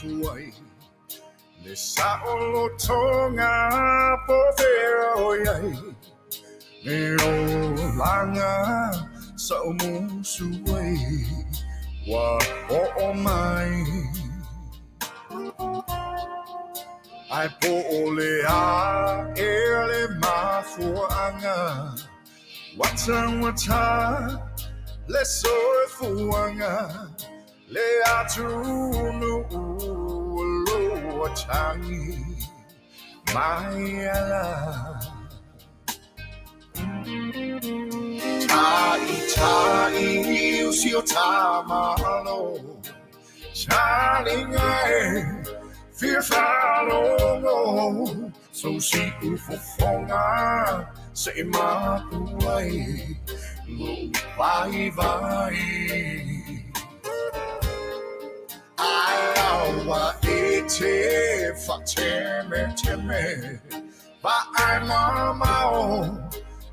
puai. Le saolo tonga povero yai. Le o langa saumu suai. Wa o mai. Ai po ole a ele mafuanga. Wata le soifuanga. Le atunu lo changi Maia Tai usio tamalo Chalinga fear falo so si Fofogaina say Mapu lo vai Aoauli Fateme Vaimamao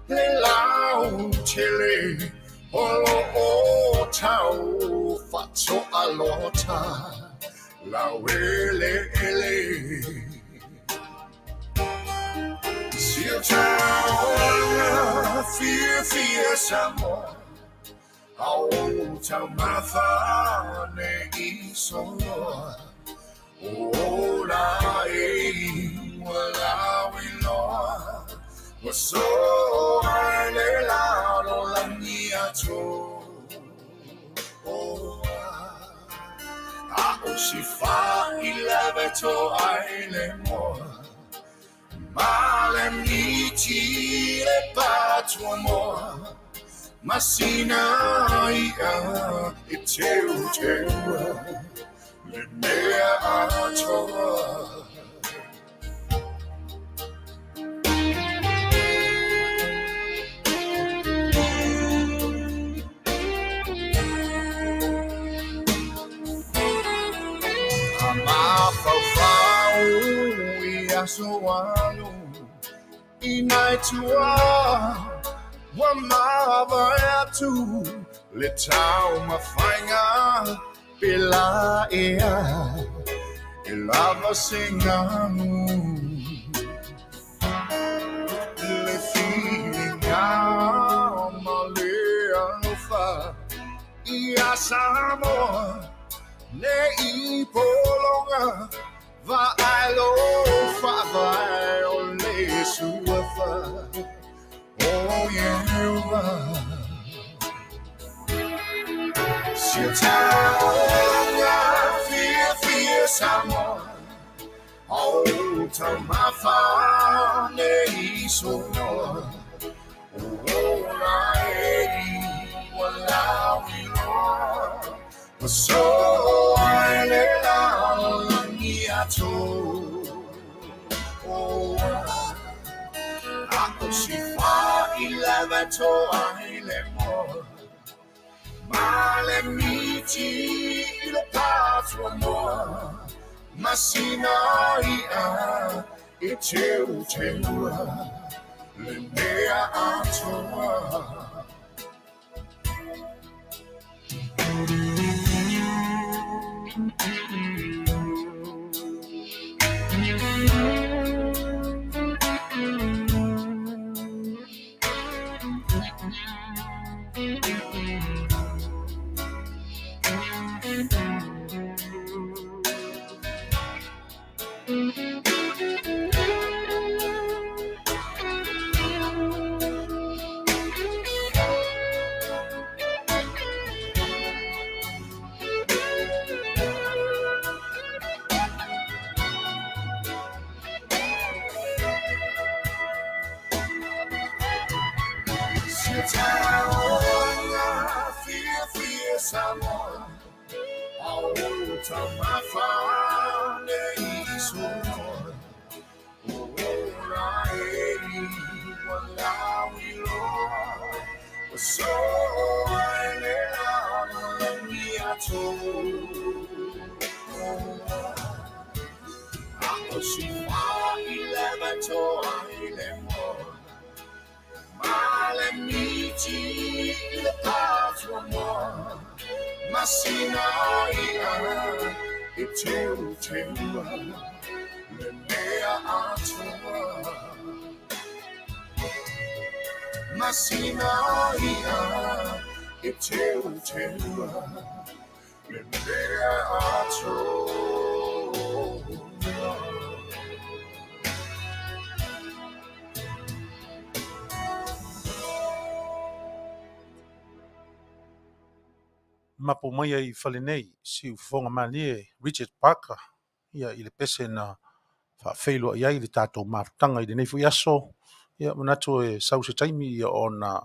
Lelau Tele Olo o tau Fatso alota Lawele ele Siota Fear Samoa Auaunaga isoa Ola wala wiloa Waso ale la lo langia to Sifa ilaveto aile moa Malemiti le patwa moa Masinaia iteu le mea atoa Amafafau iasoalu inaitua Wamavayatu Litau Mafainga Pilaia Ilava Singamu Lefininga Malia Nufa Ia Samoa Ne Ipolonga Va Alofa Va Ole Suafa Oh yeah, Siataonga fear Samoa Oh tamafa ne isoa Oh nae wala wilo So ale la niato Oh Sifa ilaveto ailemo Malemiti le patwa moa Masinaia iteu le mea atoa fear Samoa Auaunaga isoa Ola wala wilo So ale la niato Sifa ilaveto ailemo Malemiti le patwa moa Masinaia e teu teua, le mea atua. Masina ia, e teu teua, le mea atua. Mapu Maia I Fale nei, si Fofogaina Richard Parker, ia I le pese na whaafeilua I ai le tātou mafutanga I le nei fui aso, ia manatu e sau se taimi ia o na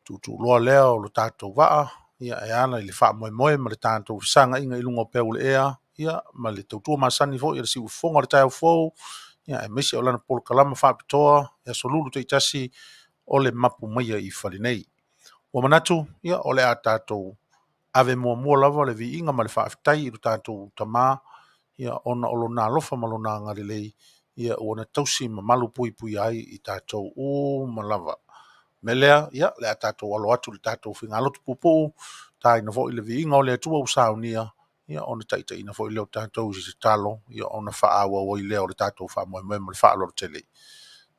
tu loa lea o le tātou waa, ia e ana I le wha moe moe ma le tātou sanga inga I lunga o pēu le ea, ia ma le tautua masani fo, ia le si ufonga le tātou fōu, ia e mesi o lana polo kalama whaapitoa, ia solulu te itasi o le Mapu Maia I Fale nei. O manatu, ia o le a tātou ave mua lava le viinga ma le whaafetai I tātou tamā, ia ona o lona alofa ma lona ngarilei, ia ona tausi ma malu pui ai I tātou ma lava. Me lea, ia, lea tātou alo atu le tātou whinga alotu pupu, tā ina fo I le viinga o le atua usaunia, ia ona taita ina fo I leo tātou si talo, ia ona wha awa o I leo le tātou wha moe moe ma le wha alo tele.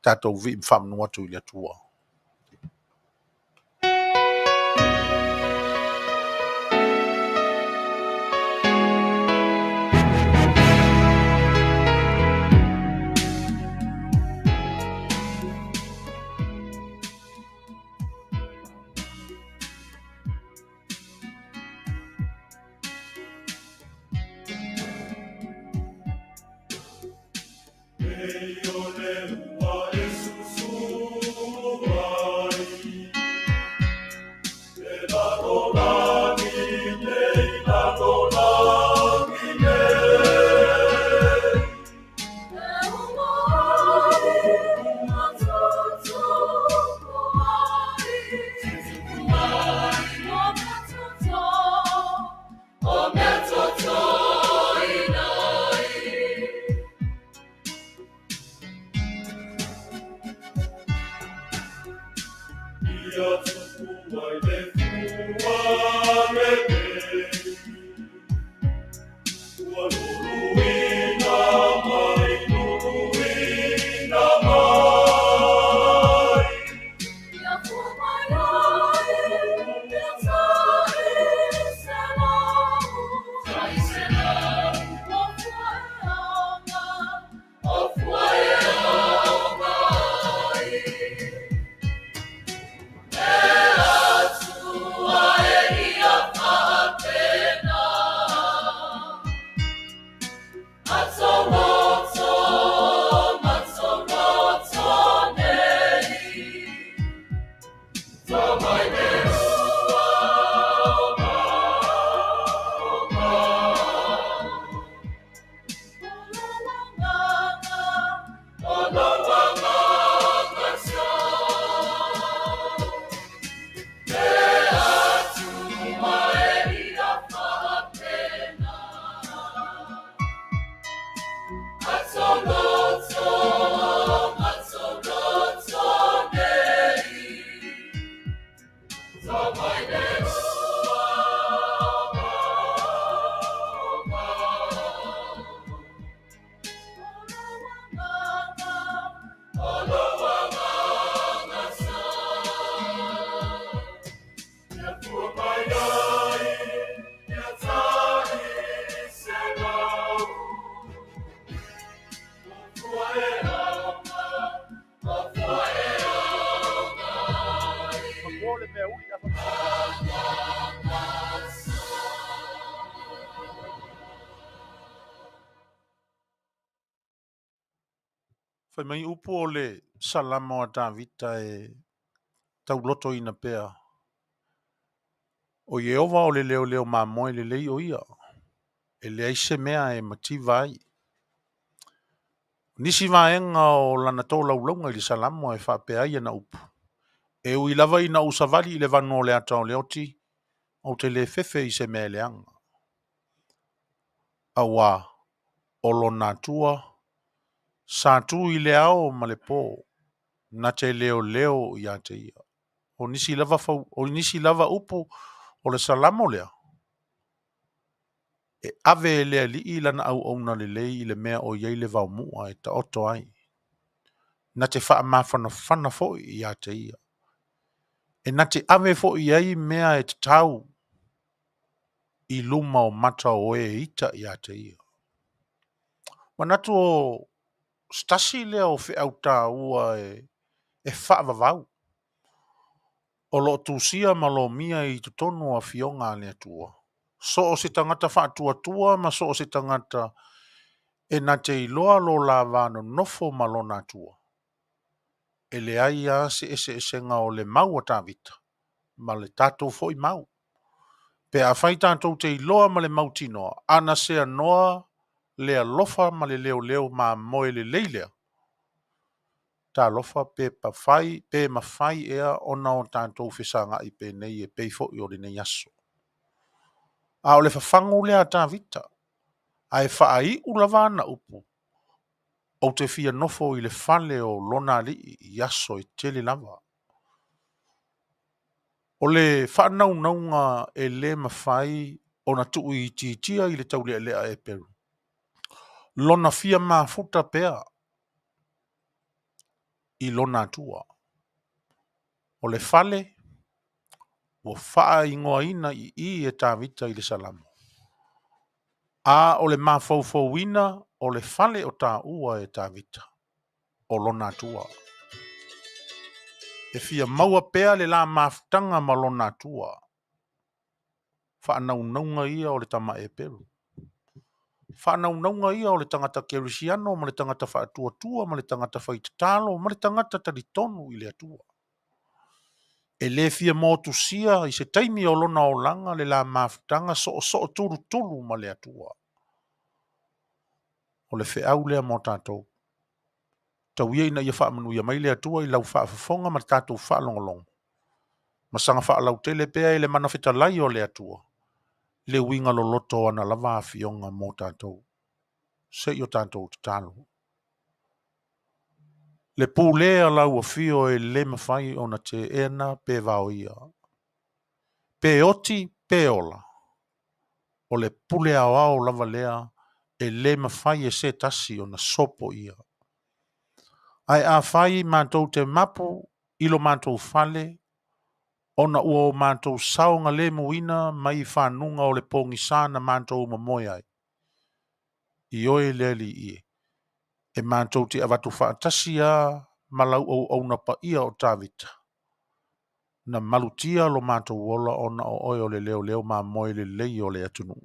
Tātou vi mwhamnu atu I le atua. Fai mai upu o le salama o Davita e tauloto ina pea. O Yehova o le leo mamoe le lei o ia. E le aise mea e mativa ai. Nisi vaenga o lana tō laulunga I le salama e whapea ia na upu. E ui lava ina usavali I le vanu o le ata o le oti, o te le fefe I se mea leanga. Awa, o lona tua, sa tu I le ao ma le pō, na te leo I a te ia. O nisi lava upu o le salamo lea. E ave le ali lana Auauna lelei i le mea o iai le vaumua e ta oto ai. Na te wha mawhanawhana fo i a te ia. E na te ave fo i ai mea e te tau i luma o mata o e ita i a te ia. Manatu o stasi lea o whi au tā ua e whaavavau. O lo tūsia ma lo mia i tutonu a fionga le atua. So o se tangata whaatua tua ma so o se tangata e na te iloa lo la vano nofo ma lo natua. E le aia se ese nga o le mau a tāvita. Ma le tātou fo i mau. Pe a whai tātou te iloa ma le mau tinoa. Ana se anoa le alofa ma le leo ma moe le leilea. Tā lofa pe pa whai, pe ma whai ea ona o tātou whisanga i pe nei e peifo i o le nei aso. A o le whawhangu lea tāvita. Ai whaai ulawa na upu. O te fia nofo i le fale o lona li i aso i tele lava. O le whanau naunga e le mawhai o na tuu i titia i le tau lea e peru. Lona fia mafuta pea i lona tua. O le fale o wha ingoa ina i e tāvita i le salamo. A o le mafaufauina o le fale o tā ua e tāvita. O lona tua. E fia maua pea le la mafutanga ma lona tua. Whaanaunga ia o le tama e peru. Whaanaunga ia o le tangata kerisiano, ma le tangata whaatua ma le tangata whaitatalo, ma le tangata taritonu i le atua. E le fia motu sia i se taimi o lona o langa le la mafutanga so turu ma le atua. O le whiau lea mo tātou. Tau ia ina ia wha Manuia mai le atua i lau wha Fofoga ma tātou wha longolong. Ma sanga wha lau Tele pea i le mana Fetalaiga o le atua. Le winga lo loto ana lava a fionga mo tātou. Se i o tātou te talo. Le pūlea lau a fio e le mawhai o na te ena pe vau ia. Pe oti pe ola. O le pūlea au lava lea e le mawhai e se tasi o na sopo ia. Ai a whai mātou te Mapu ilo mātou Fale ona ua o mātou saonga le muina mai whanunga o le pongi sana mātou mamoe ai. I oe le li ie. E mātou te avatu whaatasi a malau au na pa ia o tāvita. Na malutia lo mātou wola ona o oi o le leo mamoe le lei o le atunu.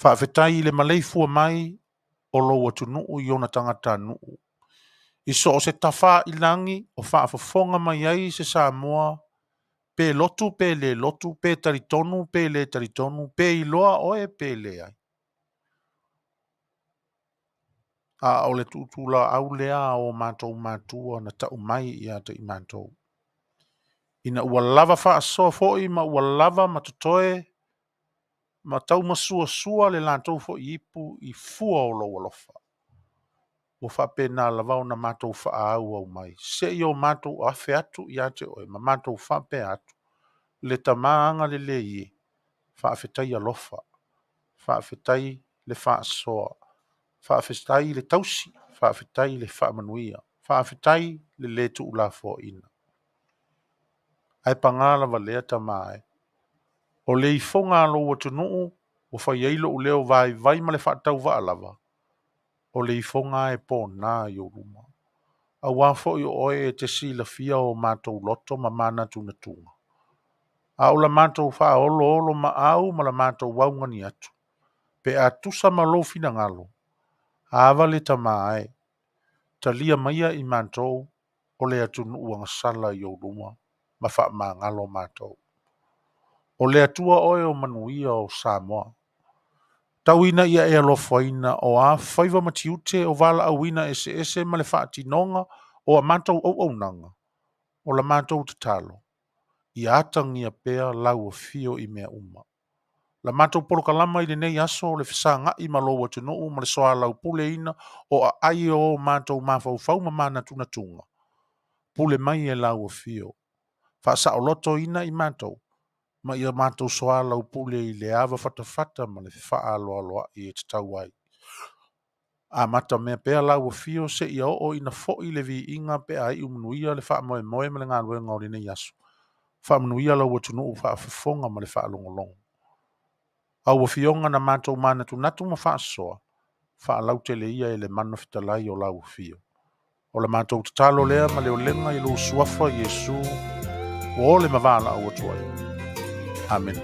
Whaafetai le malei fua mai o lo atunu i ona tangata nuu. I so o se tawha i langi o whaafafonga mai ai se Samoa pe lotu pe le lotu pe taritonu pe le taritonu pe iloa oe pe le ai. A o le tutula au lea o mātou mātua na tau mai i ata i mātou. Ina ua lava wha soa foi ma ua lava matotoe ma tau masua le lātou fo i ipu i fua o lo alofa. Ua whapena lavao na mātou wha au mai. Se i o mātou awhi atu i ate oe ma mātou whape atu. Le tamaanga le le i. Whaafetai alofa. Whaafetai le wha soa. Whaafetai le tausi. Whaafetai le wha Manuia. Whaafetai le tu ula fo ina. Ai pangala wa lea tamae. O le i fonga alo watu nuu. O whai eilo u leo vai ma le whaatau wa alava. O le i fonga e po nā i o ruma. A wafo i oe e te sila fia o mātou loto ma mana tuna tunga. A o la mātou wha olo ma au ma la mātou waungani atu. Pe a tusa ma lo fina ngalo. A avale ta maae. Ta lia maia i mātou o le atu nuuanga sala i o ruma. Ma wha ma ngalo mātou. O le atua oe o Manuia o Samoa. Tauina ia e alofaina o a whaiva matiute o vala awina ese ma le whaatinonga o a mātou Auaunaga. O la mātou te talo. I atangia pea lau a fio i mea uma. La mātou polokalama i le nei aso le fisanga i malo atu nuu ma le soa lau pule ina o a ai o mātou mawhau ma mana tunatunga. Pule mai e lau a fio. Whaasa o loto ina i mātou. ma ia mātou soa lau pule I le ava fatafata ma le whaaloaloa I te tau ai. A mata mea pea lau fio se ia o ina fo'i le vi inga pe ai Manuia le wha moe moe ma le ngā luenga o le nei asu. Wha Manuia lau atunu u wha awhifonga ma le wha longolongo. Au fionga na mātou mana tu natu ma wha soa. Wha lau tele ia le mana Fetalaiga o lau fio. O le mātou tatalo lea ma leo lenga I lo Soifua Yesu o le mavala au atuai. Amen.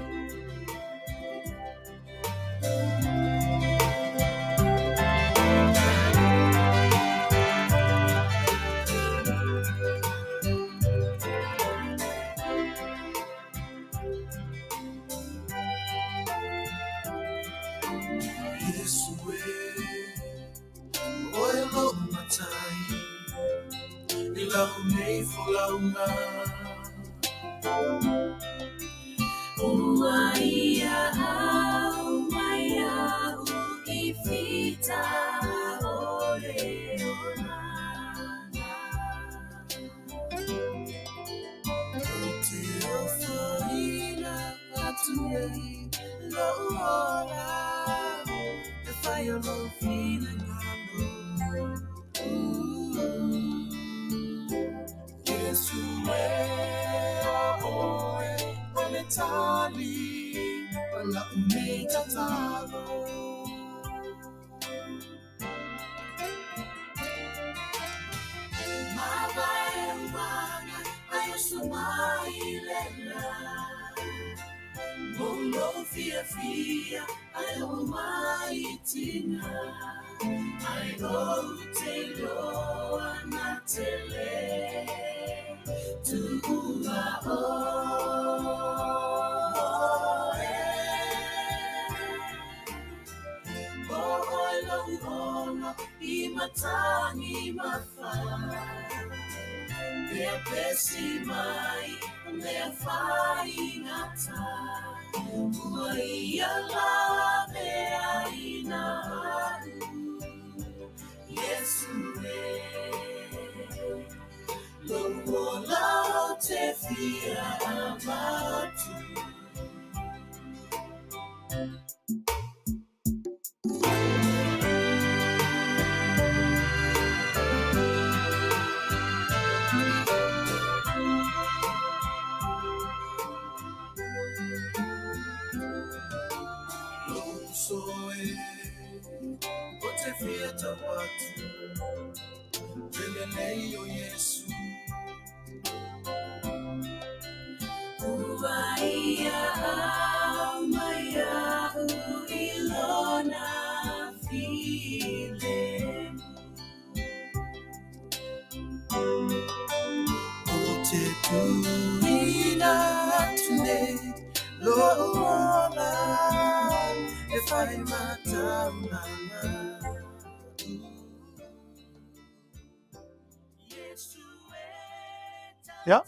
Ya,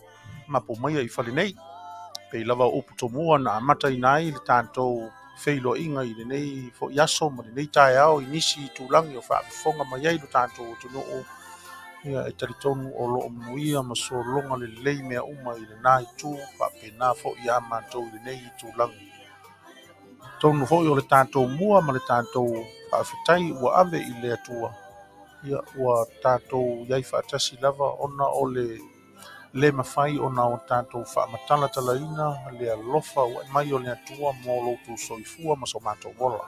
Mapu Maia I Fale nei. Pe lava upu tomua na amata I nai le tātou feilo inga I le nei fo yaso ma le nei tae au inisi I tūlangi o whaafifonga mai ai lo tātou tunu o ia e taritonu o lo Manuia ma so longa le lei mea uma I le nai tū whaapena fo I a mātou le nei I tūlangi. Tonu fo I o le tātou mua ma le tātou whaafetai ua ave I le atua. Ia ua tātou iai whaatasi lava ona o le mawhai ona o tātou whaamatala talaina le alofa ua mai o le atua mō loutu Soifua ma so mātou wola.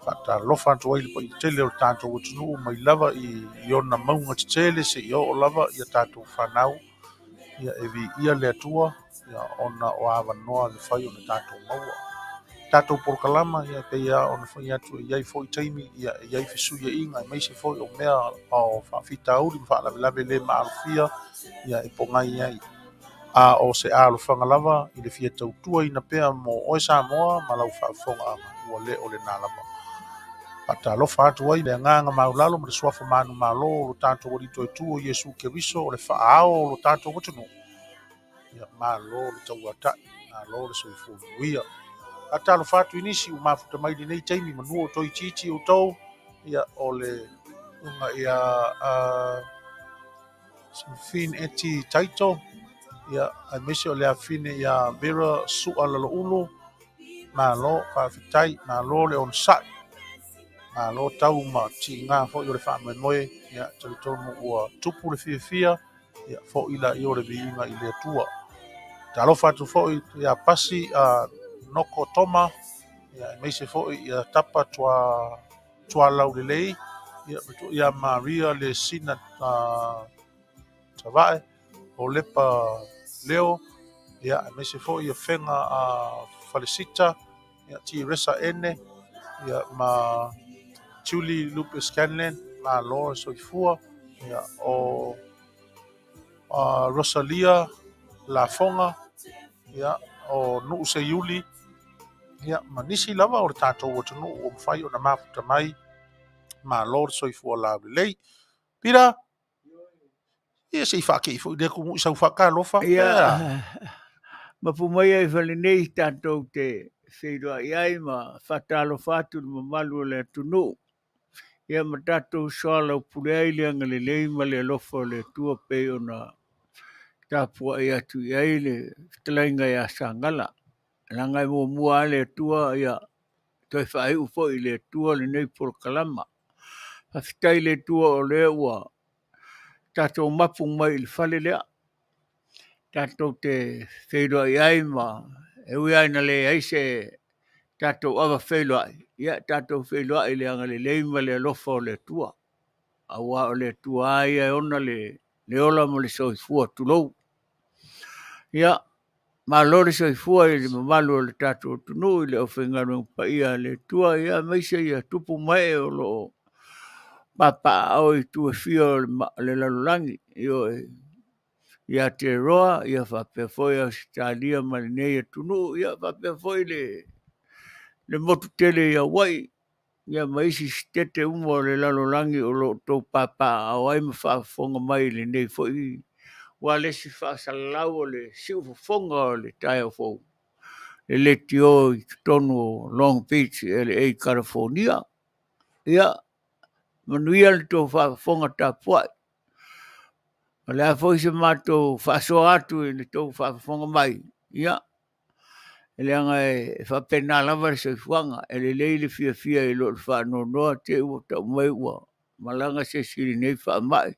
Whata alofa atu ai le Tele o tātou atunu mai lava I ona maunga te tele se I o lava I a tātou whanau ia evi ia le atua ia ona o awa noa le whai o le tātou maua. Tātou porkalama ia pe ia ona whai atu iai fo I taimi ia iai fesuia inga I meise fo I o mea o whaafita auri ma whaalawelawe le maalufia ia e pongai ai. A o se alofanga lava I le fia tautua ina pea mo oe Samoa ma lau whaafonga ua le o le nalama. Pata alofa atu ai le nganga maulalo ma le suafa manu malo o lo tātou warito e tu o Yesu Keriso o le whaao o lo tātou watunu. Ia malo le tauatai, malo le soifua Manuia. Ata alofa atu inisi u mafuta mai le nei taimi Manu o toi titi o tau ia o le unga ia sin fin eti taito ia ai mese o le afine ia vera su'a lalo'ulu malo fa'afetai malo le ona sa'i malo tau ma ti'igā fo'i o le fa'amoemoe ia talitonu ua tupu le fiafia ia fo'i la'i o le vi'iga i le atua talofa atu fo'i ia pasi noko toma ia maise fo'i ia tapa tualau lelei ia maria le sina tava'e o lepa leo ia maise fo'i ia fenga falesita ia tiresa ene ia ma Julie Lupus Scanlon ma Laura Soifua ia o Rosalia Lafonga ia o Nu'u Seiuli ia manisi lava o le tatou o tunu o mawhai o na mafuta mai ma Lord Soifua la lei pira ia sei whake i fo i le kumu i sau whakalofa Ia, Mapu Maia i Fale nei tātou te wheiroa iai ma whatalo whātu ma malu o le tunu. Ia ma tātou soala o pureai le anga le lei ma le alofa le tua pei o na tāpua i atu iai le Fetalaiga ia Sagala. Langa i mua le tua ia toi whai ufo i le tua le nei por kalama. Hawhitai le tua o le ua tātou mapu mai i le Fale lea. Tātou te wheiroa iai ma e ui aina le aise tātou awa wheiroa. Ia tātou wheiroa i le anga le leima le alofa o le tua. Awa o le tua ai e ona le ola mo le soifua tulou. Ia ma lori soifua i le mamalu o le tātou tunu i le ofengaru pa ia le tua ia meise ia tupu mai o lo papa au i tua fio le lalulangi. Ia te roa, ia whapea foi a Australia ma le nei e tunu, ia whapea foi le motu tele ia wai, ia maisi stete umo le lalolangi o lo tau papa au ai ma whaafonga mai le nei foi, wa lesi whaasalau o le siufofonga o le tai o fau. Le leti o i tonu o Long Beach e le ei California, ia Manuia le tau whaafonga tapuai. Le a foi se mātou whaasoa atu e le tau whaafonga mai. Ia, le anga e whapena lava le soifuanga, e le leile fia fia e lo le whaanonoa te ua tau mai ua. Malanga se siri nei whaamai.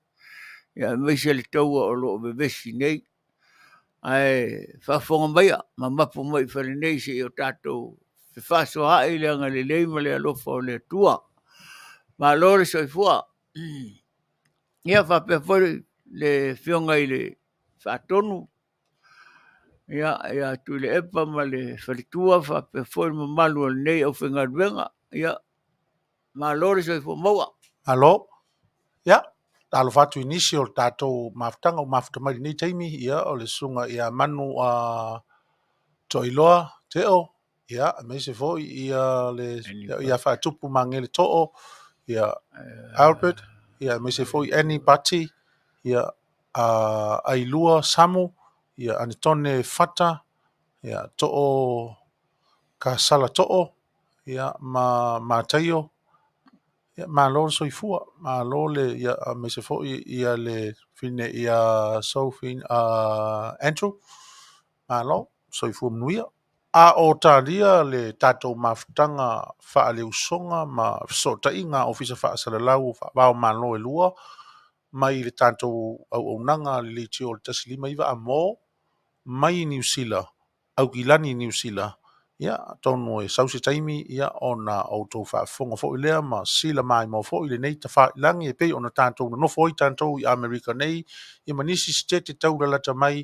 Ia, meise le taua o lo bebesi nei. Ai, whaafonga mai a, ma mapu mai whare nei se o tātou. Whaasoa ai le anga le leima le alofa o le tua. Ma lo le soifua. Ia, whapea fwere le fionga i le whaatonu. Ia tu le epa ma le wharitua whape foi ma malu al nei au whengaruenga. Ia ma lori soi fo maua. alo ia talo fatu inisi o le tatou mafutanga o mafuta mai nei taimi ia o le sunga ia manu toiloa teo ia me se foi ia le ia whaatupu mangele to'o ia Albert ia me se foi anybody ia ailua samu ia anitone fata ia to'o kasala to'o ia ma taio ia malo soifua malo le ia me se foi ia le fine ia sofin Andrew malo soifua Manuia a o talia le tatou mafutanga fa'aleusonga ma fesoota'iga ofisa fa'asalalau fa'avaomalo e lua mai le tatou auaunaga le leitio o le tasilima iva amo mai New Zealand aukilani New Zealand ia tonu e sausi taimi ia ona outou fa'afofoga fo'i lea ma sila mai mo fo'i lenei tafa'ilagi e pei ona tatou nonofo ai tatou i Amerika nei ia manisi stete taulalata mai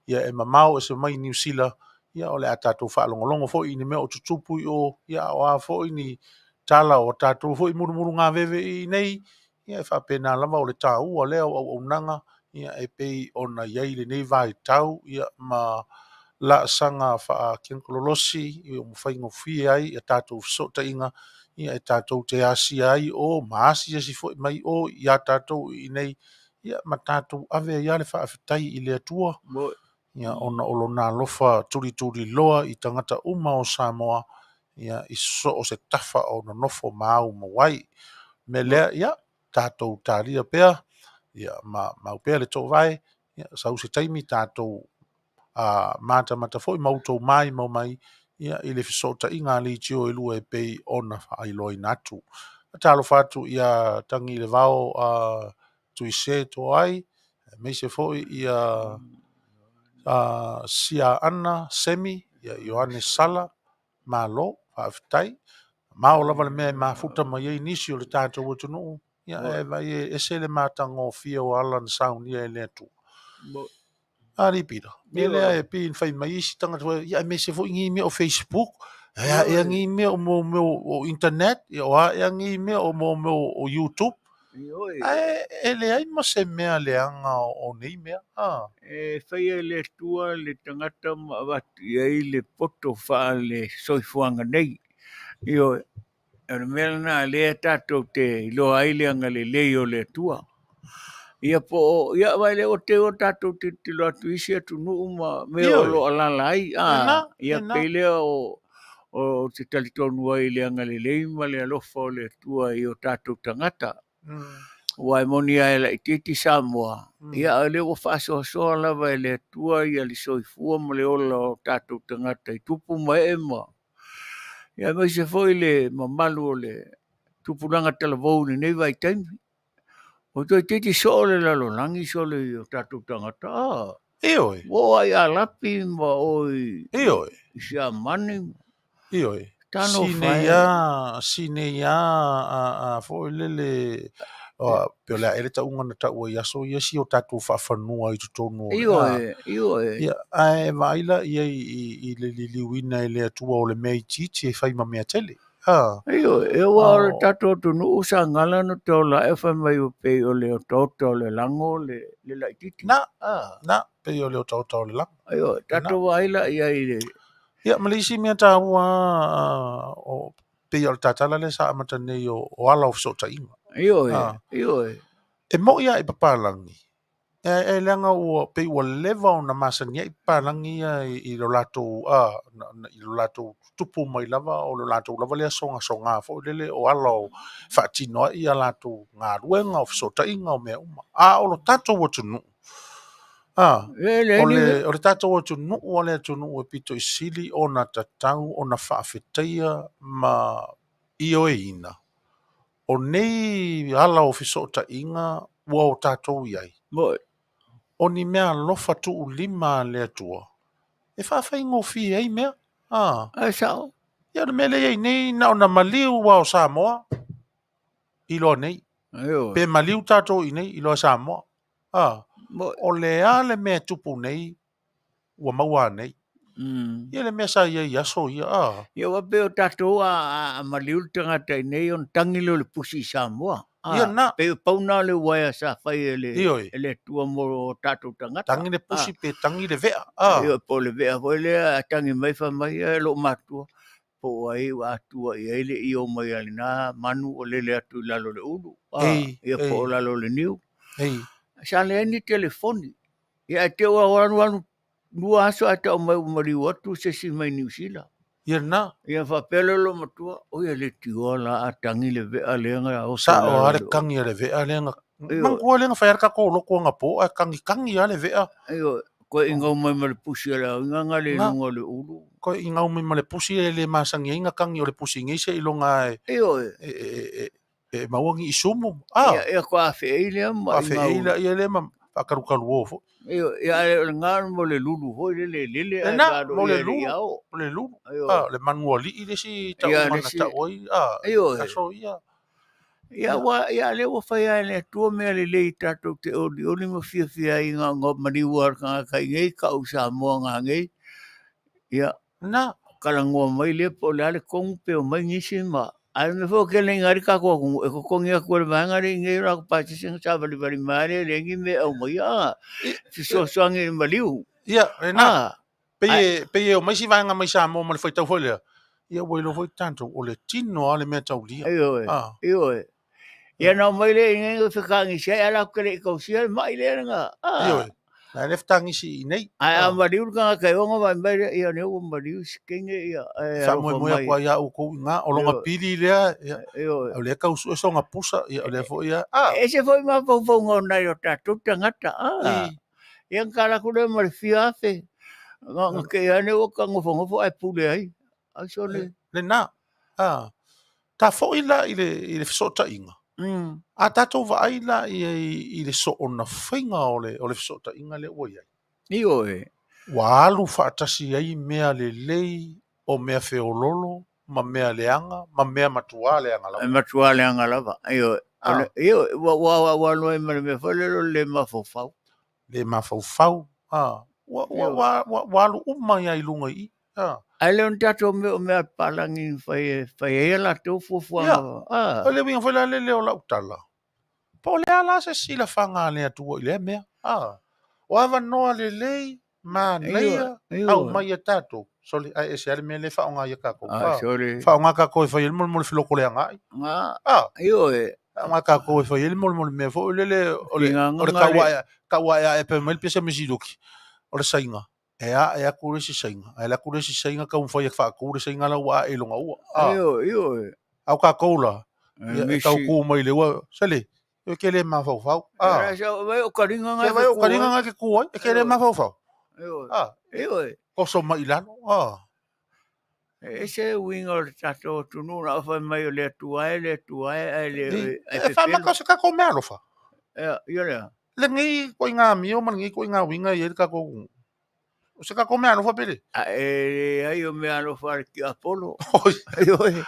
ia e mamao e se mai New Zealand ia o le a tatou fa'alogologo fo'i ni mea o tutupu i o ia o a fo'i ni tala o tatou fo'i murumuru gaveve i nei ia e fa'apena lava o le tāua lea o auaunaga ia e pei ona iai lenei vaitau ia ma la'asaga fa'akiakololosi i o mafaigofie ai ia tatou fesoota'iga ia e tatou te asia ai o ma asi fo'i mai o ia tatou i nei ia ma tatou ave ia le fa'afetai i le atua ia ona o lona alofa tulituli loa i tagata uma o Samoa ia i so'o se tafa o nonofo mau mauai me lea ia tatou talia pea ia mau pea le to'avae ia sau se taimi tatou mata foi mautou mai ia i le fesootaʻiga ali tio e lua e pei ona faailoaina atu talofa atu ia tagi i le vao tuise toai me se foi ia sia ana semi ia Ioane Sala malo faafetai ma o lava le mea e mafuta mai ai nisi o le tatou atunuu ia e vai e se le matagofia o Alan Sound ia e le atu ali pita me lea e pin fai mai isi tangata foi ia me se foi ngi me o Facebook ia ngi me o mo o internet ia ia ngi me o mo o YouTube e le ai ma se mea leanga o nei mea e whaia le tua le tangata maawatu i le poto Fale Soifuanga nei io e mea na le tatou te ilo aileanga le leo le tua ia po ia vai le o te o tatou te lo atu isi atu nuu ma me o lo alala ai ia peile o te talitonu ai leanga le leima le alofa o le tua i o tatou tangata wai monia e la ititi Samoa ia le o whaasoasoa lava e le tua ia li Soifua ma le ola o tatou tangata i tupu ma ema ia mai se foi le mamalu o le tupuranga talavou ni nei vai taimi o toi titi so le lalolangi so le o tatou tangata o ai alapi ma oi sia mani tano sine ia foi lele pe la ele ta unga ta o ia so ia si o tatou whaafanua i tutonu ia ai vaila ia i le liwina i le atua o le mea titi e whai ma mea tele e wa tatou tunu Sagala no te ola e whai mai o pe o le o toto o le lango le laititi na pe o le o toto o le lango tatou waila ia i le ia malisi mea tāua o pe o le tatala le sa amata nei o ala o fesootaʻiga e mo ia i papalangi e leanga ua pe ua leva ona masani ai papalangi ia i lo latou tupu mai lava o lo latou lava le asogasogā foʻi lele o ala o faatino ai ia latou galuega o fesootaʻiga o mea uma o lo tatou atunuu o le tatou atunuu o le atunuu e pito i sili ona tatau ona faafetaia ma io e ina o nei ala o fesootaʻiga ua o tatou i ai o ni mea alofa tuʻulima le atua e faafaigofi ai mea ia le mea leiai nei na ona maliu ua o Samoa i loa nei pe maliu tatou i nei i loa Samoa o lea le mea tupu nei ua maua nei ia le mea sa ia i aso ia ia wa pe o tatou a maliu tangata i nei on tangi le pusi Samoa ia na pe pauna le waia sa fai ele tua mo tatou tangata tangi le pusi pe tangi le vea ia po le vea foi le tangi mai fa mai e lo matua po ai wa tua ia ile i o mai alina Manu o lele atu lalo le ulu ia po lalo le niu sa le ni telefoni ia te wa wanu nua aso ata o mai umari watu se si mai New Zealand ia na ia fa pelo lo matua o ia le tiola atangi le vea lenga o sa o are kangi le vea lenga mangua lenga fa ka ko lo ko ngapo a kangi ale vea ko inga mai mal pusi ala inga le lunga le ulu ko inga mai mal pusi le masangi inga kangi o le pusi ngi se ilonga e mawangi isumu ia ko afe ile ma ia le ma akarukalu ofo ia ngar mo le lulu ho le mo le lulu le manuali ile si ta umana ta oi aso ia le wa fai le tu me le tatou te oli mo fia inga ngo mani war ka ngai ka usa mo ngai ia na kala ngo mai le po le kong pe o mai ngisi ma ai me fo ke le ngari ka ko ko ngia ko le ngari ngai ra pa si sing sa bali mare le ngi me o mai si so ngi maliu ia na pe o mai si vanga mai sa mo le foi tau foi le ia wo lo foi tanto o le tino ale me tau lia ia na mai le ngai fe ka ngi se ala ko le ko si mai le nga na le tangi si nei ai maliu ka ka o mai ia ne o maliu skenge ia sa mo ko ia o ko nga o longa pili le o le ka uso so nga pusa ia le foi ia ese foi ma fo ngona yo ta tu tangata ia kala ku le mal fiafe Nga ke ane o ka ngofo ai pule ai. Ai sole. Le na. Ta fo ila ile sota inga. A tatou va aila i le so ona whainga o le sota inga le ua iai. Ni o e. Wa alu whaatasi ai mea le lei o mea whiololo, ma mea leanga, ma mea matua leanga lava. Matua leanga lava. Iyo, wa loe ma le mea whalero le mafofau. Le mafau. Wa alu umai ai lunga i. Ai leon tato mea palangi whai ela tau fufuanga. O le winga whaila le leo lau tala. Pa o le ala se sila whanga le atua i le mea. O awa noa le lei, ma neia, au mai a tato. Soli, ai ese ale mea le whaonga i a kako. Whaonga kako e whai ele mole whiloko le angai. Iyo e. Whaonga kako e whai ele mole mea fo lele o le kawaya e pe mail pesa mesidoki. O le sainga. E a kure si sainga. E la kure si sainga ka un whai e whaakure sainga la ua e longa ua. Iyo e. Au kako la. E kau ku mai le ua. Sali. E ke le mafau. Vai o karinga ngai. Vai o karinga ngai ke kuai. E ke le mafau. Iyo e. Koso mai lano. E se winga o tato tunu na whai mai o le tuai. E wha maka se kako mea lofa. Iyo lea. Le ngi koi ngā mio, man ngi koi ngā winga i e kako. O se kako mea lofa pere. Ai o mea lofa ki Apollo. Iyo e.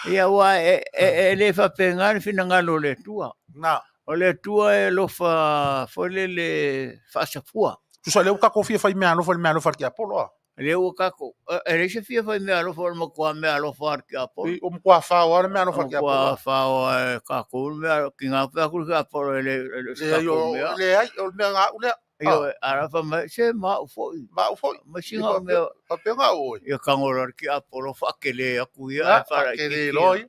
Ia wa e le whapengani whina ngalo le tua. O le tua e lofa whole le whaasapua. Tu sa leu kako fia whai mea lofa ki Apollo. Leu kako. E reise fia whai mea lofa o makua mea lofa ki Apollo. O makua whao ara mea lofa ki Apollo. O makua whao kako mea ki ngā whakuru ki Apollo le kako mea. Le ai, o mea ngā ulea. Iyo e, arafa mai, se mau foi. Mau foi. Masinga o mea. Papenga oi. Ia kangora ki Apollo whakele aku ia. Whakele loi.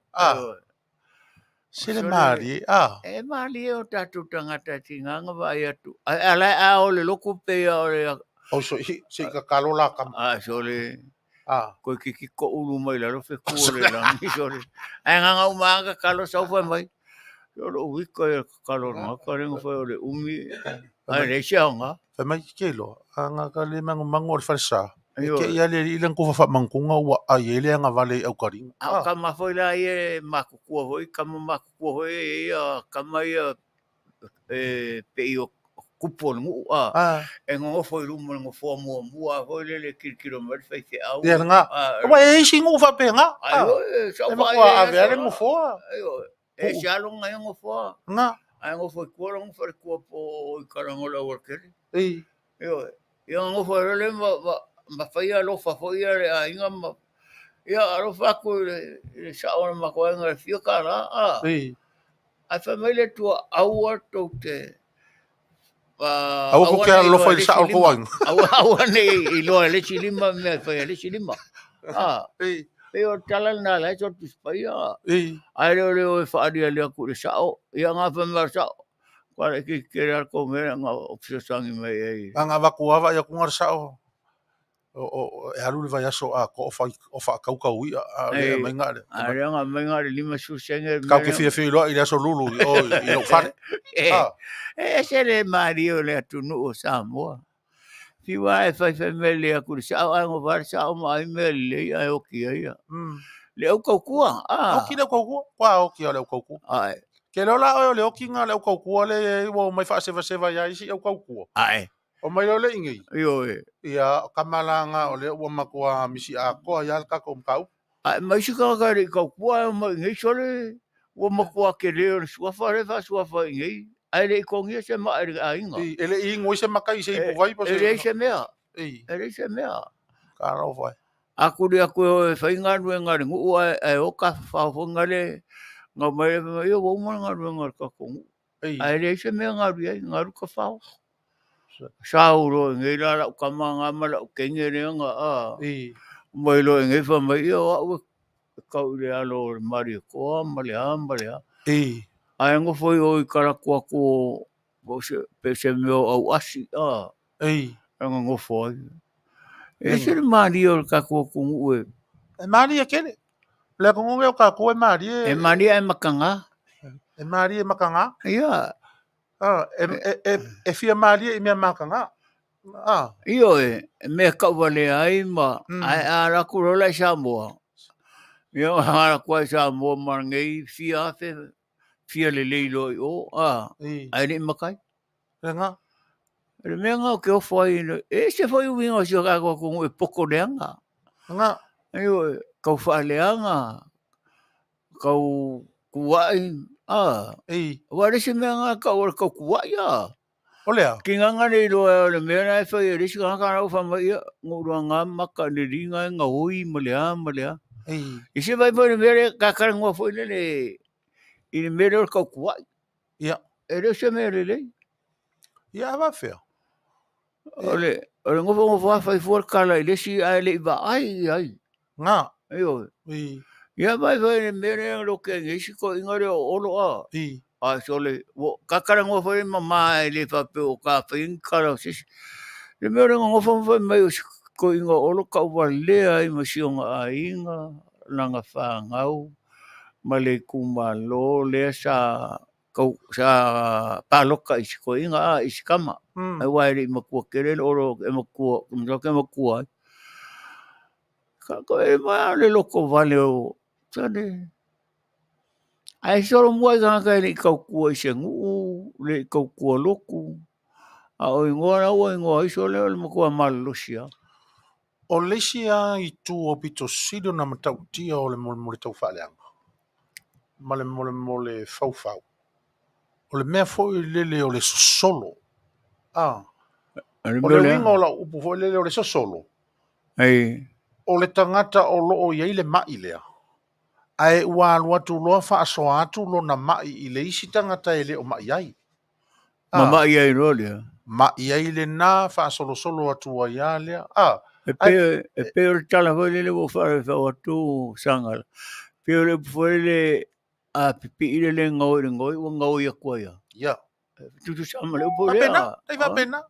Se le mari, E mari o tatu tangata tinganga vai atu. Ala a o le loko pe o le. O so se ka kalola kam. So le. Ko ki ko ulu mai la lo fe ku le la ni so le. Ai nga umanga kalo sa foi mai. Yo lo wiko e kalo no ka ringo foi o le umi. Ai le xanga. Fa mai kelo. Anga ka le mango le falsa. Ke ia le ilang ko fa mangkunga wa ai ele nga vale au karing. Ka ma foi la e makuku hoi ka makuku hoi ka mai pe yo kupon mu e ngo foi rumo ngo fo mo foi le kilometer fe ke au. Ia nga. Wa e singu fa pe nga. Ai so fa a vele ngo fo. E xalo nga ngo fo. Nga. Ai ngo foi ko ngo foi ko po karangola worker. Yo ngo foi le ma faia lo fa foi a inga ma ia aro fa ko le sa ona ma ko nga fio kara a fa mai le tu au to te au ko ke lo foi sa ko wang au ne i lo le chilima me fa le chilima pero talan na la so tu faia ai le fa dia le ku le sa ia nga fa ma sa kwa ke querer comer nga opción me nga va ku va ya ku ngar sa o e alu le vai aso a ko fa kau kau ia le mai ngale nga mai ngale lima su senge kau ke fie lo i aso lulu o i lo fare se le mario le tunu o Samoa fi wa fa mele a kur sa ngo var sa o mai mele ai o ki ia le o kau kua o ki le kau kua o ki le kau kua ai ke lo la o le o ki nga le kau kua le o mai fa se va ia isi o kau kua ai o mai lo le ingi yo ia kamalanga o le o makua misi a ko ia ka ko kau mai si ka ri kau kua mai ngi sole o makua ke le suafa ngi ai le ko ngi se ma ai inga ele ingo se makai se ipo vai pa se ele se mea ka ro vai aku fa inga nu nga ngu ai o ka fa fo ngale nga mai yo o mo nga ka ko ai le se mea nga ru ka fa sauro ngai la ka manga mala ke ngere nga mai lo ngai fa mai yo ka le alo mari ko male ai ngo foi o kara ko você percebeu ao asi ngo foi esse mario ka ko ku mari aquele le ko ngo ka ko mari e makanga mari makanga ia e fia mari e me makanga Io me ka wale ai ma ai ala kurola Samoa. Io ala kwa Samoa marngei fia le leilo o ai ni makai. Renga. Le menga ke o foi se foi winga so ka ko poko leanga. Nga. Io ka faleanga kau kuai wale se menga ka o ka kuai Olea. Kinganga ni lo le mera fa ye ris ka ka fa ma ia nguranga maka le ringa nga oi malea. Ise vai foi mera ka ka ngo foi le i mera ka kuai. Ia. Ere se mera le. Ia va fea. Ole ngo fa for kala ile si ai le va ai. Nga. Ayo. Ia vai foi mera lo ke ngisi ko ingare olo sole wo kakara ngo foi mama le fa pe o ka fin kala sis le mero ngo foi mai ko ingo olo ka wa le ai masionga ainga langa fa ngau male kumalo le sa paloka is ko inga is kama ai wa le maku kere oro maku maku ka ko e ma le loko vale o tane ai solo mua ka le kau kua se ngu le kau kua loku a o ingoa iso le mo kua malusia O lesia i tu o pito sido na matau tia o le mole tau whaaleanga. Mole fau. O le mea foi lele o le sosolo. O le winga o la upu foi lele o le sosolo. O le tangata o loo iai le mai lea. Ai ua alua tu loa wha asoa atu lo na mai i le isi tangata e le o mai ai. Mama ia i rolia. Mai ai le na wha solo atu a ia lea. E pe o tala foi lele o whare whao atu Sagala. Pe o le foi le a pipi ile le ngoi o ngoi a kua ia. Ia. Tutu sama le upo lea. Ei va pena.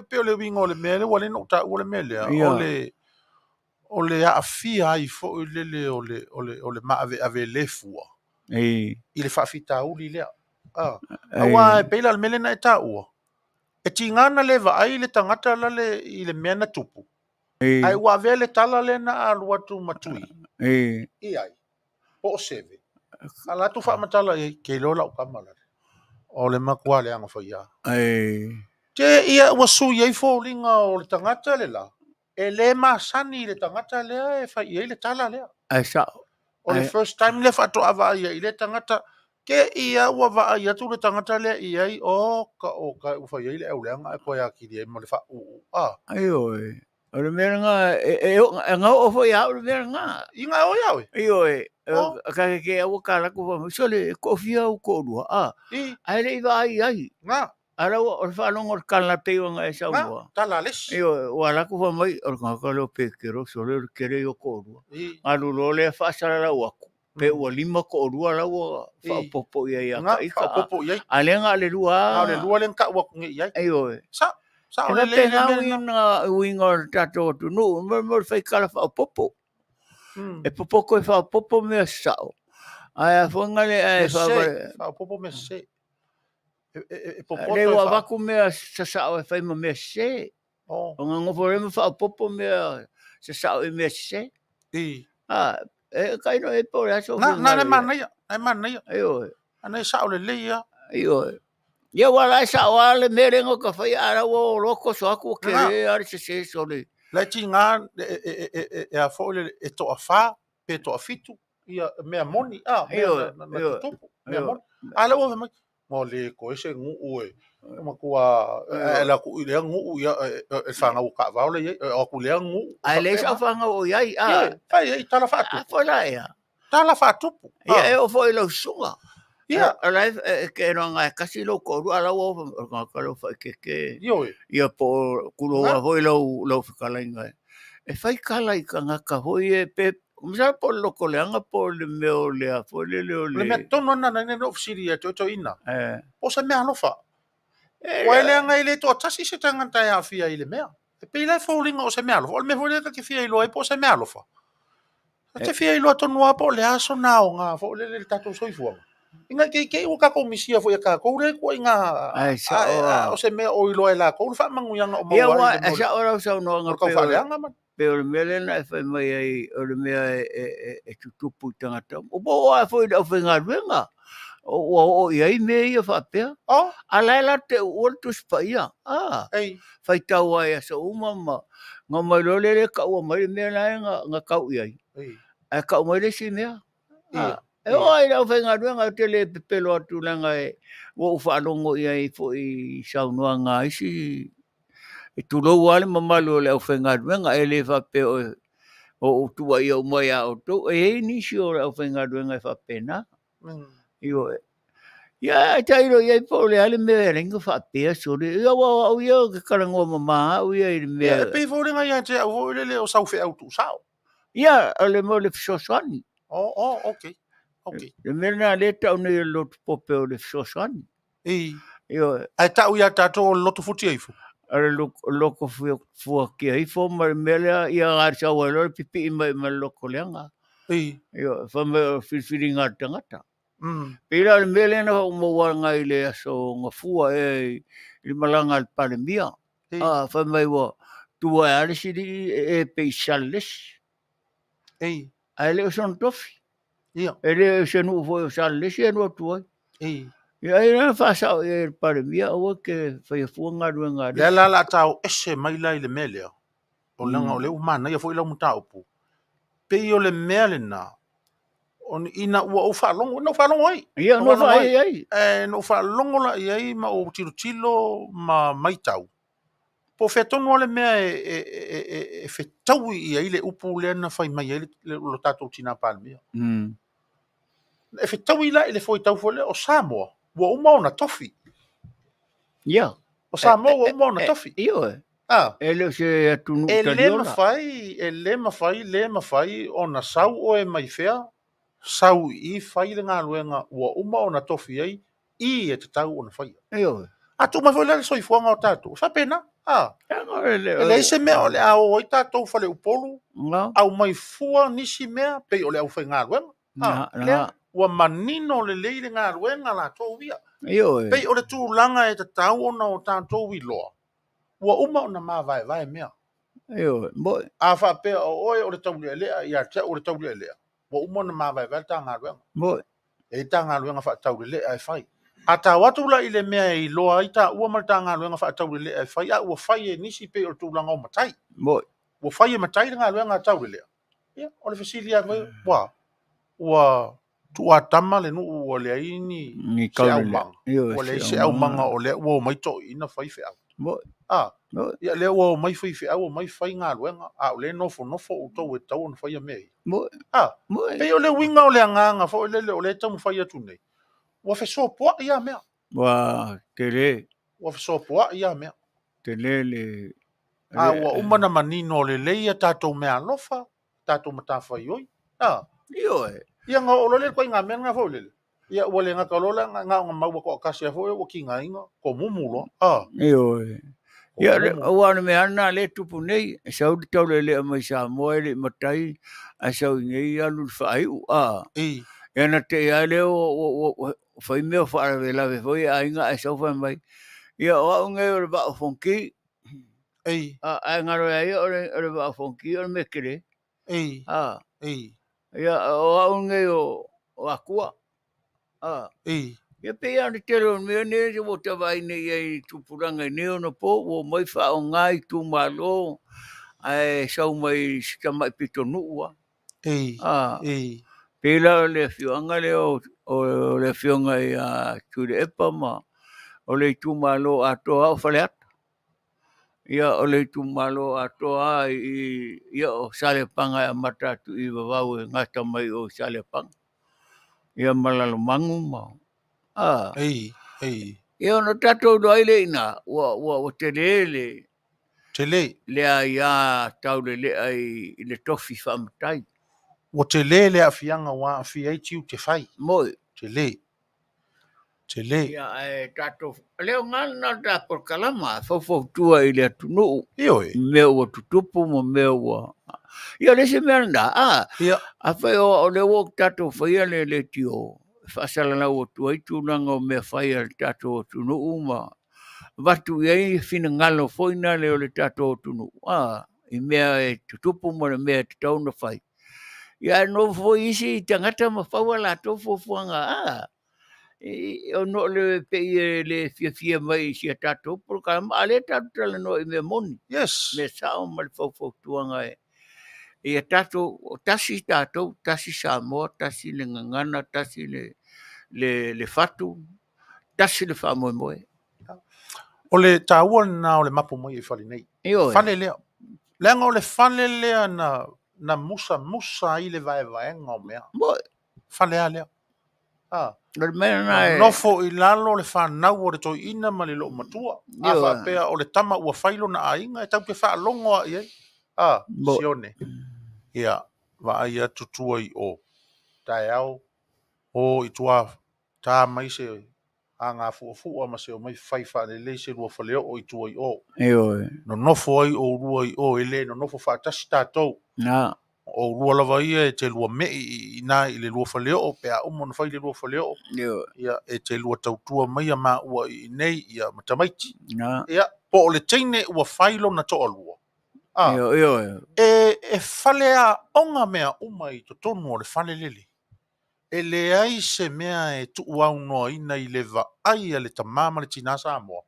Pe o le winga o le mea le wale no ta o le mea lea. O le aafia ai fo lele o le ave lefua. I le whaafitauli lea. Awa e peila le mele na e taua. E tingana le va ai le tangata lale i le mea na tupu. Ai ua vele tala le na alua tu matui. I ai. Po o seve. Ala tu wha matala i ke lola o kamalare. O le makua le anga whaia. Te ia ua sui ai fo linga o le tangata le la. E le masani le tangata lea e whai i le tala lea. O le first time le whato awa ia i le tangata. Ke ia ua wa ia tu le tangata lea i ai o ka uwhai i le au leanga e koe a kiri e mo le wha Ai oi. O le mea nga ngau o foi au le mea nga. I nga oi au e. Ai oi. Ka ke au ka la ku fa so le kofia o ko dua. Ai le va ai. Nga. Ara o fa long o ka la te nga e sa mo. Tala les. Ai o ala ku fa mai o ka lo pe ke ro so le kere o ko dua. Alu lo le fa sa la wa ku. Pe o lima ko dua la o fa popo ia ia ka ika. Popo ia. Alenga le lua. Ale lua le ka wa ku ia. Ai oi. Sa o le le winga tato tu no mo fai kala fa popo e popo ko fa popo me sao ai fonga le fa popo me se e popo le wa ku me sa sao fai me se o ngo for fa popo me sa sao me se e kai no e por eso na mana ayo ana sa o le ia ayo ia wala sa wala merengo ka fai ara wo loko so aku ke ar se sole la tinga e a fo e to afa pe to afitu ia me moni na topo me moni ala wo mo le ko ese ngu e ma kua la ku le ngu ia e fanga o ka va le o ku le ngu ai le sa fanga o ia fai e tala fa tu fola ia tala fa tu ia e o foi lo sunga ia ala ke no nga kasi lo ko ala wo ka lo fa ke ia po kulo wa foi lo fikalinga e fai kala i ka nga ka foi e pe msa po lo ko le anga po le meo le a foi le me tono na no ofisiria to ina po sa me alofa wa le anga ile to tasi se tanga ta ya fia ile mea e pe ile falling o se me alofa o me foi le ka ke fia ilo e po sa me alofa te fia ilo to no po le aso na o nga fo le tato Soifua Inga ke o ka komisia fo ka ko re ko inga Ai sa o se me o ilo la ko fa manguanga o ia mawai wa le mo sa ora sa no nga o ka fa le anga man pe o mele na fa mai ai o le mea e tutupu tangata o bo a foi da fenga venga o ia me ia fa pe oh ala la te o tu spaia ei fai tau ai sa uma ma nga mai lo le ka o mai me na nga ka u ai ei a ka mai le si mea ia e o ai la fenga venga Tele Petelo atu langa e o fa longo ia fo i sa no nga isi e tu lo wale mamalu le fenga venga ele fa pe o tua ia o Maia o to e ni si o fenga venga fa pena io ia tairo ia po le ale me rengo fa pe so le ia wa o ia ke karango mama o ia me ia e pe fo ringa ia te o le o sau fe au tu sao ia ale mo le sosani oh okay le mena le ta o ne lo pope o le sosani ei io ai ta u ia ta to loto futi ai fu ale loko fu ki ai fo ma mele ia ga sa wa lo pipi mai ma loko lenga ei io fa me filinga tangata Pira le mele na mo wanga i le aso nga fua e i malanga al palemia. Fa mai wa tua ale si e pe sales. ei Ale son tofi. ia Ele se no fo sales e no tua. ei E ai na fa sa e palemia o ke fa e fuanga ruanga le la tau ese mai lai le mele o langa o le umana ia fo ila muta opu pe o le mele na on ina ua o fa longo no fa longo ai Ia no fa ai. no fa longo la ai ma o tilo ma mai tau po fe tonu le mea e fe tau i ai le upu le na fai mai ai le lo tatou tina palmia e fe tau i la le foi tau fole o Samoa ua uma ona tofi Ia. o Samoa ua uma ona tofi Ia. Ele se atunu taliola. e le mafai ona sau o e mai fea sau i fai le ngā luenga ua uma ona tofi ai i e te tau ona fai. Ia. Atu mai foi le soifua ngā o tātou. Sa pena. E le se mea o le au o i tātou fale upolu. Au mai fua nisi mea pei o le au fai ngā luenga. Lea ua manino le leile ngā luenga la tō via. Pei o le tūlanga e te tau ona o tātou i loa. Ua uma ona mā vai mea. A wha pea o oe o le tau lea lea i a te o le tau lea lea. Ua uma ona mā vai tā ngā luenga. E tā ngā luenga wha tau lea e whai. A tā watu la i le mea i loa i tā ua mara tā ngā luenga wha tau lea e whai. A ua whai e nisi pe o le tūlanga o matai. Ua whai e matai le ngā luenga tau lea. Ia, o le whasilia mai, ua tua tama le nuu ua lea ini se au manga. Ua lea se au manga o lea ua mai to ina whai whi au. Ia lea ua mai whai whi au, mai whai ngā luenga. A o le nofo o tau e tau ona whai a mea i. Pei o le winga o le anganga, o le tau mwhai atu nei. Ua whesopoa ia mea. Tele. Ua whesopoa ia mea. Tele le. Ua umana manino le leia tātou mea lofa, tātou matawhai oi. Ia ngā olole koe ngā mea ngā fau lele. Ia ua le ngā kalola ngā maua ko akasia fau ua ki ngā inga, ko mumulo. Ia wana me ana le tupu nei, sau di tau le mai Samoa le matai, a sau ngei alu whaiu. Ia na te ia leo whai mea whaare lawe whai a inga a sau whai mai. Ia o au ngei o le wao whonki. A ngaro ia ia o le wao whonki o le mekere. Ia o au ngei o akua. Ia pe ia ni tero mea ne se wo te vai nei ai tupuranga i neo na po, wo mai wha o ngai tu malo, ai sau mai sika mai pito nuua. Pela le fionga leo, o le fionga i a ture epa ma, o le tu malo atoa o Fale ata. Ia o le tu malo atoa i ia o salepanga a matatu i wawau e ngata mai o salepanga. Ia malalo mangu ma. Ia no tatou do ai le ina, wa Tele le. Tele. Lea ia tau le ai le tofi whamatai. Wa Tele le a fianga wa a fi ai tiu te whai. Moi. Tele. Ia tatou, leo ngana ta por kalama, fofo tua i le atunu. Mea ua tutupu mo mea ua. Ia le se mea nda, a whai o le wok tatou whaia le tio. whaasalana o tuai tūnanga o mea whai al tātou o tunu uma. Watu iei whina ngalo whoina le o le tātou o tunu. I mea e tutupu mo le mea te tauna whai. Ia no fo isi tangata ma whaua la tō fofuanga. O no le pe le fia mai si a tātou. Porque a le tātou tala no i mea moni. Yes. Me sao ma le whau tuanga e. Ia tātou, tasi tātou, tasi Samoa, tasi le ngangana, tasi le fatu, tasi le whamoemoe. O le tāua na o le mapu mai i whale nei. Whale lea. Leanga o le whale lea na musa i le vaenga o mea. Whale a lea. Nofo i lalo le whanau o le toi ina ma le lo matua. A whapea o le tama ua whailo na ainga e tau ke whaalongo a iei. Sione. Ia, wa ia tutua i o. Tai au. O i tua tā mai se a ngā fuafua ma se o mai whaifa le se rua whaleo o i tua i o. No nofo ai o rua i o ele, no nofo whaatasi tātou. O rua lava ia e te lua mei i nā i le lua whaleo o pea umo na whai le lua whaleo. Ia e te lua tautua mai a mā ua i nei ia matamaiti. Ia, po o le teine ua whailo na toa lua. E whale a onga mea uma i to tonu o le whale lele. E le ai se mea e tu au noa ina i le va ai a le tamama le tina Samoa.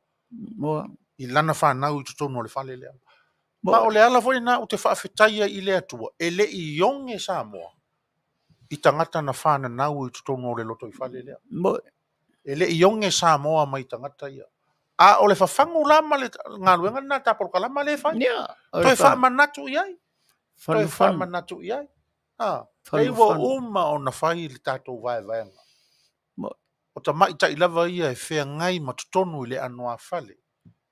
I lana whanau i to tonu o le whale lea. Ma o le ala foi na o te whaafetaia i le atua. E le i yonge Samoa. I tangata na whana nau i to tonu o le loto i whale lea. E le i yonge Samoa mai tangata ia. A o le whawhangu lama le ngā luenga na taporoka lama le whai. Toi whaamanatu i ai. Toi whaamanatu i ai. Kei wa uma o na whai le tātou vaenga. O ta mai ta ilava ia e whea ngai ma tutonu i le anoa whale.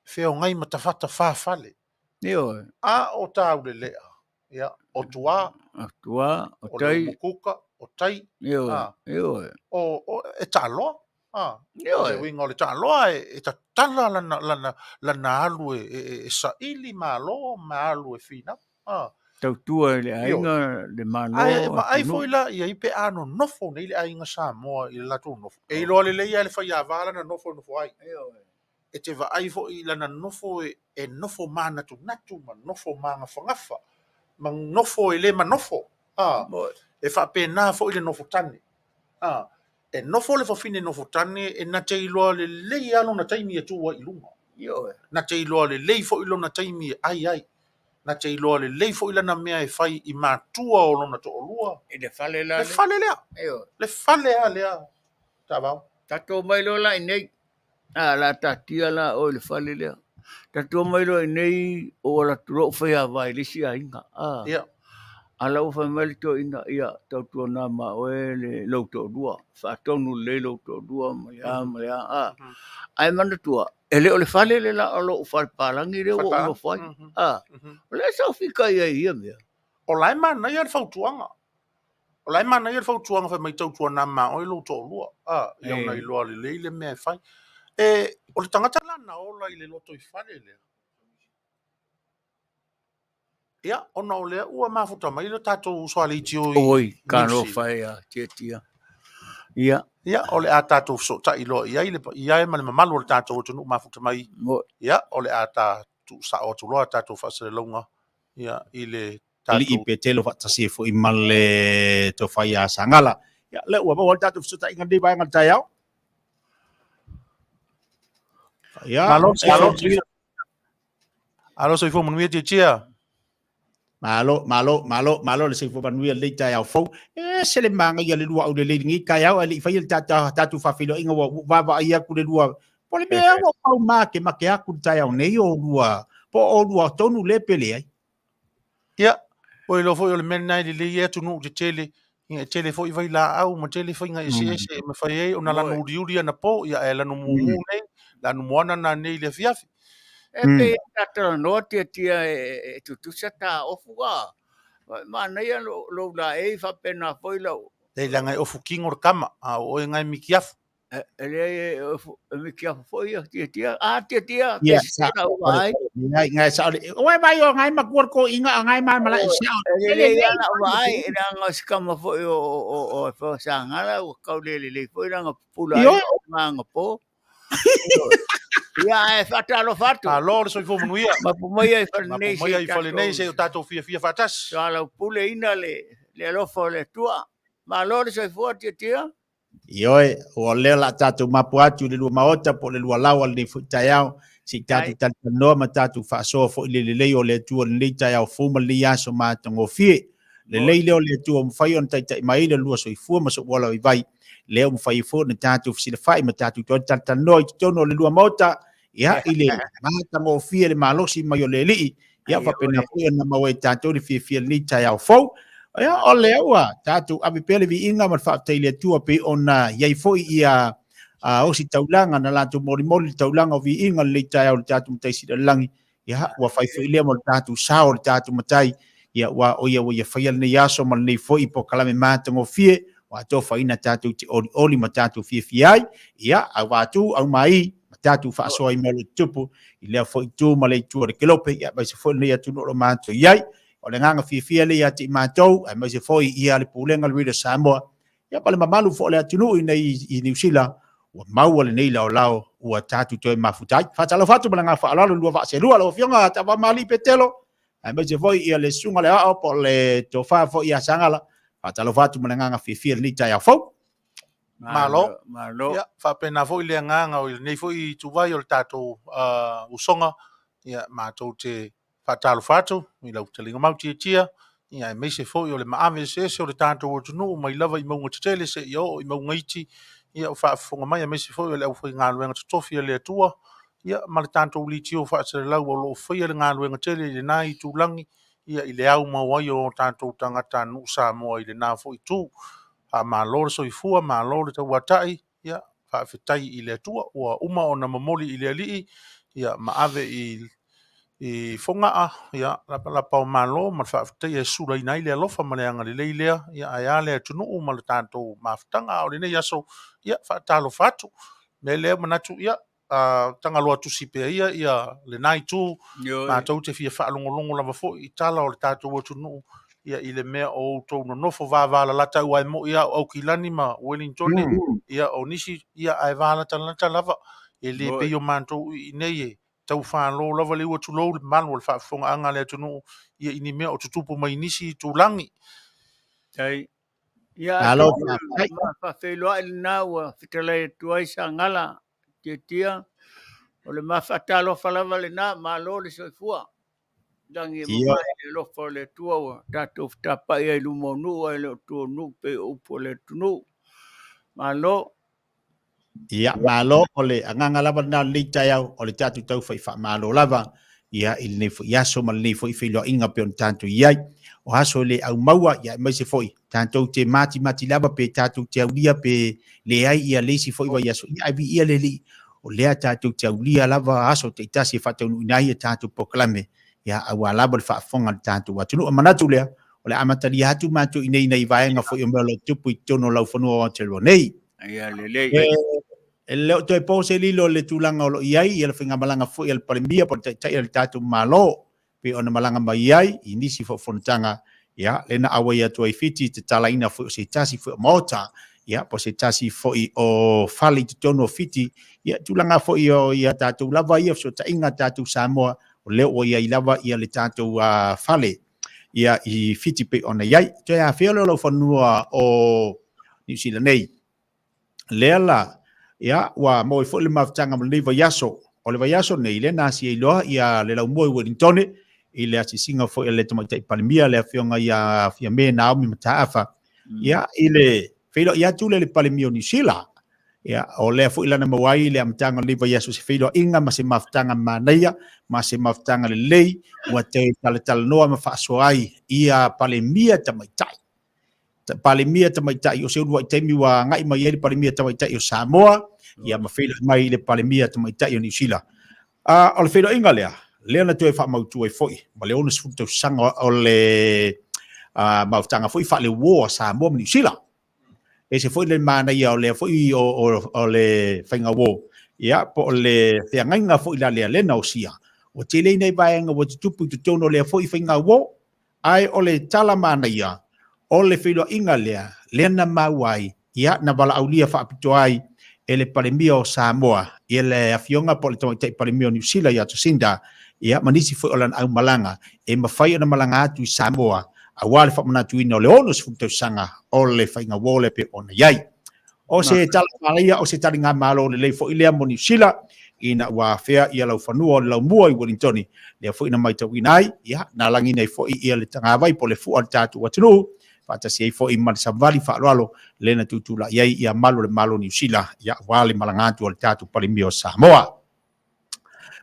Whea ngai ma ta whata whale. A o tāu le lea. Ia, o tua. O le mukuka. O tai. O e tāloa. O le winga o le tāloa e ta tala lana alu e saili mālo, ma alu e whina. Tautua le ainga le malo. Ai foi la ia ipe ano nofo nei le ainga Samoa i le latu nofo. E loa le leia le whai avala na nofo ai. E te va ai fo i lana nofo e nofo mana tu natu ma nofo manga whangafa. Ma nofo e le ma nofo. E wha pēnā fo i le nofo tane. E nofo le whawhine nofo tane e na te iloa le lei alo na taimi e tua i lunga. Na te iloa le lei fo ilo na taimi e ai. Na te iloa le lei fo ilana mea e whai i mātua o lona to olua. Le whale la. Le whale lea. Le whale a lea. Tāwau. Tato mai lo la i nei. La tatia la o le whale lea. Tato mai lo i nei o la turo whai a vai lisi a inga. Ala o whai mai to ina ia tautua nā ma oe le lauto dua. Whaatonu le lauto dua mai a. Ai mana tua. Ele o le whale le la alo o whalpalangi reo o no whai. O le sa whika ia ia mea. O lai mana ia le whautuanga. O lai mana ia le whautuanga whai mai tautua nā ma oe lo to lua. Iau nei loa le leile mea e whai. O le tangata lana ola i le loto i whale lea. Ia, ona o lea ua mafuta mai le tātou soale i tio i. Oi, kano whai a tia. Ia. Ia, o le a tātou so ta ilo ia e ma le mamalu o le tātou o tunu mafuta mai. Ia, o le a tātou sa o tu loa tātou whasere launga. Ia, i le tātou. Ili i Petelo whatasi e fo i male Tofa a Sagala. Ia, le ua maua tātou so ta inga di baenga tai au. Ia. Alo, Soifua Manuia tia. Malo le Soifua Manuia le tai au fou. Se le manga ia le lua au le ngi kai au ali fai le tatu whawhilo inga wa ia ku le lua. Po le mea wa pau make aku tai au nei o lua. Po o lua tonu le pele ai. Ia, o lo foi o le mena i le ia tunu te tele. Ia tele foi vai la au ma tele foi nga ese me fai ai ona la no diuri na po ia e la no mumu nei. La no moana na nei le fiafi. E pe tata no tia e tutusa ta ofua. Ma nei lo la e fa pena foi lo. Dei langa o fukingo o kama a o ngai mikiafu. ele me kia foi tia Ya tes sa na ore vai ngai sa ore oi mai yo ngai makuar ko inga ngai mai mala sia ele ana vai ina ngas kama foi o sangala o kau le foi na pula yo ai nga po ia e fatalo fatu A lo le soifua manuia. ma pu mai e fa Ma nei po mai se ai fale nei se o tatou fia fatas. sala pule ina le lofo le tua ma lo le Soifua tia Ioe, o leo la tatu mapu atu le lua maota po le lua lawa le fu taiao si tatu Ai. tatu noa ma tatu whaasoa fo le lei o le tua le taiao fuma le aso ma tango fie. Le lei leo le tua mwhai on taitai mai le lua soifua ma so wala i vai. Leo mwhai fo na tatu fisile whai ma tatu toa tatu noa i tono le lua maota. Ia ile ma tango fie le malosi mai o le lii. Ia whapena fo na mawe tatu le fie fie le taiao fau. Ya ole wa tatu abi pele vi inga ma fa tele tua pe ona yai foi ia o si taulanga na latu mori taulanga vi inga le tai o tatu mtai si langi ya wa fai foi le mo tatu sao tatu matai ya wa o ya fai le yaso ma le foi po kala me mata ngo fie wa to fai na tatu ti oli ma tatu fie fiai ya a wa tu au mai tatu fa so i mo le tupu ile foi tu ma le tu le kelope ya ba se foi le ya tu no ma to yai o le nganga fia le ati matou ai mai se foi ia le pulenga le Samoa ia pale mamalu fo le atunu i New Zealand o mau le nei lao ua tatu toi mafutai fatalo fatu balanga fa ala lua va se lua lo fionga Taavaomaalii Petelo ai mai se foi ia le sunga le ao po le Tofa fo ia Sagala fatalo fatu balanga fia le tai afo Malo. malo Ya, whapena fo i le nganga o nei fo i tuwai o le tatou usonga. Ya, mātou te whatalo whatu, i lau te linga mau tia. Ia, e meise fo i o le maame se o le tatou o tunu, mai lava i maunga te tele se i o i maunga iti. Ia, o whaafonga mai, e meise fo i o le au fo i ngā luenga tutofi le atua. Ia, ma le tatou li tio whaatare lau o lo fo i le ngā luenga tele i le nā i tūlangi. Ia, i le au mawai o tatou tangata nu Samoa i le nā fo i tū. A malo le Soifua, malo le tauatai, ia, whaafetai i le atua, ua uma o na mamoli i le alii, ia, maave i fongaa, ia, lapa o malo, ma whaafetai e sura i nei le alofa, ma le anga le leilea, ia, ai ale atunu, ma le tātou maafutanga, o le nei aso, ia, whaatalo fatu, me lea manatu, ia, tanga loa tusi pea ia, le nai tū, ma tau te fia whaalongolongo lava fo, i tala o le tātou atunu, ia i le mea o tau no nofo vāvala lata ua e mo ia au kilani ma Wellington ia o nisi ia ai vāla lata lava e le pe o mantou i nei e tau whālo lava le ua tulou le manu o le whaafonga anga le atunu ia ini mea o tutupu mai nisi tūlangi. tai ia alo ma fa feloa i na ua Fetalaiga tuai Sagala tia o le mafatalo falava le na malo le Soifua dangi Ia. mai le lofo le tua wa tatou tapa ia i lumonu ai le tua nu pe upo le tunu malo Ia malo o le anganga lava na le taiao o le tatu tau fai wha malo lava ia i le fo iaso ma le fo i whilo inga pe on tantu iai o haso le au maua ia mai se foi tanto te mati lava pe tatu te aulia pe le ai ia le si foi wa iaso ia vi ia le li o le tatu te aulia lava haso te tasi fa tau nai tatu poklame ia au lava le fa fonga tatu wa tunu manatu le o le amatali hatu matu inei nei vaenga foi o melo tupu i tono lau fonua o te lo nei ia le e leo toi pose lilo le tulanga o lo iai i le whinga malanga fu i le parimia po tai le tatu malo pe ona malanga mai iai i nisi fo fonatanga ia lena awa ia toi fiti te talaina fu o se tasi fu o mota ia po se tasi fo i o Fale te tono fiti ia tulanga fo i o ia tatu lava ia so ta inga tatu Samoa o leo o ia i lava ia le tatu Fale ia i fiti pe ona iai toi a whiolo lo whanua o New Zealand nei lea la ia wa mo fo le maftanga mo le vayaso o le vayaso nei le nasi i loa ia le lau mo Wellington i le asi singa fo le tama tai palmia le afionga ia fia me na o mi mataafa ia i le feilo ia tu le palmio ni sila ia o le fo ilana mawai le amtanga le vayaso se feilo inga ma se maftanga manaia ma se maftanga le lei wa te tal noa ma fa soai ia palmia tama tai palimia tamaitai o se ua temi wa ngai mai ele palimia tamaitai o Samoa ia mafeila mai le palimia tamaitai o New Zealand o le feilo inga lea na toe wha mautu e foi ma le ona sutu sanga o le mautanga foi fa le war Samoa New Zealand e se foi le mana ia o le foi o le whainga wō. Ia, po o le whiangainga foi la lea lena o sia. O te lei nei vaenga o te tupu te tono lea foi whainga wō. Ai o le tala mana ia, o le whiloa inga lea, lena mauai, ia na wala aulia whaapito ai, e le palemia o Samoa, ia le awhionga po le tamaitei palemia o New Zealand ia to sinda, ia manisi foi o lan au malanga, e mawhai ana malanga atu i Samoa, a wale whamanatu ina o le ono sifutau sanga, o le whainga wō le pe ona iai. O se tala malaia, o se tali ngā malo le leifo ilea mo New Zealand, ina ua whea ia lau whanua o lau mua i Wellingtoni, lea fo ina maita winai, ia, na langi nei fo i ia le tangawai po le fua le tatu watunu, whatasi ei fo i Marisavali whaaloalo, lena tutula iai ia malo le malo New Zealand, ia wale malangatu o le tatu palimia o Samoa.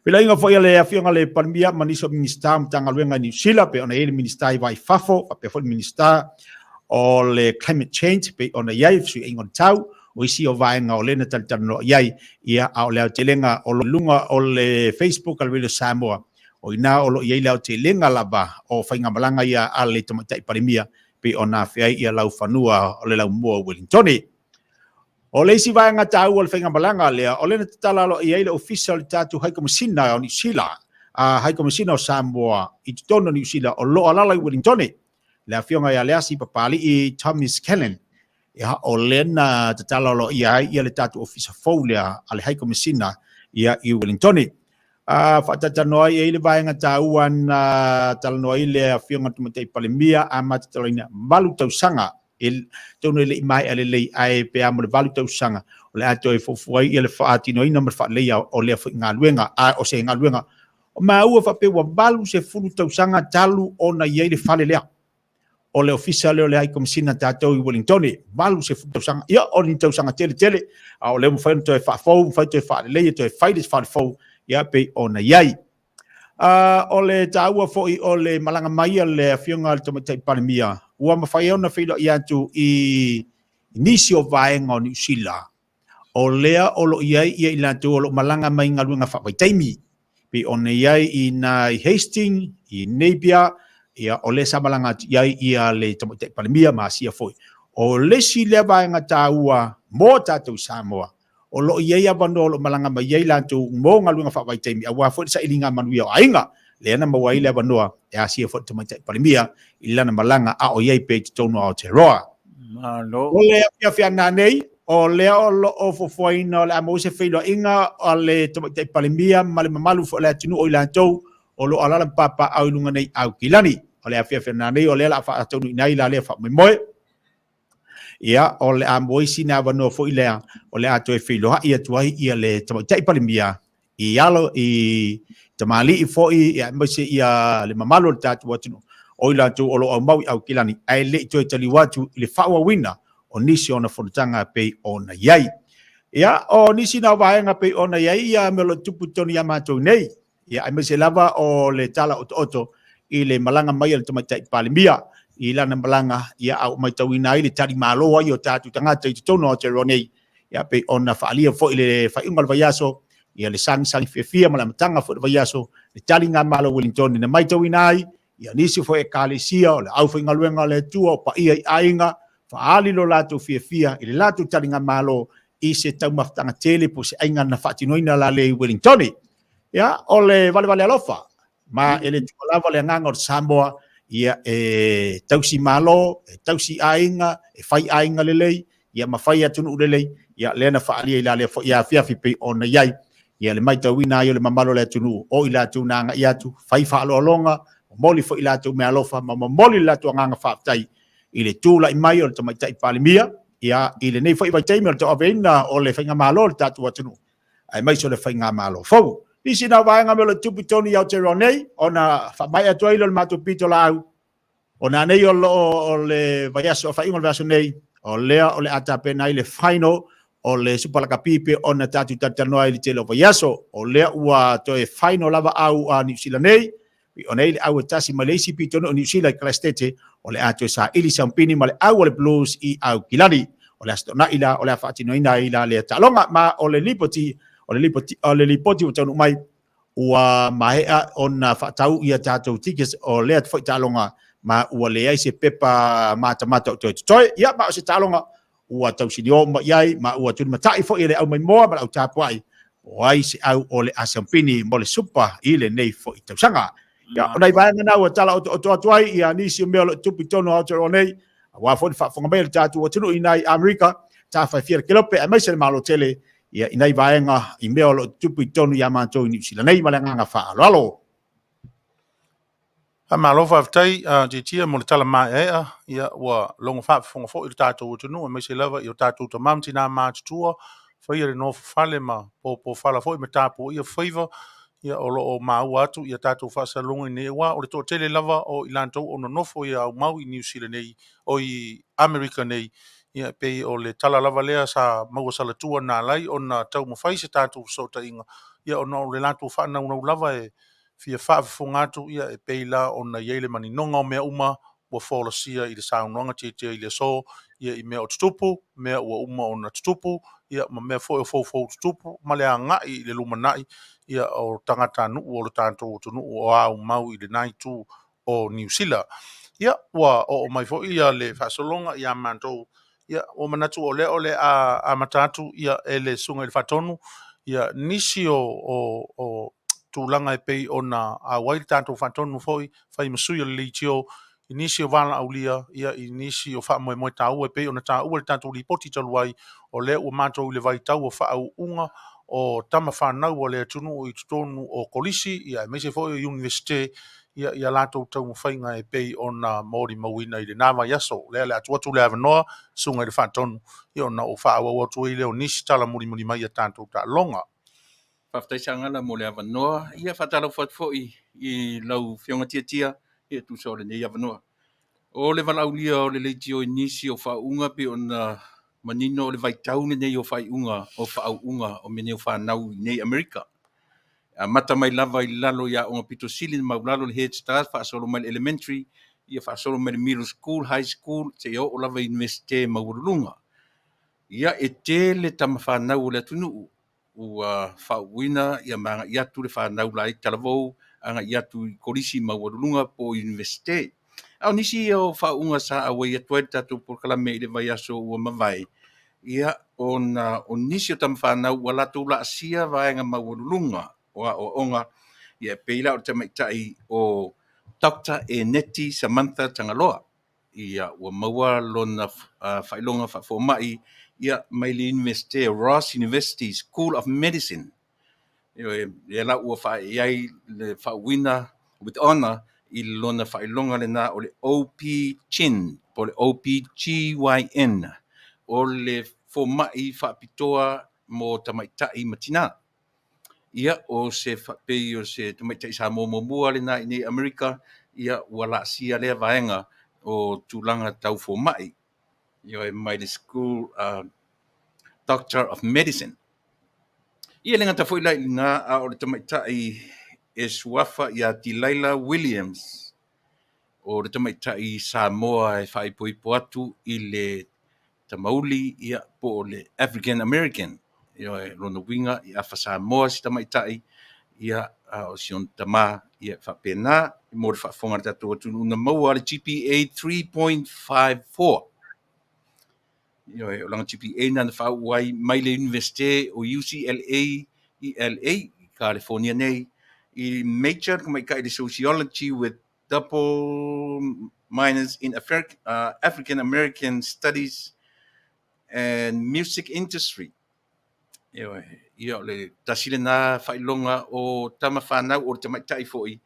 Pila inga fo ia le awhionga le palimia, maniso minister mtanga luenga New Zealand, pe ona ele minister i vai fafo, pe fo minister o le climate change, pe ona iai, fsu ingon tau, o isi o vaenga o lena talitano iai, ia a o leo te lenga o lo lunga o le Facebook al wile Samoa, o ina o lo iai leo te lenga laba o whainga malanga ia a le tamatai parimia, pe o na whiai ia lau whanua o le lau mua o Wellingtoni. O le isi vaenga tau o le whainga malanga lea, o lena tatala lo iai le official tatu haika masina o New Zealand, haika masina o Samoa, i tutono New Zealand o lo alala i Wellingtoni, lea whionga ia leasi papali i Thomas Kellen, ia o lena te talalo ia le tatu ofisa faulia ale haiko mesina ia i Wellingtoni. Whatatanoa ia ile vaenga tauan talanoa ile a whionga tumatei palemia a matataloina malu tausanga il tono ile imai ale lei ai pe amo le malu tausanga o le ato e fofuai ia le whaatino ina mar whaaleia o lea ngā luenga o se ngā luenga. O maa ua whapewa malu se fulu tausanga talu ona ia ile Fale lea. O le official o le ai komisina tātou i Wellingtoni, malu se tausanga, ia o ni tausanga tele, o le mwhaino toi whaafou, mwhaino toi whaalelei, toi whaides whaafou, ia pe o na iai. O le tāua foi o le malanga Maia le whionga le tamatai palemia, ua mawhai ona whilo i atu i nisi o vaenga o New Zealand, o lea o lo iai ia i lantu o lo malanga mai ngalunga whawaitaimi, pe o na iai i na Hastings, i Napier, ia o le samalanga iai ia le tamatai palemia ma sia foi. O le si le vaenga tāua mo tātou Samoa. O lo iai abano lo malanga mai iai lantu mo ngalunga whawaitaimi. A wafo sa ilinga Manuia o ainga. Le ana mawai le abanoa e a sia foi tamatai palemia i lana malanga a o iai pe titono o te roa. O le whiawhia nei, o lea o lo o Fofogaina o le amo se whilo inga o le tamatai palemia ma le mamalu fo le atunu o i lantou o lo alala papa au lunga nei au kilani o le afia nei o le la fa tonu nei la le fa moe ia o le amoisi na vano fo ile o le ato e filo ia tuai ia le tamatai palemia i alo i tamali i fo i mase ia le mamalo le tatu watu o ila tu o lo mau au kilani ai le to tali watu le fa wa wina o nisi ona fontanga pe ona yai ia o nisi na vaenga pe ona yai ia melo tupu toni ya mato nei ia ai mase lava o le tala oto i le malanga mai le tamatai palemia i lana malanga ia au mai tawina i le tali malo ai o tatu tangata i tono o te ronei ia pe ona faalia fo i le faingal vaiaso ia le sang fia malamatanga fo le vaiaso le tali nga malo Wellington na mai tawina ai ia nisi fo e kalesia o le au faingal wenga le tua pa ia ainga faali lo lato fia i le lato tali nga malo i se tau maftanga tele po se ainga na fatinoina la le Wellington ia o le vale alofa ma ele lava le nganga o Samoa ia tausi malo tausi ainga fai ainga lelei ia mafai atunu lelei ia lena faalia ila le ia fiafi pe ona iai ia le maita wina ia le mamalo le atunu o ila tuna nga ia tu fai fa longa moli fo ila tu me alofa ma moli la tu nganga fa tai ile tula i mai o le tamatai palemia ia ile nei fo i vai taimi o le avena o le fainga malo le tatu atunu ai mai so le fainga malo fo isi na vaenga me le tupu toni au te ronei, ona whamai atua ilo le matu pito la au. Ona nei o le vaiaso, o whaingo le vaiaso nei, o lea o le atape na i le whaino, o le supalaka pipe, ona tatu tatanoa i le tele o vaiaso, o lea ua toe whaino lava au a New Zealand nei, o nei le au e tasi ma le isi pito o New Zealand Faaeteete, o le atoe sa ili sampini ma le au o le blues i au kilani, o le astona ila, o le awhaatinoina ila le talonga, ma o le lipoti, o le lipoti o tanu mai ua mahea ona whaatau ia tātou tikes o lea te whai tālonga ma ua lea se pepa mata o toi ia ma o se tālonga ua tau sinio ma iai ma ua tuni matai fo i le au mai moa ma le au tapuai o ai se au o le asampini mo le supa i le nei fo i tausanga ia o nei vaenga na ua tala o atuai ia nisi o mea lo tupi tono au o nei wa fo fa fonga mai le tatu o tunu i nai Amerika ta fa fier kilope a mai se le malo tele ia i nei vaenga i mea lo tupi tono ia mantou i New Zealand nei ma le nganga fa alo malo fa tai jitia mo le tala mai ia wa longo fa fonga fo i tatou tunu me se lava i tatou to mamti na ma tua fa ia no fale ma po fala fo i matapo ia favor ia o lo o mau atu ia tatou fa salonga nei wa o le to tele lava o ilanto o no nofo ia o mau i New Zealand nei o i America nei ia pe o le tala lava lea sa mau sala tua na lai o na tau mo fai se tatou so ta inga ia o no le lanto fa na una lava e fia fa fungatu ia e peila ona yele mani nonga o mea uma wa folosia i le saunonga tete i le so ia i mea o tutupu mea ua uma ona tutupu ia ma mea fo tutupu ma le anga i le lumanai ia o tangata nu o le tanto tunu o au mau i le nai tu o New Zealand ia wa o mai fo ia le fasolonga ia manto ia o manatu o le a matatu ia ele sunga le fatonu ia nisi o tūlanga e pei ona a wairi tātou whātonu foi, whai masui o le tio, inisi o wala aulia, ia inisi o wha moe moe tāua e pei ona tāua le tātou li poti taluai, o le ua mātou le vai tau o wha au unga, o tama whanau o le atunu o i tutonu o kolisi, ia me se foi o universite, ia lātou tau mo whainga e pei ona mori mawina i le nāwa yaso, le atuatu le avanoa, sunga i le whātonu, ia ona o wha au atu i leo nisi tala muri mai a tātou tā longa. Whaftai sangala mo le avanoa, ia whatalo whatfoi i lau whionga tia ia tu so le nei avanoa. O le walaulia o le leiti o inisi o whaunga pe o na manino o le vaitaune nei o whaiunga o whauunga o mene o whanau nei Amerika. A mata mai lava i lalo ia o pito sili mau lalo le Head Start, whaasolo mai elementary, ia whaasolo mai middle school, high school, te o lava universite maurulunga. Ia e tele tama whanau o le atunuu. Ua whauina ia manga iatu le whanau lai talavou anga iatu i korisi mawarulunga po universite. Au nisi o whaunga sa awa ia tuai tatu por kalame i le vai aso ua mawai. Ia o nisi o tam whanau wala tau la asia vaenga mawarulunga o onga ia peila o tamaitai o Dr. Neti Samantha Tangaloa. Ia ua maua lona whailonga whafomai ia mai le University Ross University School of Medicine. Ia la ua whae le whawina with honor i lona whailonga le na o le OP Chin, po le OPGYN, o le fomai whapitoa mo tamaitai matina. Ia o se whapei o se tamaitai Samoa mua le na i nei Amerika, ia ua la sia lea vaenga o tūlanga tau fomai. Ia e mai le school Doctor of Medicine. Ia le ngata foi lai nga a o le tamaitai e suafa ia Tilaila Williams o le tamaitai Samoa e whaipoipo atu i le tamauli ia po le African American. Ia e rona winga i afa Samoa si tamaitai ia o sion tama ia whapena i mōre whafonga tatu atu una maua le GPA 3.54. Ia o langa GPA na whau wai mai le universite o UCLA, ELA, California nei, i major kumai kai le Sociology with double minors in African American Studies and Music Industry. Ia le tasile na whailonga o tama whanau o tamaitai foi,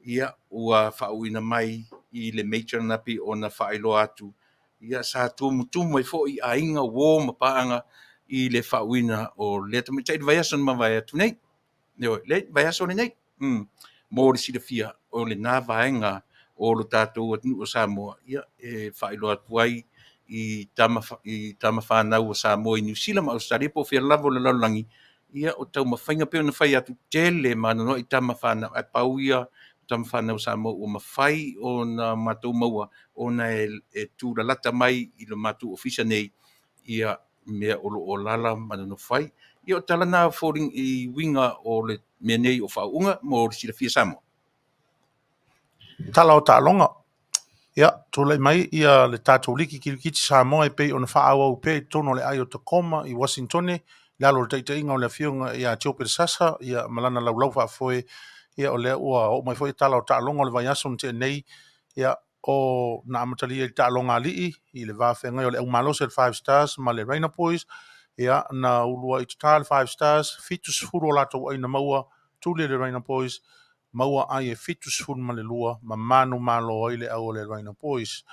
ia ua whauina mai i le major na pi o na whailo atu. Ia sa tumu e foi a inga wō mapaanga i le whauina o le tamaitai le vaiason ma vai atu nei. Le vaiason nei. Mō le sida fia o le nā vaenga o lo tātou atunu o Samoa. Ia e whailo atu ai i tama whanau o Samoa i New Zealand ma Australia po fia lavo le laulangi. Ia o tau mawhainga peo na whai atu tele Manu i tama whanau e pauia tama whanau Samoa o mawhai o na matou maua o na e tūra lata mai i lo matou ofisa nei ia mea o lala Manu no whai. Ia o tala nā fōring i winga o le mea nei o whaunga mo o sila fia Samoa. Tala o tā longa. Ia, tōlai mai ia le tātou liki kirikiti Samoa e pei ona whaawau pei tono le ai o Tacoma i Washington, le alo le taitainga o le whiunga ia Tio Sasa, ia malana laulau whaafoe, ia o le ua o mai foi tala o ta'alonga o le vai aso te nei, ia o na amatali i ta'alonga alii, i le whawhengai o le aumalose le 5 stars, ma le Raina Boys, ia na ulua i tata le 5 stars, fitus furu o lato aina maua, tuli le Raina Boys, maua ai e fitus furu ma le lua, ma manu malo ai le au le Raina Boys.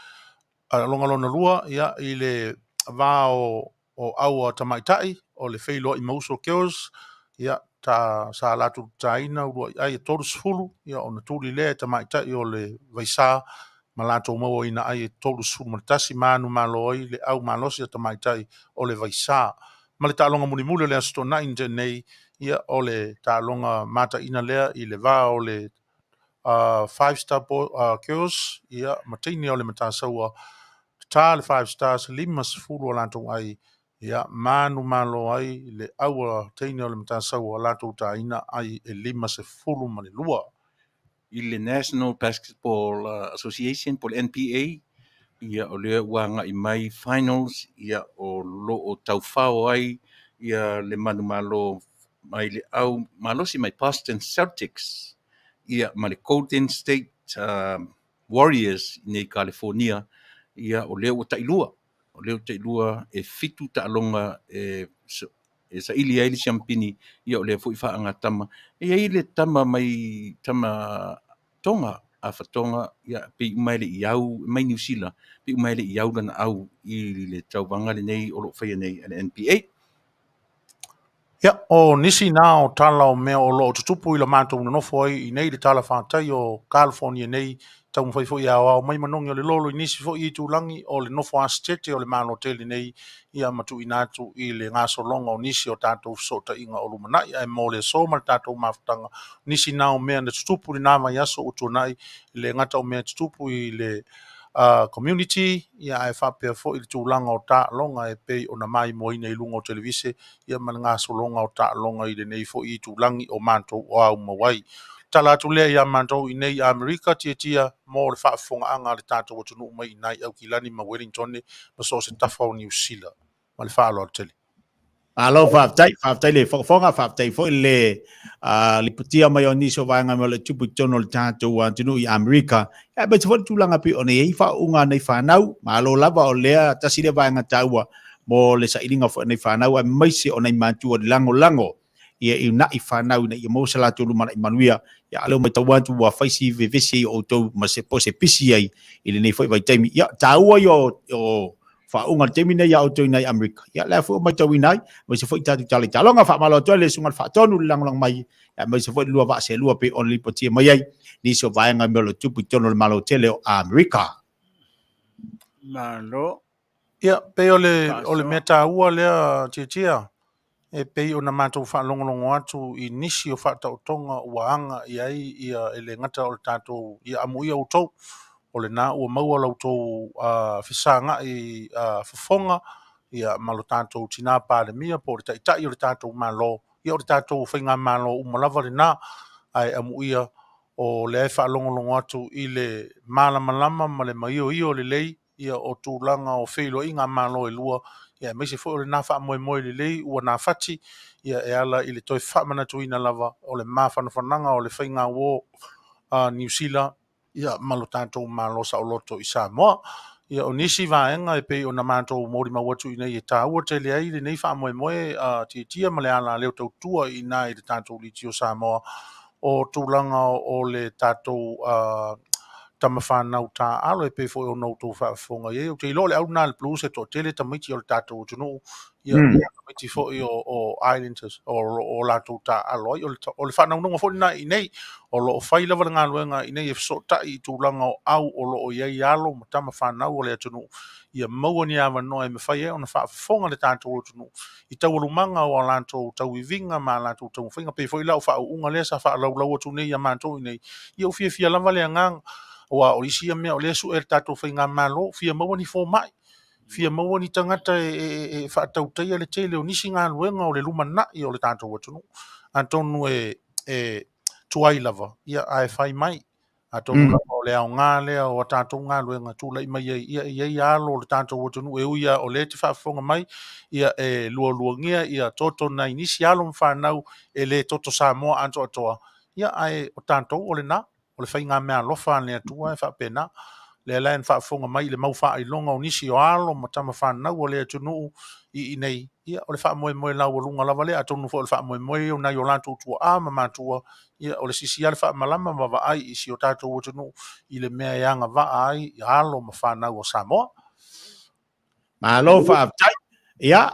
A longa lona lua, ia i le vā o au a tamaitai, o le feilo i mauso keos, ia ta sa latu taina, ulua ai e torus furu, ia o na tuli le tamaitai o le vaisa, ma lato maua ina ai e torus furu ma tasi manu malo ai le au malosi a tamaitai o le vaisa. Ma le ta'alonga muli muli le astona inje nei, ia o le ta'alonga mata ina lea i le vā o le 5-star girls, ia matini o le matasaua, tā le 5 stars, lima sefulu o lantou ai, ia manu malo ai, le aua teine o le matasaua lantou taina ai e lima sefulu ma le lua. I le National Basketball Association, po le NPA, ia o lea wanga i mai finals, ia o lo o taufao ai, ia le manu malo mai le au malosi mai Boston Celtics, ia ma le Golden State Warriors nei California, ia o lea o tailua, e fitu ta'alonga e sa ili ai le champini, ia o lea fui whaanga tama, ia i le tama mai tama tonga, a whatonga, ia pe mai le iau, mai New Zealand, pe mai le iau lana au i le tauwanga le nei o lo whaia nei le NPA. Ia, o nisi nā o tala o mea o lo o tutupu i la mātou na nofo ai i nei le tala whātai o California nei, tau mwhai fo i awa o mai manongi o le lolo i nisi fo i tūlangi o le nofo asitete o le mālo tele nei, ia matu i nātu i le ngāso longa o nisi o tātou sota inga o lumanai, ai mo le soma le tātou mawhtanga, nisi nā o mea na tutupu le nāma i aso o tūnai, le ngata o mea tutupu i le community, ia e whapea fo i le tūlanga o tā longa e pei o na mai mo ina i lunga o televise, ia man ngā solonga o tā longa i le nei fo i tūlangi o mātou o au mawai. Tala atu lea ia mātou i nei Amerika tia mo le whaafonga anga le tātou o tunu mai i nai au kilani ma Wellington ma so se tafa o New Zealand. Ma le whaalo al tele. Alo whaftai le whakafonga whaftai fo le putia mai o niso vanga me le tupu tono le tātou tunu i Amerika. Ia bai te whatu tūlanga pi o nei ei whaunga nei whanau, ma alo lava o lea tasire vanga taua mo le sa iringa fo nei whanau, a maise o nei mātua le lango. Ia i na i whanau nei i mausala tūlu mana i Manuia. Ia alo mai tauantu wa whaisi vevesi o tau ma se po se pisi ai i le nei fo i vai taimi. Ia taua i o whaunga temina ia o tui nei Amerika. Ia lea fu mai tau inai, mai se fo i tatu tali talonga whamalo tui le sunga whaatonu lang mai, mai se fo i lua wa se lua pe on lipo tia mai ai, ni so vaenga me lo tupu tono le malo tele o Amerika. Malo. Ia, pe o le mea tā ua lea tia, e pei o na mātou whaalongolongo atu i nisi o whaatautonga ua anga i ai ia ele ngata o le tātou ia amu ia utou, o le nā ua maua lautou whisanga i Fofoga, ia malo tātou tina pālemia, po le taitai o le tātou malo, ia o le tātou whainga malo umalava le nā, ai amu ia o le ai whaalongolongo atu i le malamalama ma le maio le lei, ia o tūlanga o whilo i ngā malo e lua, ia mai se foi o le nā wha moe le lei, ua nā whati, ia e ala i le toi whamana tuina lava, o le mā whanawhananga o le whainga wō New Zealand, ia malo tātou malo sa o loto i Samoa, ia o nisi vaenga e pei o na mātou mori mawatu i nei e tā ua te lea i le nei wha moe tia ma le ala leo tau tua i nā i le tātou liti o Samoa, o tūlanga o le tātou tama whanau tā alo e pei foi o nou tō whaafonga e, o te ilo le au nā le plus e tō tele tamaiti o le tātou tunu, ia tamaiti foi o Islanders, o lātou tā alo, o le whanau nunga foi nā i nei, o lo o whai lava ngā luenga i nei e so ta i tūlanga o au o lo o iei alo, ma tama whanau o le tunu, ia maua ni awa noa e me whai e o na whaafonga le tātou o tunu, i tau alumanga o lātou tau i vinga, ma lātou tau whainga, pei foi lau wha unga lea sa wha lau atu nei a mātou i nei, ia o fia lava le ngang, o a orisia mea o lesu e tātou whainga malo, fia maua ni fō mai, fia maua ni tangata e whaatautai le tele o nisi ngā luenga o le lumana i o le tātou atunu, antonu e tuai lava, ia ai whai mai, a tonu la o le au ngā lea o tātou ngā luenga tūlai mai ia alo le tātou o tonu e uia o le te whaafonga mai ia e lua ngia ia toto na inisi alo mwhanau e le toto Samoa anto atoa ia ai o tātou o le na o le whainga mea lofa le atua e whaapena le laen whaafonga mai le mau whaailonga o nisi o alo ma tama whanau o le tunu i nei ia o le whaamoe lau o lunga lava le a tonu fo le whaamoe o nai o lantou tua a ma mātua ia o le sisi ale whaamalama ma wa ai isi o tātou o tunu i le mea ianga wa ai i alo ma whanau o Samoa. Malo whaaftai. Ia,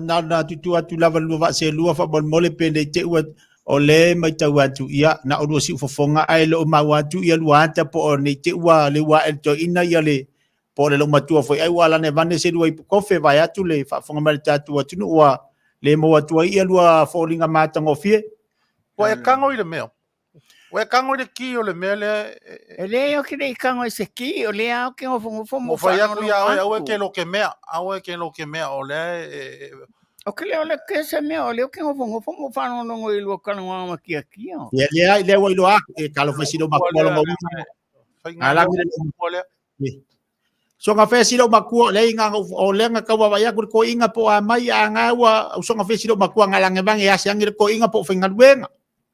na tutu atu lava lua wa se lua wha mole pende te ua o le mai tau atu ia na o lua si ufofonga ai lo mau atu ia lua anta po o nei te ua le ua elto ina ia le po le lo matua foi ai wala ne vane se lua i kofe vai atu le whaafonga mai tatu atu nu ua le mo atu ia lua fōringa mātango fie. Wa e kango i le mea. Wa e kango i le ki o le mea le... E le o kene i kango i se ki o le au ke ngofongo Mo whai aku ia au e ke lo ke mea. Au e ke lo ke mea o le... O ke leo le ke se mea o leo ke ngofongo mo whanonongo i lua kanonga ma kia kia. Ia lea i lewa i loa e kalo whaisiro makuolonga uma. Whainga lea. So nga whaisiro makua le inga o lenga kaua vai aku ko inga po a mai a ngā ua so nga whaisiro makua ngalange bange ase angire ko inga po whainga luenga.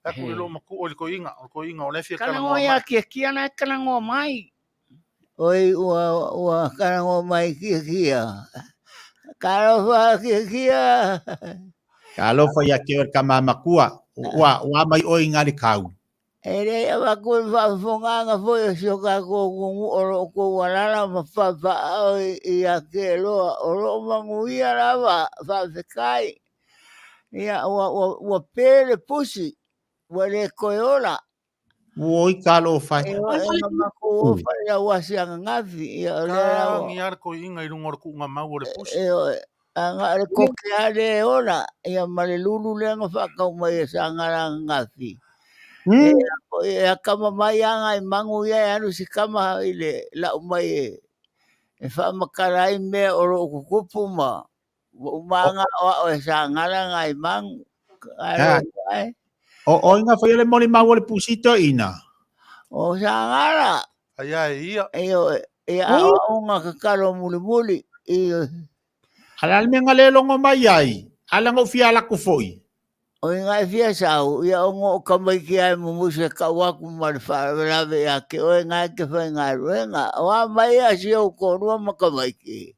Aku lo maku o ko inga o le fia kanango ia kia na kanango mai. Oi ua kanango mai kia. Kalo fa kia. Kalo fa ia ke kama makua wa mai o inga le kau. Ere ava ko fa fonga nga foi so ka ko ko wala ma fa ia ke lo o Manuia lava fa fekai. Ia wa pele pusi. Wale koyola. Woi kalo fa. E ma ko fa ia wasi ngafi ia le ia ko inga i lungo ku nga mau le pusi. Anga le ko ke ola ia male lulu le nga fa ka mai sanga ngafi. E kama mai anga i Manuia anu si kama ile la mai e fa makarai me o ro kupu ma. Umanga o sanga nga i mang. O inga foi le moli mau le pusito ina. O Sagala. Ai ia. Ia onga ka karo muli. Ala me ngale longo mai ai. Ala ngo fia la ku foi. O inga fia sau ia ongo ka mai ki ai mumuse ka waku mal fa rave ya ke o inga ke fa nga ruenga. Wa mai a si o ko rua ma ka mai ki.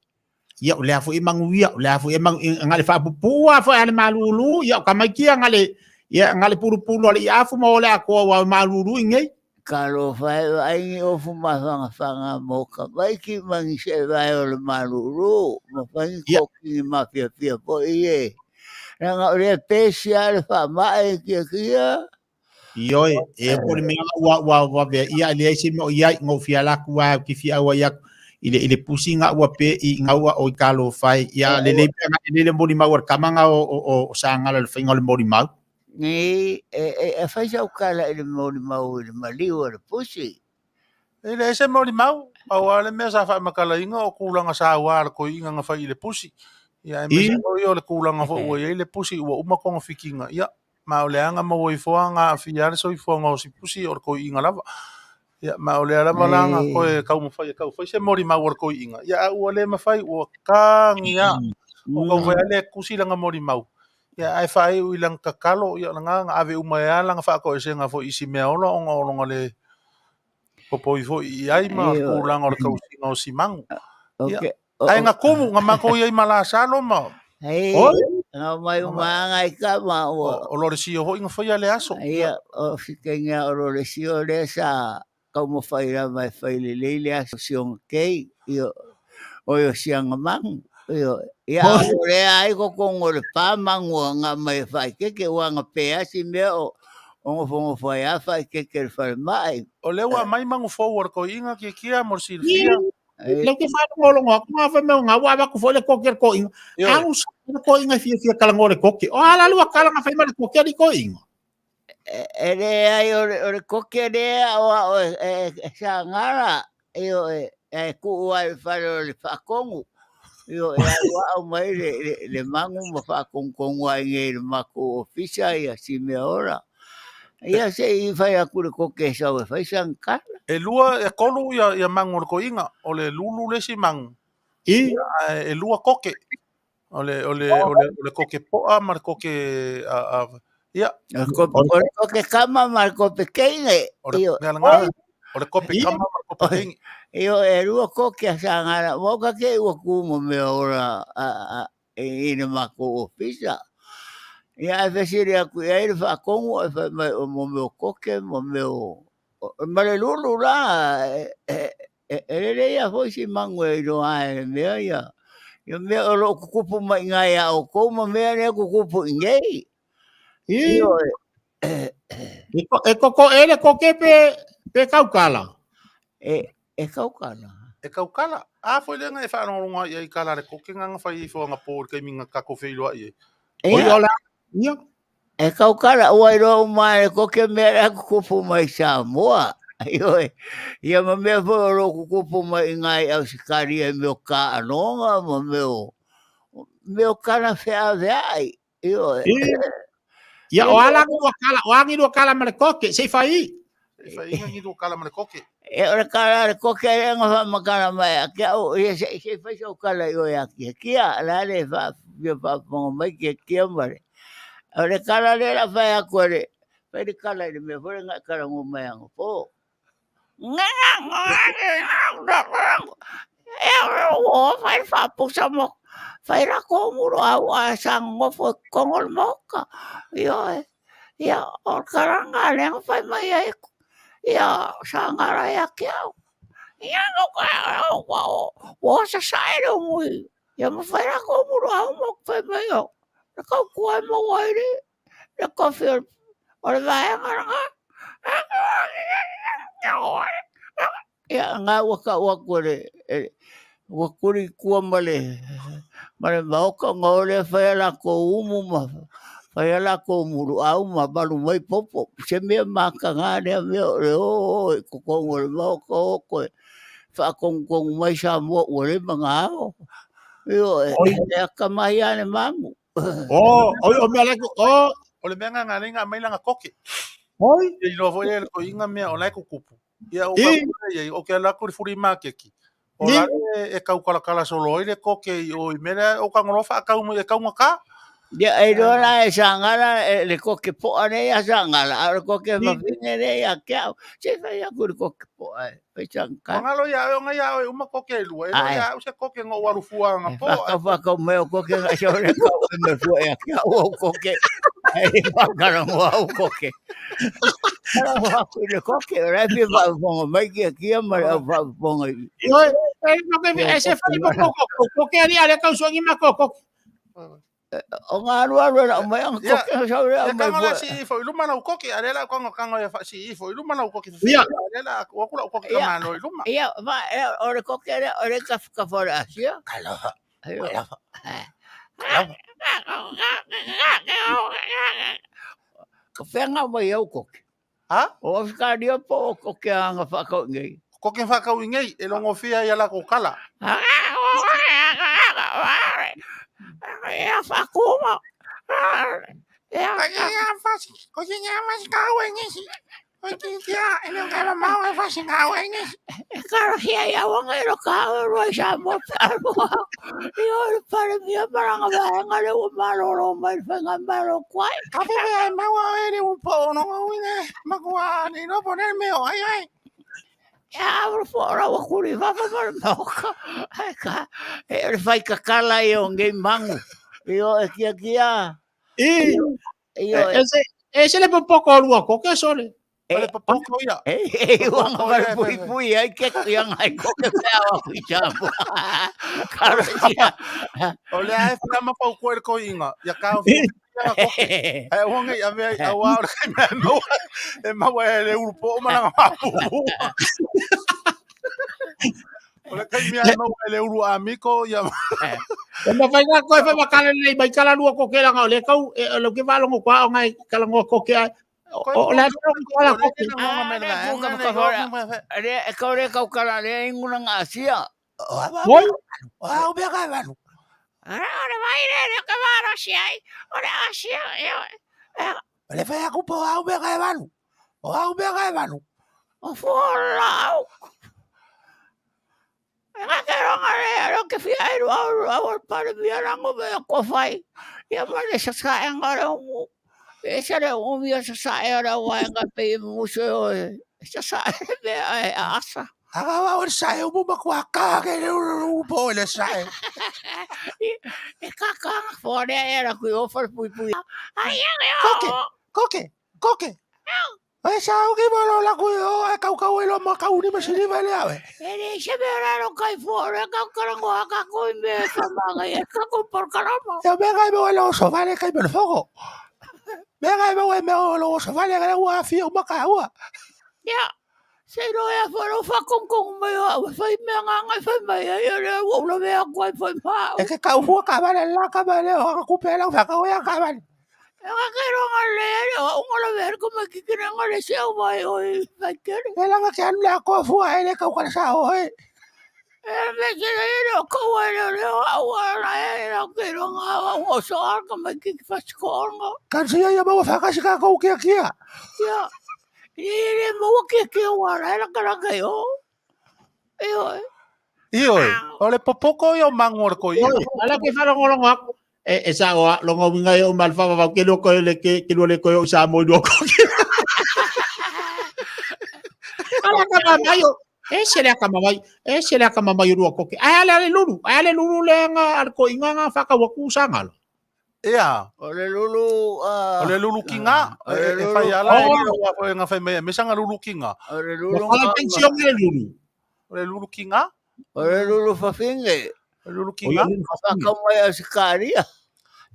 Ia le afu i Manuia, le afu i ngale fa pupua fa ale malulu, ia ka mai ki ngale ia ngale puru ale afu mo le ako wa malulu ngai. Kalo fa ai o fu ma fanga mo ka mai ki mangi se vai o le malulu, ma fa ko ki ma fia po ie. Nga ore special fa mai kia. Ioi e por me wa be ia le isi mo ia ngo fia la ku wa ki fia wa ia ile pusi nga wa pe i nga wa o kalo fai ia le le moni ma wa kamanga o sanga le finga le moni ma ni e fai au kala le moni ma o le mali o le pusi ile ese moni ma o ale me sa fa makala inga o kulanga sa wa ko inga nga fai le pusi ia me o le kulanga fo o ile pusi o uma ko fikinga ia ma o le anga mo i foanga fia le Soifua o si pusi o ko inga lava ia ma o le ala malanga ko e kau mo fai se mori ma o ko inga ia o le ma fai o kangia o ko vai le kusi langa mori mau ia ai fai o ilang kakalo ia nga ave uma ia langa fa ko se nga fo isi me o lo le popo i fo i ai ma ko langa o ko si no si mangu ia ai nga komu nga ma ko ia mala salo ma nga mai umanga i kama o lo si ho inga foi ale aso ia o fikenga o lo si o le sa como fai la mai fai le aso sion kei io o yo sianga mang io ia o le ai ko kongo le pa mangu nga mai fai ke wanga pe asi me o ngo fai a fai ke fai mai o le wa mai mangu forward ko inga ke kia mo silfia le ke fa ngolongo ko nga fa me nga wa ku fo le ko inga au ko inga fia kala ngore ko o ala lu kala nga fa ma ko ke ko inga ere ai o koke re o sangara io ku ai fa le fakongu io wa mai le mangu ma fa kongu ai nge ma ko ofisa ia si me ora Ia se I whai aku le koke sau e whai sangkala. E lua e kolu ia mangu le koinga o le lulu le si mangu. I. E lua koke. O le koke poa ma le koke ia. O le koke kama ma le koke keinge. O le ngala o le kope kama ma le kope keinge. Io e rua koke a sangara. Moka ke ua kumo me ora ina mako o pisa. Ia e whesiri aku ia ira whakongo e whai mai o mo meo koke, mo meo... Ma le lulu la, e re ia hoi si mangu e iro ae mea ia. Ia mea o lo kukupu mai ngai a o kou ma mea nea kukupu i ngei. Io E koko ele koke pe kaukala. E kaukala. E kaukala. A foi lenga e whanonga ia I kala le koke nganga whai I whanga pōr kei minga kako whiloa I e. Oi ola. Ia. E kaukala ua I roa mai e koke mea rea kukupu mai Samoa. Ia ma mea fo o lo kukupu mai ngai au sikari e meo ka anonga, ma meo kana whea veai. Ia o ala ngi kala ma le koke, se fai. E whai inga ngido kala ma le koke. E ora kala le koke e nga wha makana mai a kia o ia se whai sau kala I o ia kia. Kia la le wha mai kia mare. O le kala le la whai a kore. Whai le kala I le mea whore ngai kala ngō mai anga po. O whai whapusa mo. Whai rako muro au a sang ngofo kongol moka. Ia o karanga lenga whai mai a eko. Ia sangara ia kiau. Ia o sa saere o mui. Ia ma whai rako muro au mo whai mai o. Na kau kuai mo waire. Na kofi o le vai angaranga. Ia ngā waka wakore. Wakuri kua male maoka ngore whai ala ko umu ma. Whai ala ko muru au ma balu mai popo. Se mea maka ngā rea mea re o kokongo le maoka o koe. Whakongkongo mai Samoa ua le mga ao. Io e akamai ane mamu. O mea leko, O le mea ngā ringa mai langa koke. oi. I lo foi ele ko inga mea o lai kukupu. Ia o o ke ala ko furi makeki. O la e kau kala solo ile koke o I mera o ka ngorofa ka mo e ka ngaka. Ia e rola e sangala le koke po ane ia sangala. A koke mawhine re ia kiau. Se whai aku le koke po ai. Pai sangka. Mangalo ia o ngai uma koke lua. E ia o se koke ngo warufua nga po. Whaka meo koke ngai sa ore kau e me fua ia kiau o koke. E whakara ngo au koke. Kara ho aku le koke. Rai whaponga mai kia mare au whaponga. E se fai koke ari ale kau suangi ma koke. O ngā rua na mai ang koke sa ore au mai fua. Si ifo iluma na koke alela kongo kango e si ifo iluma na koke. Ia. Alela ko kula koke kamano iluma. Ia va ore koke ore ka fora asia. Kala. Ko whenga mai au koke. Ha? O whikaria po o koke anga whakau ngei. Koke whakau ngei e longo fia I ala ko kala. Ia whakuma. Ia whasi. Koke ngā whasi kau ngei. Koke kia e leo kama mau e whasi kau ngei. e karo hia ia wanga I roka au roi sa mo pāroa. I ore pare mia maranga vaenga le o maroro mai whenga maro kwai. Ka pepe e maua e le upo no ngawine. Makua ni no pone meo ai. Ia aro fora wa kuri whapa mara mauka. Ai ka e ore whai kakala I o ngei mangu. I o e kia. E se le popoko lua koke sole. Ole popoko ia. Wanga mara pui ai ke yang ai koke pēa wa kui chamu. Karo ia. Ole ai whama pau koe ko inga. Ia kau whia koke. Ai honga ia mea I Auauli mea maua. E maua e le urupo o malanga Mapu. Ole kai mea maua e le uru amiko ia. E ma fai ngā koe whai makala nei mai kala lua koke langa o le kau. E lo ke wālongo kua o ngai kala ngō koke ai. O le kala koke. E kaure kau kala le inguna ngā sia. Moi? Au bea kai wanu. Ora vai re ka varo sia ai. Ora asia. Le fai aku po au be kai Manu. O au be kai Manu. O folau. Nga kero ngare aro ke fia eru au pare bia rango be ko fai. Ia mare sa sa ngare mu. Esa re o mia sa sa era wa nga pe museo. Sa sa be asa. Aga wa sa eu mo makuaka ke le po le sa. E kaka fore era ku offer pui pui. Ai Koke. Ai sa o ke bolo la ku o kau lo ma kau ni masini vale ave. Ele se verá no kai fora ka karango ka ko me famaga e ka ko por caramba. Ya venga me lo so vale kai me fogo. Venga me lo so vale que wa fi o makaua. Ya. Se no e fora fa con me fai me nga fai me e le wo lo ve ko fai ma. E que kau fu ka vale la ka vale o ku pela fa ka ya ka vale. Nga kero ngale o ngolo ver ko me ki kena ngale se o vai o vai kere. Ela nga ke an la ko fu ele ka ka sa o e. Me kere o ko ele o ala e kero nga o so ar ko me ki fa skonga. Kan si ya mo fa ka si ka ko kia. Ya. Ele mo ke wara era karanga yo. Iyo, ole popoko yo mangor ko iyo. Ala ke fara ngolong aku. Sa wa lo ngomong ngayo malfa ba ke lo ko le ke lo le ko sa mo do ko. Ala ka mamayo. Sele ka mamayo do ko. Ala le lulu le nga al ko inga fa ka wa ku sangal. Ia. Ole lulu kinga. E fai ala e nga fai me sanga lulu kinga. Ole lulu. Ala pension le lulu. Ole lulu kinga. Ole lulu fafinge. Lulu kinga. Ka mai askaria.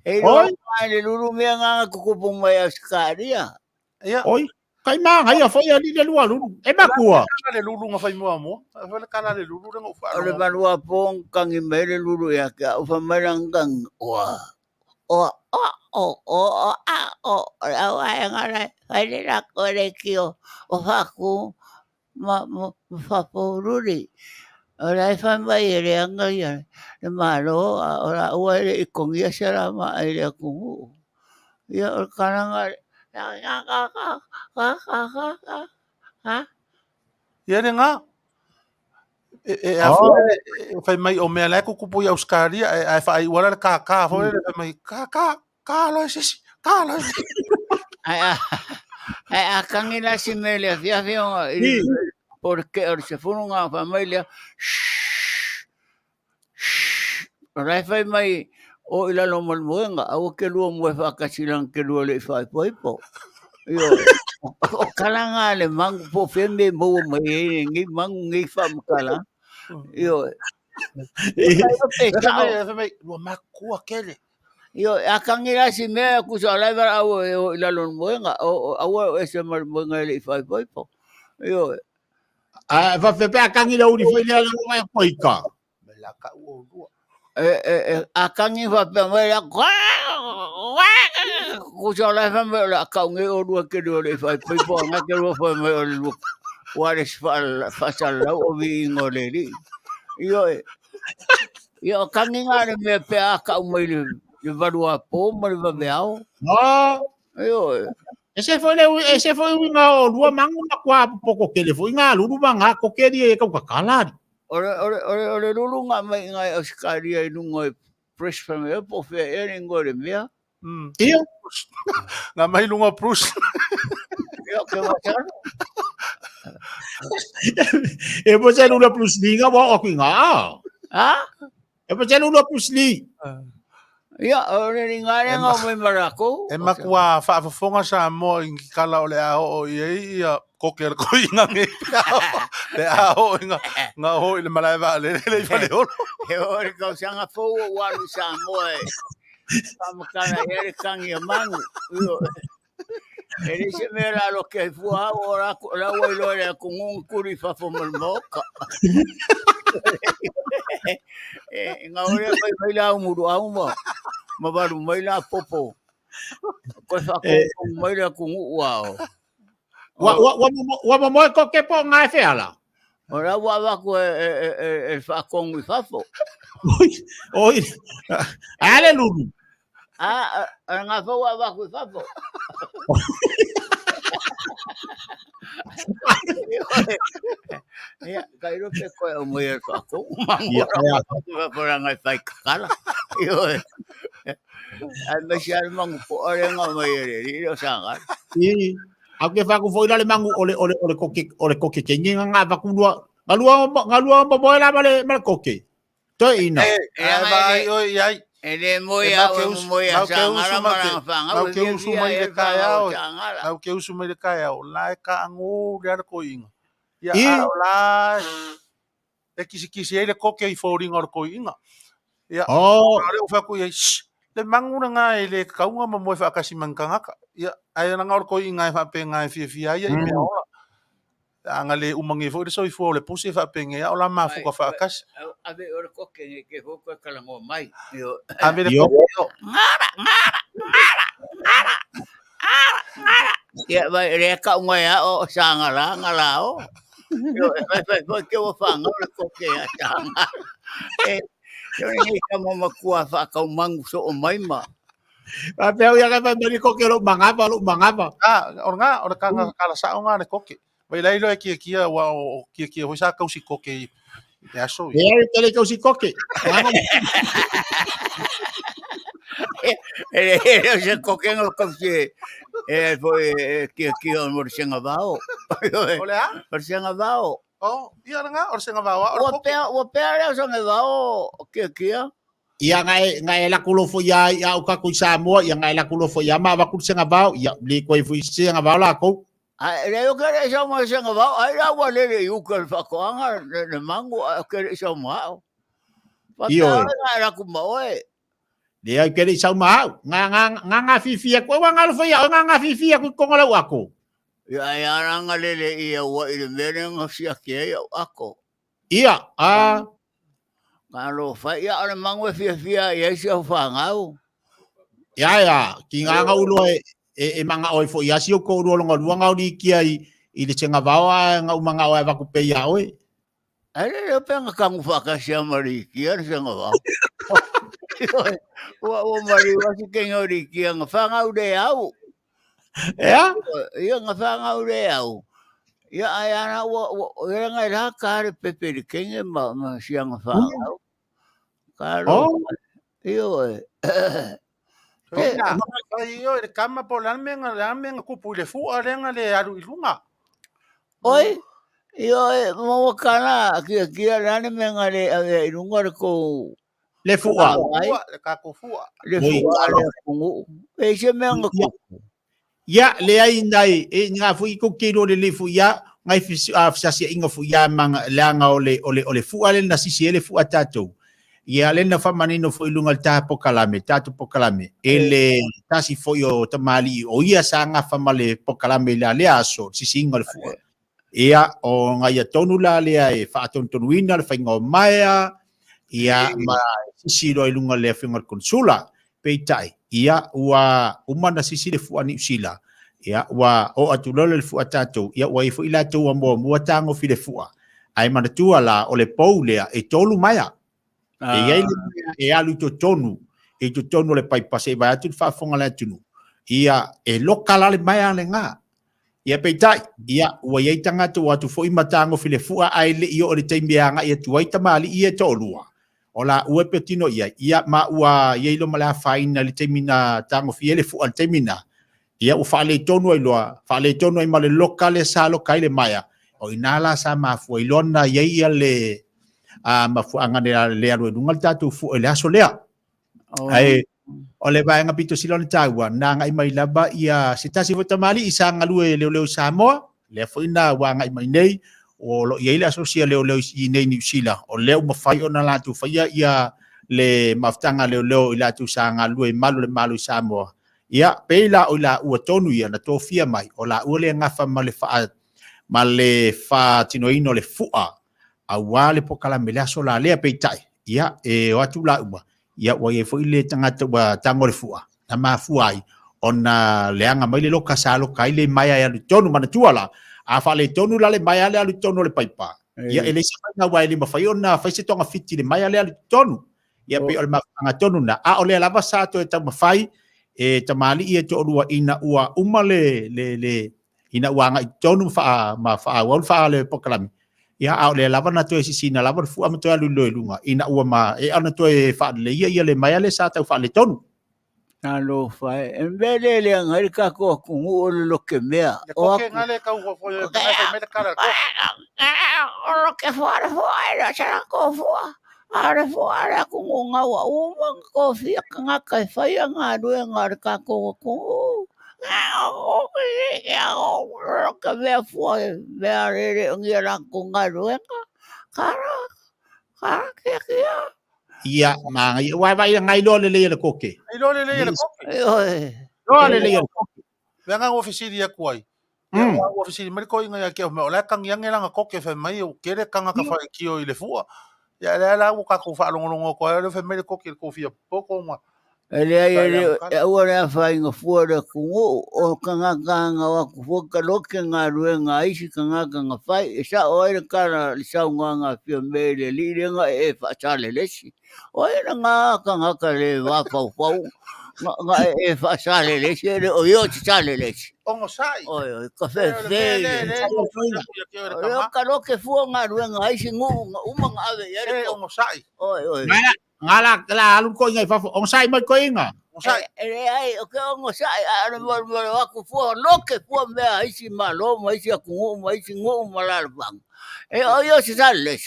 Oi, le lulu me nga kukupung mai askaria. Ia. Oi, kai ma ngai fa ya le lulu. E ma kua. Le lulu nga fai mo. Ole kala le lulu nga fa. Ole manua pong kang me le lulu ya ka ufa maranggang wa. Ai la kore kio o haku ma fa poruri. Ora fa mai re anga ya. Le malo ora o le kongia sera ma ele ku. Ya karanga ha. Ia nga. Fai mai o mea lai kukupu i Auskaria e fai wala ka fo le fai mai ka lo ese ka lo ese ai akangila simele fia porque se fueron a familia ora fai mai o ila lo malmuenga au ke lu mo fa kasilang ke lu le fai poipo yo o kalanga le mang po fende mo mai ngi mang ngi fam kala yo fai lo makua kele yo akangira si me kusa la ver au ila lo muenga au ese malmuenga le fai poipo yo va fe pe akangira uri foi le lo mai poika me la ka u akangi va pe me la kusa la fa me la ka nge o lu ke do le fai poipo nga ke lo fa me o lu waris fa sala o vi ngoleli yo kangi nga me pe aka mai le valua po mo le beao yo ese foi nga o lua mangu na kwa poko ke le foi nga lulu manga ko ke di e ka kala ore lulu nga mai nga Australia nungo press from e po fe e ngore mea iyo nga mai lunga prus yo ke wacha e po se lulu plus li nga wa o kinga ha e po se lulu plus li ya ore ngare nga mai marako e makua fa fonga sa mo in kala ole a o ia koker ko inga nge le a o nga ho ile malaiva le fa le o e ore ka sanga fo wa sa mo Pamakana ere kangi Manu. Ere se mera lo que fua ora la welo era con un curi fa fo moka. Nga ore mai la umuru auma. Mabaru mai la popo. Ko fa ko mai la con wow. Wa mo ko ke po nga fe ala. Ora wa ko fa con mi fafo. Oi. Ale lulu. Nga fau a waku fapo. Ia, kairo pe koe o moe whako. Mangora whapora ngai whai kakala. Io, ai mesi ari mangu po ore ngā mai ere, riro sanga. Au ke whaku foi le mangu ole koke kengi ngā whakulua. Ngalua mo la male koke. Toi ina. Vai oi ai. Ele moia o moia sanga maranga whanga. Mau ke usu mai le kai au. Mau ke usu mai le kai au. Lai ka angu rea ko inga. Ia au lai. E kisi ele koke i fōringa o ko inga. Ia. Ale o whaku ia. Le manguna ngā e le kaunga ma moe whakasi mankangaka. Ia. Ai nga o ko inga e whapenga e fia ia i mea ora. Anga le umangi fo le soifua le pusi fa penge ya ola ma fuka fa kas ave ora koke ke fuka kala ngo mai ave le koke ngara ya vai re ka ngo ya o Sagala ngala o yo vai ke o fa ngo le koke ya tanga yo ni ka mo kua fa ka mangu so o mai ma ave ya ka va me koke lo mangapa ora kanga kala sa nga le koke vai lai lo kia wa kia ho sa kausi koke ya so ya tele kausi koke se koke no kausi foi kia o senga vao olha o senga vao ia nga o senga vao o pea senga vao kia ia ngai la kulo fo ya o ka ku Samoa ia ngai la kulo fo ya ma va ku senga vao ia li ko fu senga vao la ko Ai eu quero já mais senga vao ai la wa le eu quero facoanga ne mango eu quero já mau io era como oi le ai quero já mau nga fifia ko wa nga fo ya nga fifia ko ngola wako ia aranga le ia wa ile merenga sia ke ako ia Kalau fai ya orang mangu fia ya sia fangau ia ki nga ulo e manga oi fo ia sio ko ro longa luanga ri kia i le senga vawa nga manga oi va ku pe ia oi ai eu penga kangu faka sia mari kia senga va o mari wa si kenga ri kia nga fangau de au ia nga fangau de au ia ai ana o nga ra ka pepe kenga ma sia nga fangau Claro. Io Io le kama po la menga kupu le fu arenga le aru ilunga. Oi. Io mo kana ki la menga le ilunga ko le fu a le ka ko fu. Le fu le fungu. E se menga ko. Ya le ai nai e nga fu ko kiro le fu ya ngai fi sa inga fu ya manga langa ole fu ale na si le fu atato. Ia le na famanino foi lunga tatu pokalame ele tasi foi o tamali o ia sanga famale pokalame la le aso si singa le fua ia o ngai tonu la le e fa tontonuina le fainga Maia ia ma si ro lunga le finga konsula peitai ia wa umana si le fua ni sila ia wa o atulole le fua tatu ia wa ifo ila tu mo tango fi le fua ai mana tua la o le poulea e tolu Maia e alu to tonu le pai pase vai atu fa fonga le tunu ia e lokala le mai ale nga ia peitai ia wa ye tanga tu atu foi matango file fua ai le io le tembianga ia tu ai tamali ia tolua ola ue petino ia ma ua ye lo mala faina le temina tango fiele fu al temina ia u fale tonu ai loa fale tonu ai male lokale sa lokai le Maia o inala sa ma fu ilona ye ia le ma fu anga le alu dungal tatu fu le aso lea ai ole vai nga pito silon tawa na nga mai laba ia sitasi fu tamali isa nga lu le Samoa le fu ina wa nga mai nei o lo ia le asosia le i nei New Zealand o le ma fai ona la tu fai ia le maftanga le ila tu sa nga lu malu Samoa ia peila o la u tonu ia na tofia mai o la u le nga fa male fa tinoino le fu'a Auauli pokala mele so la le peitai ia e watu la uma ia wa ye fo ile tanga tango le fua na ma fuai ona leanga mai le loka sa loka ile Maia ya tonu mana tuala a fa le tonu la le Maia le tonu le paipa ia ele sa na wa ile ma fai ona fa se tonga fiti le Maia le tonu ia pe o le mafanga tonu na a o le lava sa to e tamawhai e tamali ia to rua ina ua umale le ina ua ngai tonu fa ma fa wal fa le pokalami ia a o le lava na to e sisi na lava fu am to alu lo lunga ina ua ma e ana to e fa le ia le mai le sa to fa le tonu Alo fai. Embele le ngari ka ko kungu o lo ke mea. O ke ngale ka u fo e ka me kara ko. O lo ke fora fora cha ko fora. Ara fora kungu nga wa u ma ko fi nga ka fai nga do ngari ka ko kungu. O ke mea fo mea re ngira ko nga do kara kara ke kia. ia ma ngai wa ngai lo le koke Ai lo le koke. lo le koke Venga ofisiri ya kuai. Ya o ofisiri mai ko inga ya ke me ola kang yang nga koke fe mai o kere kanga ka fa kio ile fua. Ya la u ka ko fa longo ko le fe mai koke ko fia poko ma. Ele ai ora fai nga fora kungu o kanga kanga wa kufoka loke nga ruenga isi kanga kanga fai sa oira kara sa nga fio mele li nga e fa chale lesi oira nga kanga kare wa fau nga e fa chale lesi o yo chale lesi Ongo sai. oi ka fe o ka loke fua nga ruenga isi ngu uma nga ave ya ongo sai. oi ngala la alu ko ngai fa on sai mai ko inga Sai. Ai o que ongo sai ana mo aku fo loke fo me isi malo mo isi aku mo isi ngo malar bang o yo se sale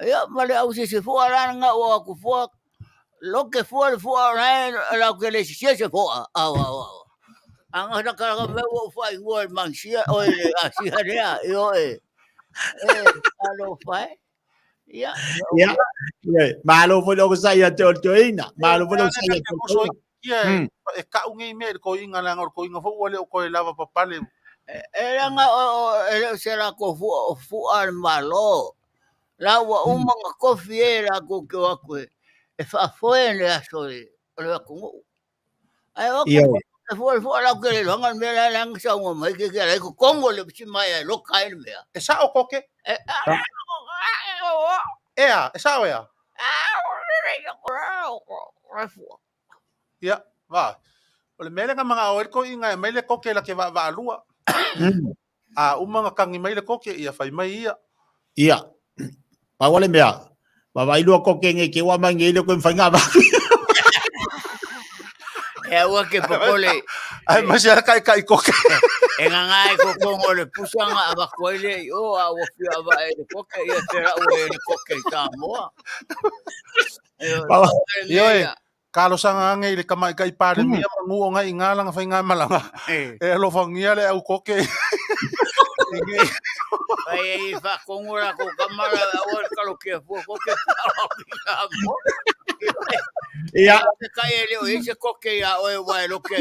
yo male au se fo ara nga o aku fo loke fo la que le se fo anga na ka me o fa ngo mansia o asi harea yo alo fa ya malo fo lo sai ya to ina malo fo lo sai ya to e ka ungi me ko inga la ngor ko inga fo wale ko lava papale era nga o será ko fu al malo la wa uma ko fiera ko ko e fa foi le aso le ko ai o ko la que le van me la lang sa mo mai que ko kongo le Maia lo kai me e sa o koke esa o ya ya va o le mele nga mga o ko inga mai le koke la ke va lua a uma nga kangi mai le koke ia fai mai ia pa wale mea pa vai lu koke nge ke wa mangi le ko mfanga ba e wa ke popole ai mas ya kai koke enga ko kongo le pusanga aba koile o a o fi aba e koke ia tera o e koke Samoa yo Kalau sanga ngai le kamai kai pare mia mangu nga ingala nga fainga malanga e lo fangia le au koke ai fa kongura ko kamara o kalo ke fo koke ia kai ele o ese koke ya o wa lo ke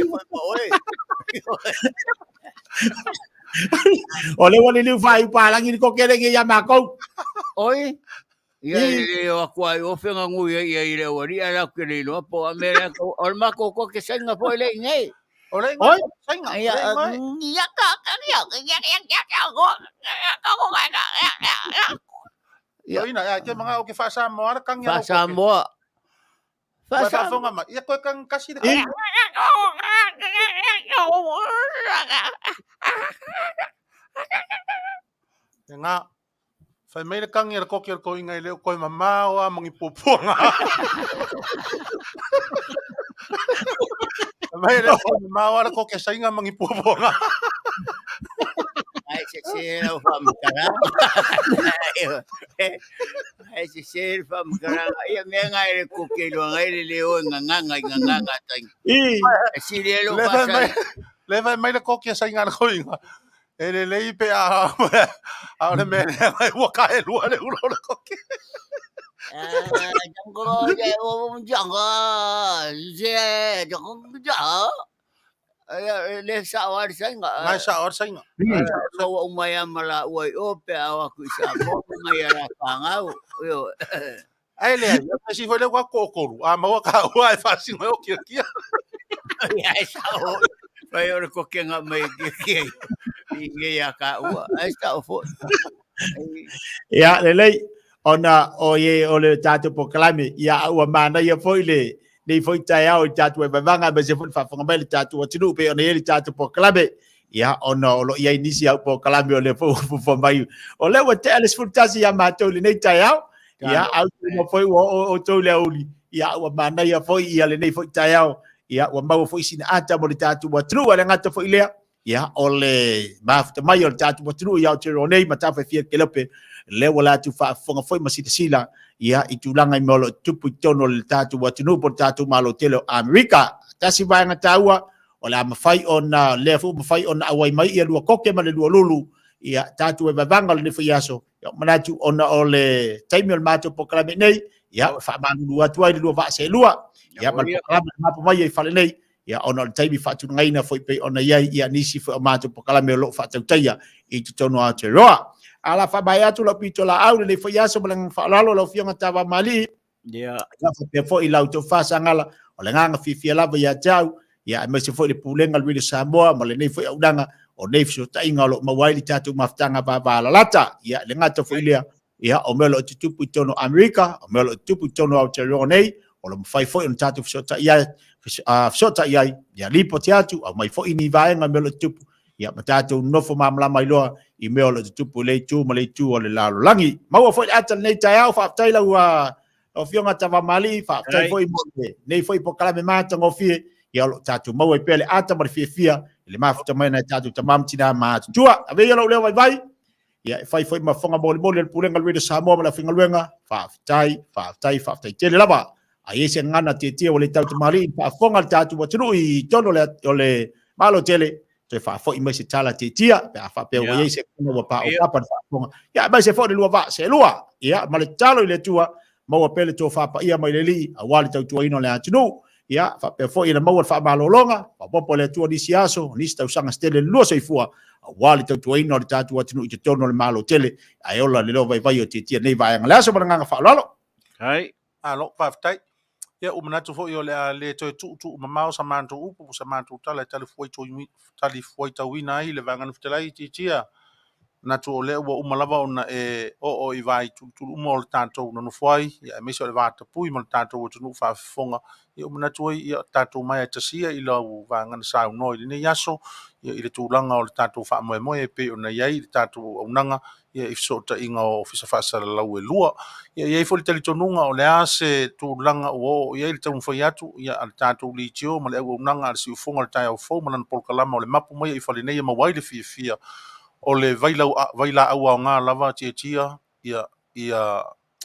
ole wale ni fai pa langi koke le ya mako oi ia o kwai o fenga ngu ia ile o ria la que le lo po amera o ma ko ke senga po le ngai ole ngai senga ia ia ka ia ina ya ke mga o ke fa Samoa kang ya fa Samoa fa fonga ma ia ko kang kasi de nga fai mai le kangi le koki ko inga le ko mama o mangi poponga mai le ko mama o ko ke sainga mangi poponga ai se o fam cara ai se fam cara ia me ngai le koki lo ngai le o nga tan si le lo pasa le mai le koki sainga ko inga ele le pe a le me ai wa ka e lua le ulo le koki jango ya o jango je jango le sawar sainga ngai sawar sainga so o Maia mala o pe a ku sa mo Maia ra panga yo ai le si foi le wa kokoro a ma wa ka wa fa si o ki ya sa o vai o ko que nga mai que ninguém ya ka ua esta o fo ya le ona o ye o le tatu po kalame ia ua mana ia foi le nei foi tai au tatu e vanga be se foi fa fonga bele tatu o tinu pe ona ye tatu po kalame ia ona o lo ia inisi au po kalame o le fo mai o le wa tele fu tasi ia ma to le nei tai au ia au mo foi o to le oli ia ua mana ia foi ia le nei foi tai au ia ua mau foi sina ata mo le tatu o tinu le ngata foi le ia o le mafta mai o tatu o tinu ia o tiro nei mata fa fia kelope le wala tu fa fonga foi masita sila ia itulanga i molo tupu tono le tatu wa tunu por tatu malo tele Amerika tasi vai nga taua o la mafai ona le fu mafai ona awai mai ia lua koke ma le lua lulu ia tatu e vavanga le foi aso ia manatu ona o le taimio mato poklame nei ia fa manu atu ai lua va se lua ia mal poklame mapo mai i fale nei ia ona le taimi fa tu ngaina foi pe ona ia nisi foi mato poklame lo fa tautaia i tono a te roa ala fa baya tu la pito la au le foi aso blang fa lalo lo fianga Taavaomaalii ya la fa pe foi la to fa sangala o le nganga fi la ya tau ya me se foi le pulenga le Samoa ma le nei foi audanga o nei so ta inga lo mawaili tatu maftanga ba la lata ya le ngata foi le ya o melo tupu tono Amerika o melo tupu tono Australia nei o le fai foi on tatu so ta ya so ta ya lipo tatu o mai foi ni vaenga melo tupu ya matatu no fo mamla mai lo i meo le tupu le tu ma le tu o le lalo langi mau foi ata nei tai au fa tai la wa o fionga Taavaomaalii fa tai foi mo nei foi po kala me mata ngo fie ya lo tatu mau e pele ata ma fia le mafuta mai na tatu tamam tina ma tua ave yo le vai ya fai foi ma fonga mo le pulenga le Samoa ma la finga luenga fa tai tele lava ai se ngana te o le Taavaomaalii fa fonga tatu wa tunu i tono le malo tele te fa fo mai se tala te tia pe fa pe o ye se no pa o pa fa fonga ya mai se fo le lua va se lua ya ma le talo le tua mo pele to fa pa ia mai le li a wali tau tua ino le atunu ya fa pe fo ina mo fa malolonga pa popo le tua di siaso ni sta usanga stele lo Soifua a wali tau tua ino le tatu atunu i te tono le malo tele ai ola le lo vai vai o te tia nei vai ngala so nga fa lalo hai alo pa tai ia o manatu fo yo le to tu mamao sa manto upu sa manto tala tali foi to wina i le vanga Fetalaiga tia na tu ole o umalava ona o i vai tu mo tanto no foi ia me so le vata pui mo tanto o tu fa fonga ia o manatu ia tanto mai tasia i lo vanga sa no i ne yaso ia i le tulanga o tanto fa mo pe ona ia i tanto onanga ia if so ta inga o fisa fa sa la u lua ia fo le tonunga o le ase tulanga o ia i tau foi atu ia al tanto li tio mo le onanga al si fonga le tai o fo mo na polkalama o le mapu mai i fa le nei ma wai le fia o le vaila Auaunaga lava tia ia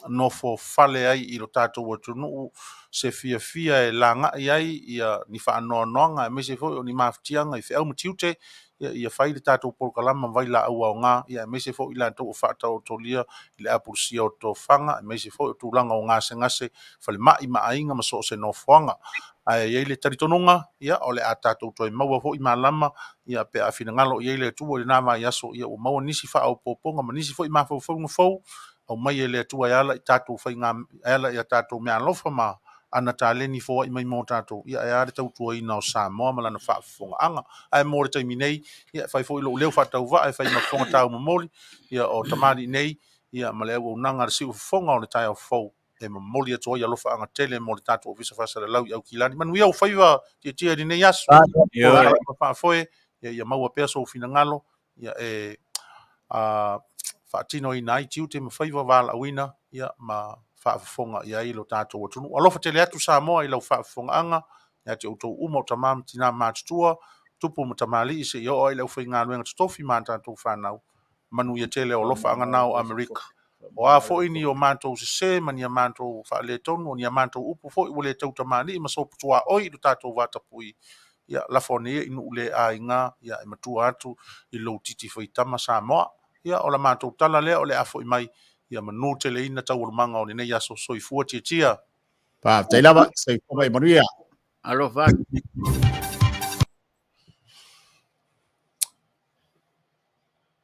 nofo fale ai i lo tatou atunuu se fia e lagaʻi ai ia ni faanoanoaga e mese foi o ni mafutiaga i feʻau matiute ia fai le tatou polokalama ma vaila Auaunaga ia e mese foi i latou o faataotolia i le apulusia o tofaga e mese foi o tulaga o gasegase falemaʻi ma aiga ma so o se nofoaga ae iai le talitonuga ia o le a tatou toe maua foʻi malama ia pe afinagalo iai le atua i lenā vaiaso ia ua maua nisi faaopoopoga ma nisi foʻi mafaufauga au mai e le atua e ala i tatou faiga e ala ia tatou mea alofa ma ana taleni foaʻi mai mo tatou ia e a le tautuaina o Samoa ma lana faafofogaaga ae mo le taimi nei ia fai foʻi lou leu faatauvaa e fai mafofoga taumomoli ia o tamali nei ia ma le auaunaga le siʻu fofoga o le taeaofou e mamoli atu ai alofa aga tele mo le tatou ofisa fasalalau i aukilani manuia ua faiva tiatia i lenei aso o faafoe ia maua pea soufinagalo ia e faatino ina ai tiute ma faiva valaauina ia ma faafofoga ia ai lo tatou atunuu alofa tele atu Samoa i lau faafofogaaga ia te outou uma o tamā tinā matutua tupu ma tamalii seʻi oo ai le ʻaufaigaluega totofi ma tatou fanau Manuia tele o lofa agana o Amerika o a foʻi ni o matou sesē ma nia matou faaletonu o nia matou upu foʻi ua lē tau tamalii ma soputuaoi i lo tatou vatapui ia lafa ona ia i nuu lē aiga ia e matua atu i lou titi faitama Samoa ia o la matou tala lea o le a foʻi mai ia manu teleina taualumaga o lenei aso Soifua tiatia pa tai lava sai ko mai Manuia alo fa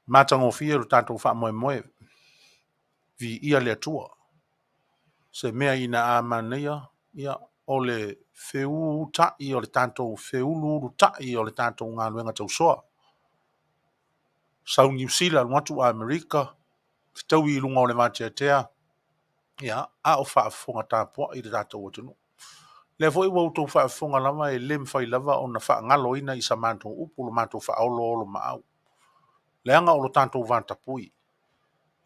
matagofia lo tatou faamoemoe viia le atua se mea ina amanaia ia o le feu taʻi o le tatou feulu taʻi o le tatou galuega tausoa sau New Zealand watu a Amerika fitau i lunga o le mateatea ia a o faafofoga tapuaʻi i le tatou atunuu le foʻi ua outou faafofoga lava e lē mafai lava ona faagaloina i sa matou upu lo matou faaolo o lo maau leaga o lo tatou vatapui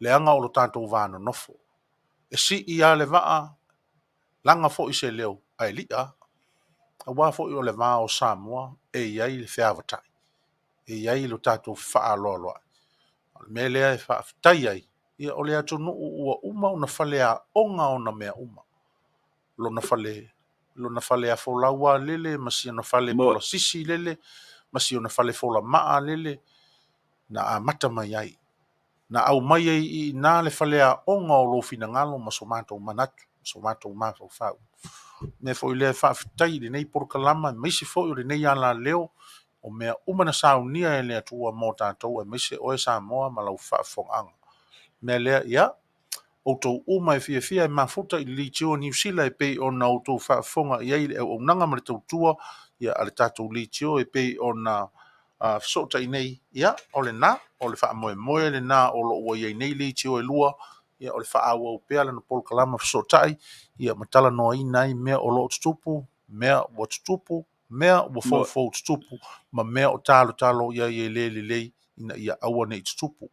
leaga o lo tatou vanonofo e siʻi iā le vaa laga foʻi se leo ae liʻa auā foʻi o le vā o Samoa e iai le feavataʻi e iai lo tatou faaaloaloaʻi me lea e faafetai ai ia o le atunuu ua uma ona fale aʻoga ona mea uma lona fale afolaua lele ma siona fale polosisi lele ma siona fale folamaa lele na amata mai ai na au mai ai i na le fale aʻoga o lou finagalo ma so matou manatu so matou mafaufau me foʻi lea faafetai i lenei polokalama ma isi foʻi o lenei alaleo o mea uma na saunia e le atua mo tatou e maise oe Samoa ma lau faafogaaga mea lea ia outou uma e fiafia e mafuta i le litio New Zealand e pei ona outou faafoga i ai le auaunaga ma le tautua ia a le tatou litio e pei ona fesootaʻi nei ia o lenā o le faamoemoe lenā o loo ua iai nei litio e lua ia o le faaauau pea lana polokalama fesootaʻi ia ma talanoaina ai mea o loo tutupu mea ua tutupu mea ua foufou tutupu ma mea o talotalo ia i lē lelei ina ia aua nei tutupu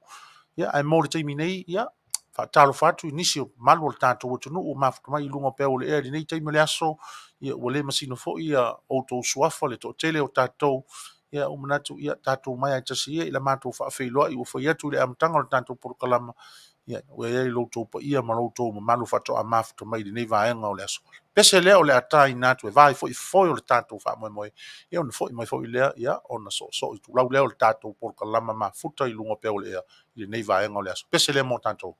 ia ae mo le taimi nei ia faatalofa atu i nisi o malu o le tatou atunuu ua mafuta mai i luga pea o le ea lenei taimi o le aso ia ua lē masino foʻi ia outou suafa le toʻatele o tatou ia uma natu ia tatou mai ae tasi ia i le matou faafeiloaʻi ua fai atu i le amataga o le tatou polokalama ia ua iai loutou paia ma loutou mamalu faatoʻa mafuta mai lenei vaega o le aso pese lea o le ataina atu e vai foʻi fofoi o le tatou faamoemoe ia ona foʻi mai foʻi lea ia ona soʻosoʻo tulau lea o le tatou polokalama mafuta i luga pea o le ea i lenei vaega o le aso pese lea mo tatou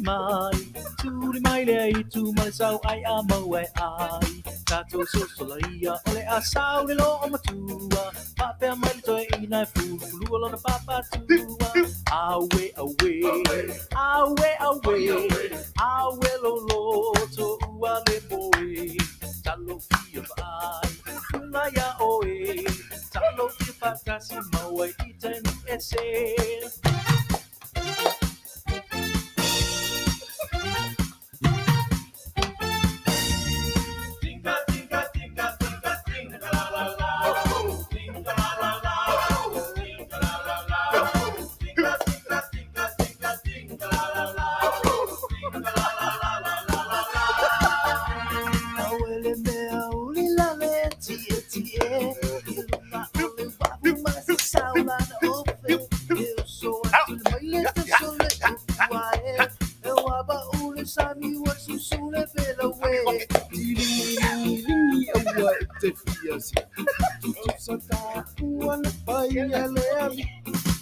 mai tuli mai le ai tu mai sau ai a mau ai tatou sosolaia ole a sau le lo o matua pape mai le toi ina fulu lo na papatua awe awe awe awe awe lo lo to ua le boe talo fia vai kumaya oe talo fia patasi mau ai itanu ese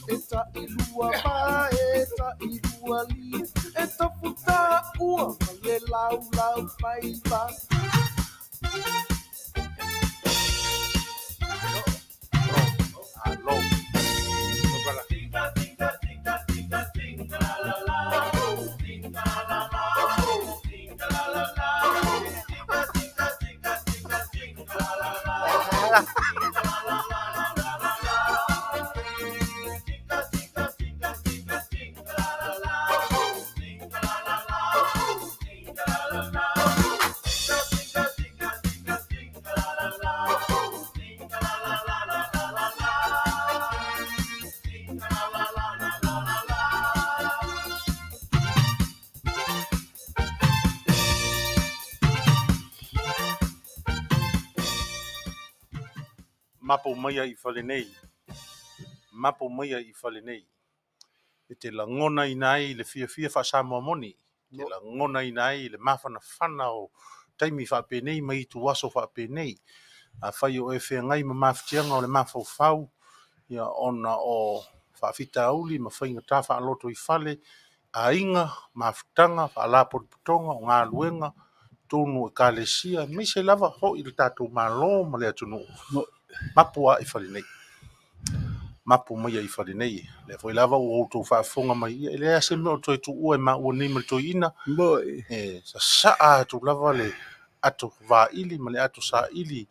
Eta ilua pa, eta ilua li, eta puta ua, le lau lau paiva. Alô. Mapu Maia I Fale nei. Mapu Maia I Fale nei. E te langona I nai le fia fa Samoa moni. Te langona I nai le mafana fana o taimi whapenei mai tu waso whapenei. A whai o e whea ngai ma maftianga o le mafau ia ona o whaafita auli ma whainga tā whaaloto I Fale. A inga, mafutanga, whaalapo putonga o ngā luenga, tonu e kālesia, me se lava ho I le tātou malo ma le atunu. Mapu a I Fale nei. Mapu Maia I Fale nei. Le foi lava o outou whaafonga mai ia. Ele ase me o toi tu ua e ma ua nei ma toi ina. Sa saa tu lava le ato va ili ma le ato sa ili.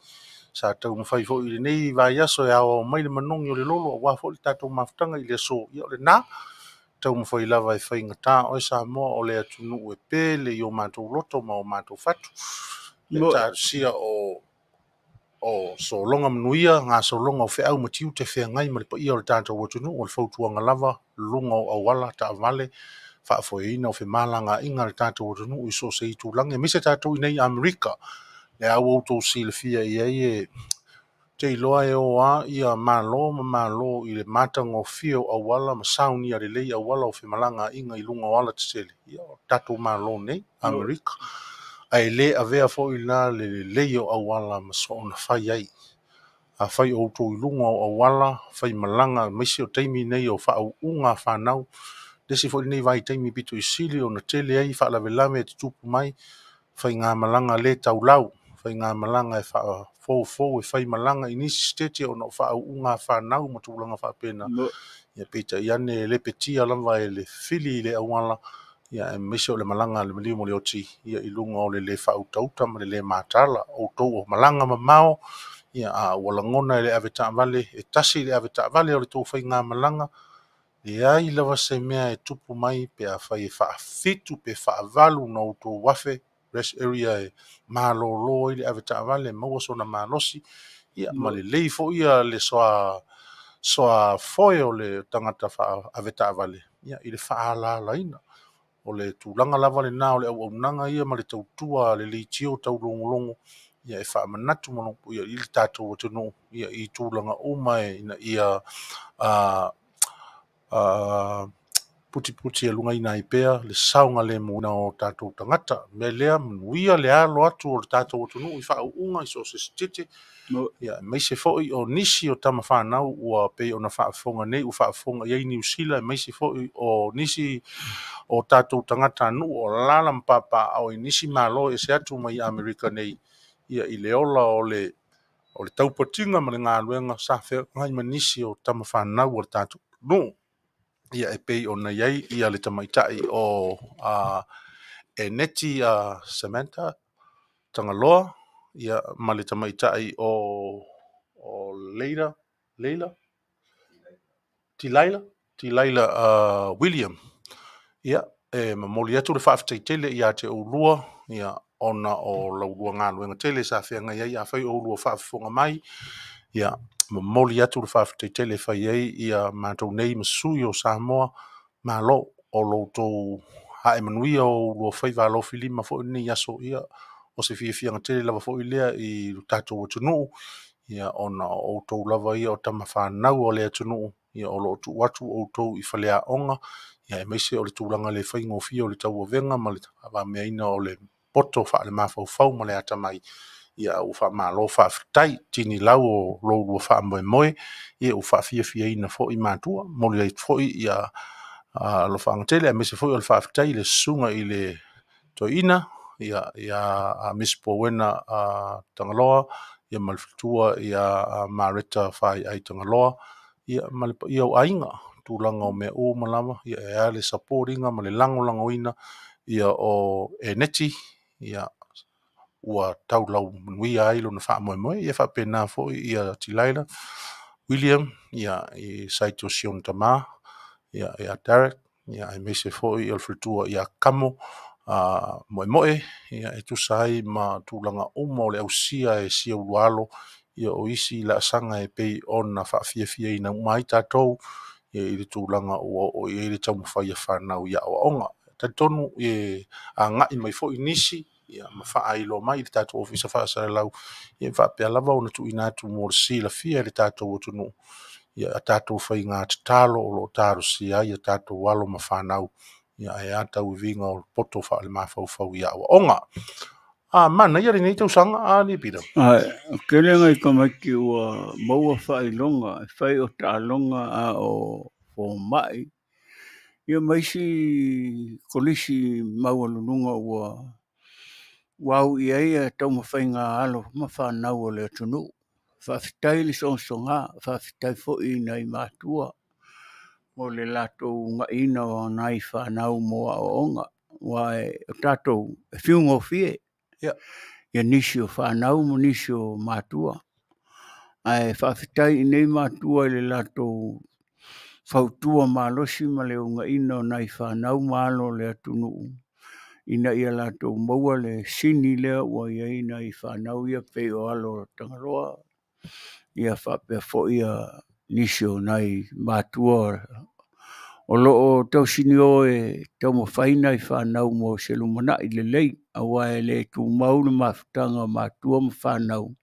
Sa tau mwhai fo I le nei va yaso e awa mai le manongi o le lolo. Wa fo le tātou mafutanga I le so. Ia o le nā. Tau mwhai lava e whai ngatā o e Samoa o le atunu e pele I o mātou loto ma o mātou fatu. Le tā sia o so longa Manuia, ngā so longa o wheau matiu te whea ngai ma le pa ia o le tātou watunu o le whautuanga lava, lunga o Auaunaga, Taavaomaalii, whaafoeina o whe malanga inga le tātou watunu I so se I tūlange. Mise tātou I nei Amerika, le au autou si le fia I e te iloa e o a ia malo I le matanga o fia o Auaunaga, ma sauni a le lei Auaunaga o whe malanga inga I lunga o ala te sele. Ia tātou malo nei, Amerika. Ai le avea fo I la le leo Auaunaga ma so na whai ai. A whai o tō I lunga o Auaunaga, whai malanga, maisi o teimi nei o whau unga whanau. Desi fo I nei vai teimi bito I sili o na tele ai, whaalawelame te tupu mai, whai ngā malanga le tau lau, whai ngā malanga e whau e whai malanga I nisi stete o na whau unga whanau ma tūlanga whapena. Ia pita I ane le petia lava e le fili le Auaunaga, ia e mese o le malanga le malio mo le oti ia I lunga o le whautauta ma le mātala o tau o malanga mamao ia a walangona le ave Taavaomaalii e tasi le ave Taavaomaalii o le tō whai ngā malanga le ai lava se mea e tupu mai pe a whai e whaafitu pe whaavalu na o tō wafe rest area e mālolo I le ave Taavaomaalii maua so na mālosi ia ma le lei fo ia le soa foe o le tangata ave Taavaomaalii ia I le whaalalaina o le tūlanga lava le nā o le Auaunaga ia ma le tautua le leitio tau longolongo ia e whaamanatu manopu ia I le tātou watunu ia I tūlanga o mai ina ia puti e lunga ina i pea, le saunga le muna o tātou tangata, me lea manuia le alo atu o le tātou atunu i wha unga i so se stite, ia mai se foi o nisi o tama whanau ua pei o na whaafonga nei u whaafonga iei New Zealand mai se foi o nisi o tātou tangata anu o lala mpapa au i nisi malo e se atu mai Amerika nei ia i le ola o le taupatinga ma le ngā luenga sa whea ngai manisi o tama whanau o le tātou no ia e pei o na iei ia le tamaitai o e neti Samantha Tangaloa ia ma le tamaitai o Leila Tilaila William ia e mamoli atu le whaafetaitele ia te ulua ia ona o laulua ngā luenga tele sa whenga iei a whai o ulua whaafonga mai ia mamoli atu le whaafetaitele whai iei ia mātou nei masui o Samoa malo o loutou hae manuia o ulua whai walo filima fo ni aso ia o se whiawhianga tele lava fo ilea i tātou o tunu ia ona o tau lava ia o tama whanau o lea tunu ia o lo tu watu o tau I whalea onga ia e meise o le tūlanga le whaingo fia o le tau o venga ma le tawa meaina o le poto wha le mawhau ma le atamai ia u wha malo wha whitai tini lau o lo wha moe moe ia u wha fia ina fo I mātua mo le fo ia lo wha angatele a meise fo I le wha whitai le sunga I le toina ia a Miss Powena Tangaloa ia malfitua ia Marita Fai ai Tangaloa ia ia o ainga tūlanga o mea o malama ia e ale supportinga ma le langoina ia o e neti ia ua taulau manuia ai lona wha moe moe ia wha pena fo ia Tilaila William ia I saito Sion Tama ia Derek ia e meise fo ia fritua ia kamo moe moe ia e tusai ma tūlanga o le ausia e sia urualo ia o isi la sanga e pei ona whaafia ina umai tātou ia I le tūlanga o I le tau mawhai a whanau ia o onga. Taitonu a ngai mai fo I nisi ia ma whaailo mai le tātou ofisa whaasara lau ia whaapea lava o na tu inatu mō le sila fia le tātou o tunu ia a tātou whai ngā tatalo o lo tāro si ai a tātou walo ma whanau ia e atau vinga o poto wha le mawhau ia o onga. Mana ia rinei tau sanga ni pira. Kelenga I kamaki ua maua whailonga, whai o tālonga a o mai. Ia maisi kolisi maua lununga ua wau ia ia tau mawhai ngā alo ma whanau o le tunu. Whawhitai li songa, whawhitai fo I nei mātua. Mo le latou ngā ina o nai whanau moa o onga. Wai o tātou e whiungo fie. Ia nisi o whanau mo nisi o mātua. Ai whawhitai I nei mātua I le latou whautua mālosi ma le unga ina o nai whanau mālo le atunu. Ina ia latou maua le sini lea ua ia ina I whanau ia pei o alo Tangaloa. Ia whapea fo ia nisi o nai mātua. O loo tau sini o e tau mawhaina I whanau mo se lumana I le lei. Awa e le tu maulu mawhtanga mātua ma whanau.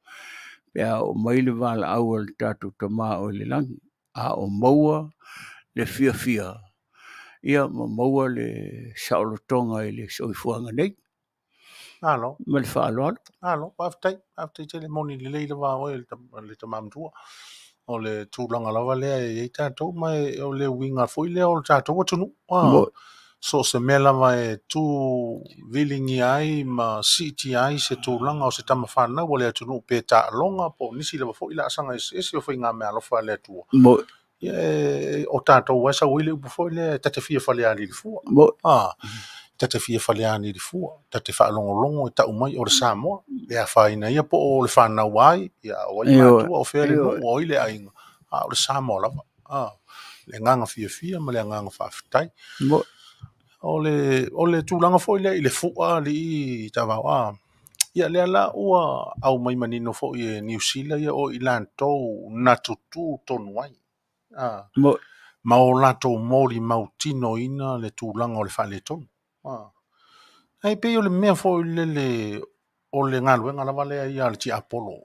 Pea o maile wala au al tātou tama o le langi. A o maua le fia. Ia ma maua le saolotonga I le soifuanga nei. Alo. Ma le whaaloalo. Alo, whaftai tele moni le leila wā oe le tamamtua. O le tūlanga lawa lea e tātou mai o le winga foi lea o le tātou atunu. So se mea lava e tū vilingi ai ma siti ai se tūlanga o se tama whanau o le atunu pe tā longa po nisi lava foi la asanga esi o foi ngā mea alofa le atua. O tātou wasa uile upu foi le tate fia whale ali li fua. Tate fia whale ani li fua. Tate whaalongo e tau mai o le Samoa. Lea whaina ia po o le whanau ai. Ia o ai mātua o where no o ile ainga. O le Samoa lava. Le nganga fia ma le nganga whawhitai. O le tūlanga foi le I le fua li tawau. Ia lea la ua au mai manino foi e New Zealand ia o I lantou natutu tonu ai. Ma o lantou mori mautino ina le tūlanga o le whale tonu. Ai pe o le mea foi le o le ngaluenga lava lea ia le ti Apollo.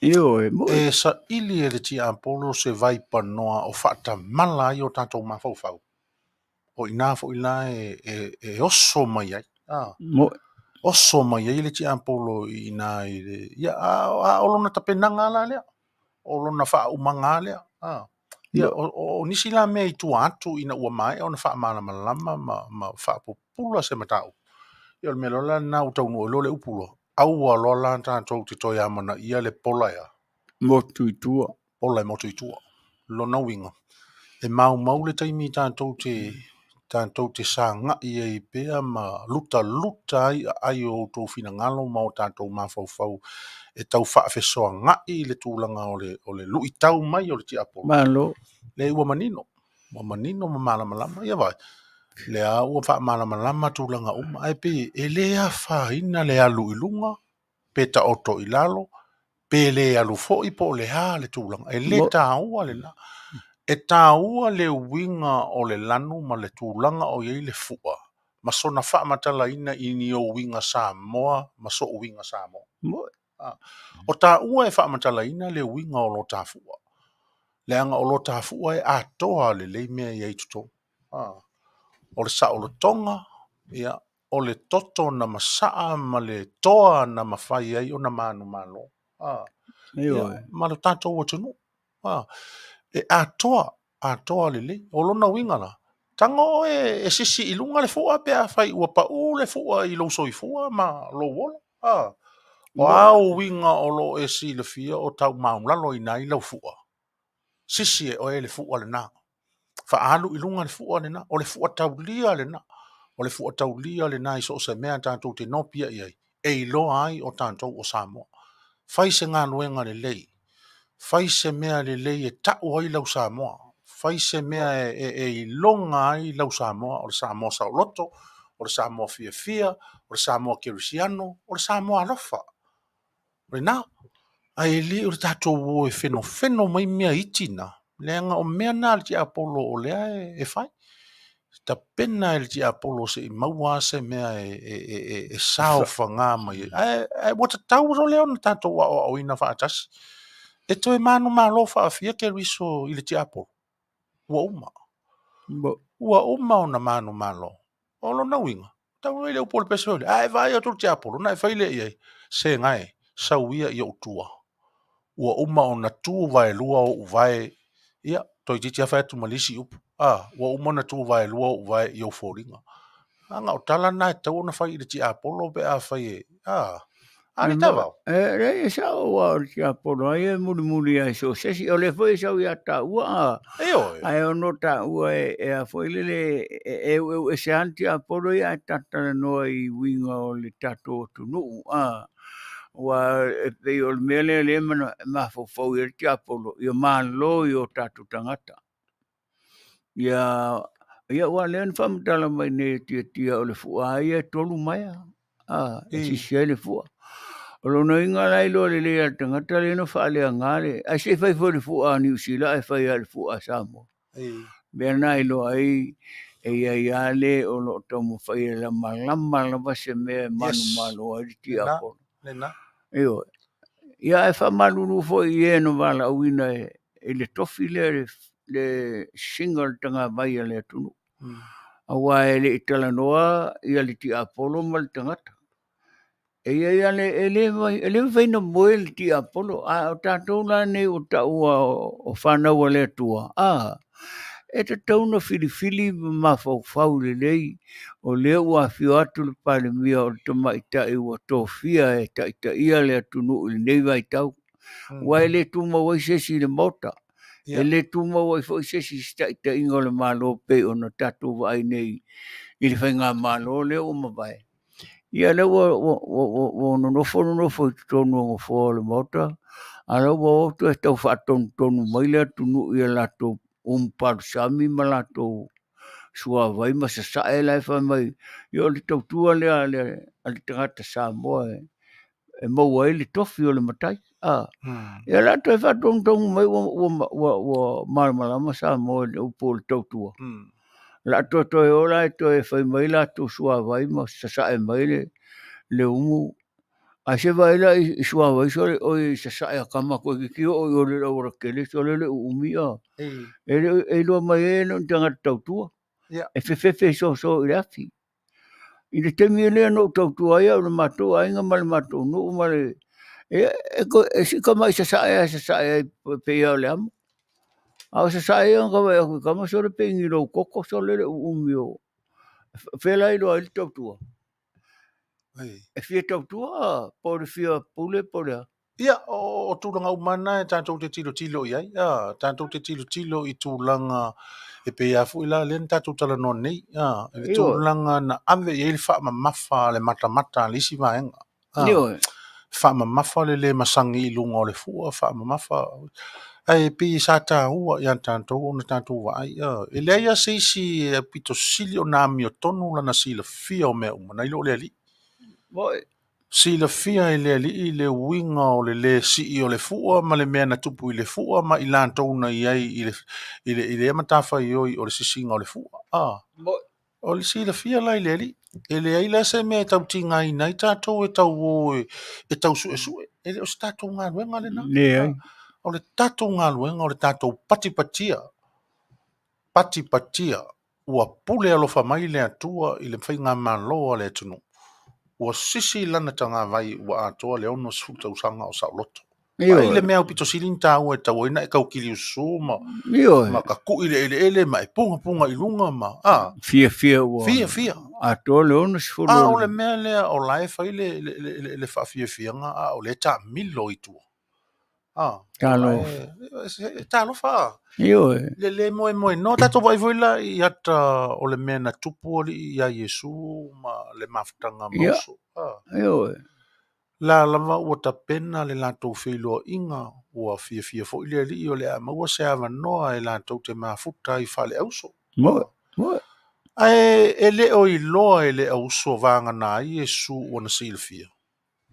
E sa ili e le ti Apollo se vai panoa o whata mala I o tātou mawhauwhau. o ina fo ila e oso mai ai. Mo Oso mai ai le ti ampolo ina i le ia a olona tapenanga la lea. Olona fa umanga lea. Ia o nisi la mea i tu atu ina ua mai ona fa mana malama ma fa popula se matau. Ia le melola na utau no lo le upulo. Au a lola tātou te toi amana ia le pola ia. mo tuitua. Pola e motu i tua. Lona winga. E mau le taimi tātou te sanga ia i pea ma luta ai o tō fina ngalo ma o tātou mawhau e tau whaafesoa ngai le tūlanga o le lui tau mai o le ti apolo. Malo. Le ua manino. Ua manino ma malama ia vai. Le a ua wha malama tūlanga uma. Ai pe e lea whaina le alu i lunga. Peta oto i lalo. Pe le alu fo i po le ha le tūlanga. E le tāua le na. E tāua le winga o le lanu ma le tūlanga o iei le fua. Ma sona wha matala ina i ni o winga Samoa. Ma so o winga Samoa. O tāua e wha matala ina le winga o lo tāfua. Le anga o lo tāfua e atoa le mea iei tuto. O le sa o le tonga. Ia. O le toto na masaa ma le toa na mawhai ai o na manu malo. Ma le tātou o tunu. E atoa le o lona winga la. Tango e sisi i lunga le fua pea fai ua pa u le fua i lo soifua ma lo wola. O au winga o lo e si le fia o tau maunlalo i nai lau fua. Sisi e o e le fua le na. Fa alu i lunga le fua le na. O le fua tau lia le na. O le fua tau lia le na i so se mea tātou te nopia i ai. E i loa ai o tātou o Samoa. Fai se ngā nuenga le lei. Fai se mea le lei e tau ai lau Samoa. Fai se mea e i longa ai lau Samoa. O le Samoa Sauloto. O le Samoa Fia. O le Samoa Kirisiano. O le Samoa Alofa. O le nā. Ai li o le tātou o e feno mai mea itina. Leanga o mea nā le ti apolo o lea e fai. Ta pena le ti apolo se i maua se mea e sao whanga mai. Wata tau ro leo na tātou o ina whaatasi. E toi manu malo whaafia ke riso i le ti apolo. Ua uma. Ua uma o na manu malo. O lo na winga. Tau ile upole pesole. Ai vai o tu ti apolo. Na e whaile iei. Se ngai. Sauia i o tua. Ua uma o na tu vai lua o uvai. Ia. Toi titi a whaetu malisi upu. Ua uma na tu vai lua o uvai i o fōringa. Anga o tala na e tau na whai i le ti apolo pe a whai e. Ani tawau. Rei sa o a ti apolo. Ai e muri ai so. Sesi o le fwoi sa ui a ta ua. Ai o no ta ua e a fwoi lele e se anti apolo i a tatana noa i winga o le tato tunu. Wa e pei o le mele le ma fofau i ti apolo. Ia maa lo i o tato tangata. Ia wa lean whamtala mai ne tia o le fua. Ia tolu Maia. E sisi ai le fua. O lona inga lai lo le lea tangata le no Fale a ngare. Ai se fai fo le fua New Zealand, ai fai a le fua Samoa. Bea nai lo ai e ia le o lo tomo fai la malama la vase me manu malo ai ti apolo. Io. Ia e fa malulu fo i e no vala uina e le tofi le single tanga vai le tunu. Awa e le itala noa ia le ti apolo mal tangata. E ia le vai no moe le ti apolo. O tātou la ne o taua o whanau le tua. E te tauna filifili ma fau le lei. O leo ua fio atu le pale mia o te maita e ua tōwhia e taita ia le atunu i nei vai tau. Wai le tuma wai sesi le mota. E le tuma wai fo sesi taita ingo le malo pe o na tatu vai nei. I le whainga malo leo mawai. Ia leo o nonofo i tonu o fo le mota. A leo o tu e tau whaatonu mai le atunu i lato umpar sami ma lato sua vai ma sa sae lai wha mai. Ia le tau tua le tangata Samoa e maua le tofi o le matai. Ia lato e whaatonu mai ua malamalama Samoa le upo le tau tua. Lato e ola e to e whai mai lato sua vai ma sa sae mai le umu. A se vai la i sua vai so o i sa sae a kama koe ki o le ora kele so le umia. E lo mai e no tanga tau tua. Ia. E fe so i le afi. I le temi lea no tautua ia o le matou ainga ma le matou no ma le e si kama i sa sae pe ia o le amo. A sa sae anga vai aku kama so le pe ngiro koko so le umio. Fela i loa i le tautua. E fia tautua po le fia pule po le. Ia, o tūlanga umana e tātou te tilo iai. Tātou te tilo i tūlanga e pe afu i la len tātou tala no nei. E tūlanga na ave i le wha mafa le mata le isi vaenga. Nio. Wha mafa le masangi i lunga o le fua, wha mafa. Ai pe sa ta ua i tātou o na tātou wa ai. E le ia seisi e pito sili o nā mi o tonu lana sila fia o mea umana i lo le ali. Moi. Sila fia i le ali i le winga o le si i o le fua ma le mea na tupu i le fua ma i lantou na iai i le matafa i oi o le sisinga o le fua. Moi. O le sila fia la i le ali. E le ai la se mea tau tinga i nai tātou e tau o e tau su e sue. E le o se tātou ngā luenga le na. Ne ai. O le tātou ngā luenga o le tātou patipatia. Patipatia. Ua pule alofa mai le atua i le mwhai ngā māloa le tunu. Ua sisi lana tanga vai ua atoa le ono suta usanga o sauloto. Ai le mea upito silinta ua e tau ina e kau kili usu ma ka kui le ele ma e punga i lunga ma. Fia ua. Fia. Atoa le ono sifolo. O le mea lea o lae fai le fa fia nga o le ta milo i tua. Talo. Talo fa. Le moe no tato vai voila i ata o le mea na tupu ali ia Yesu ma le mafutanga mauso. La lava ua tapena le latou whailoa inga ua fia fo ili ali o le ama ua se awa noa e latou te mafuta i Fale auso. E le o i loa e le auso vanga na i Yesu ua na silfia.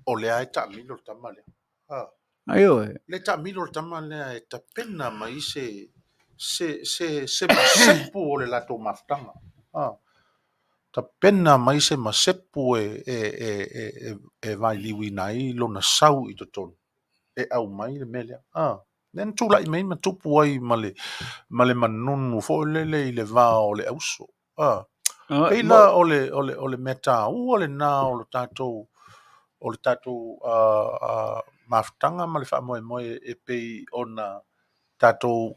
O le ai ta milo tamale. Le ta milo tamale e tapena ma i se masepu o le latou mafutanga. Tapena mai se masepu e vai liwi nai lona sau i totonu. E au mai le melea. Nen tula i mei matupu ai ma le manunu fo lele i le vā o le auso. Peila o le meta o le nā o le tātou mafutanga ma le wha moe e pei ona tātou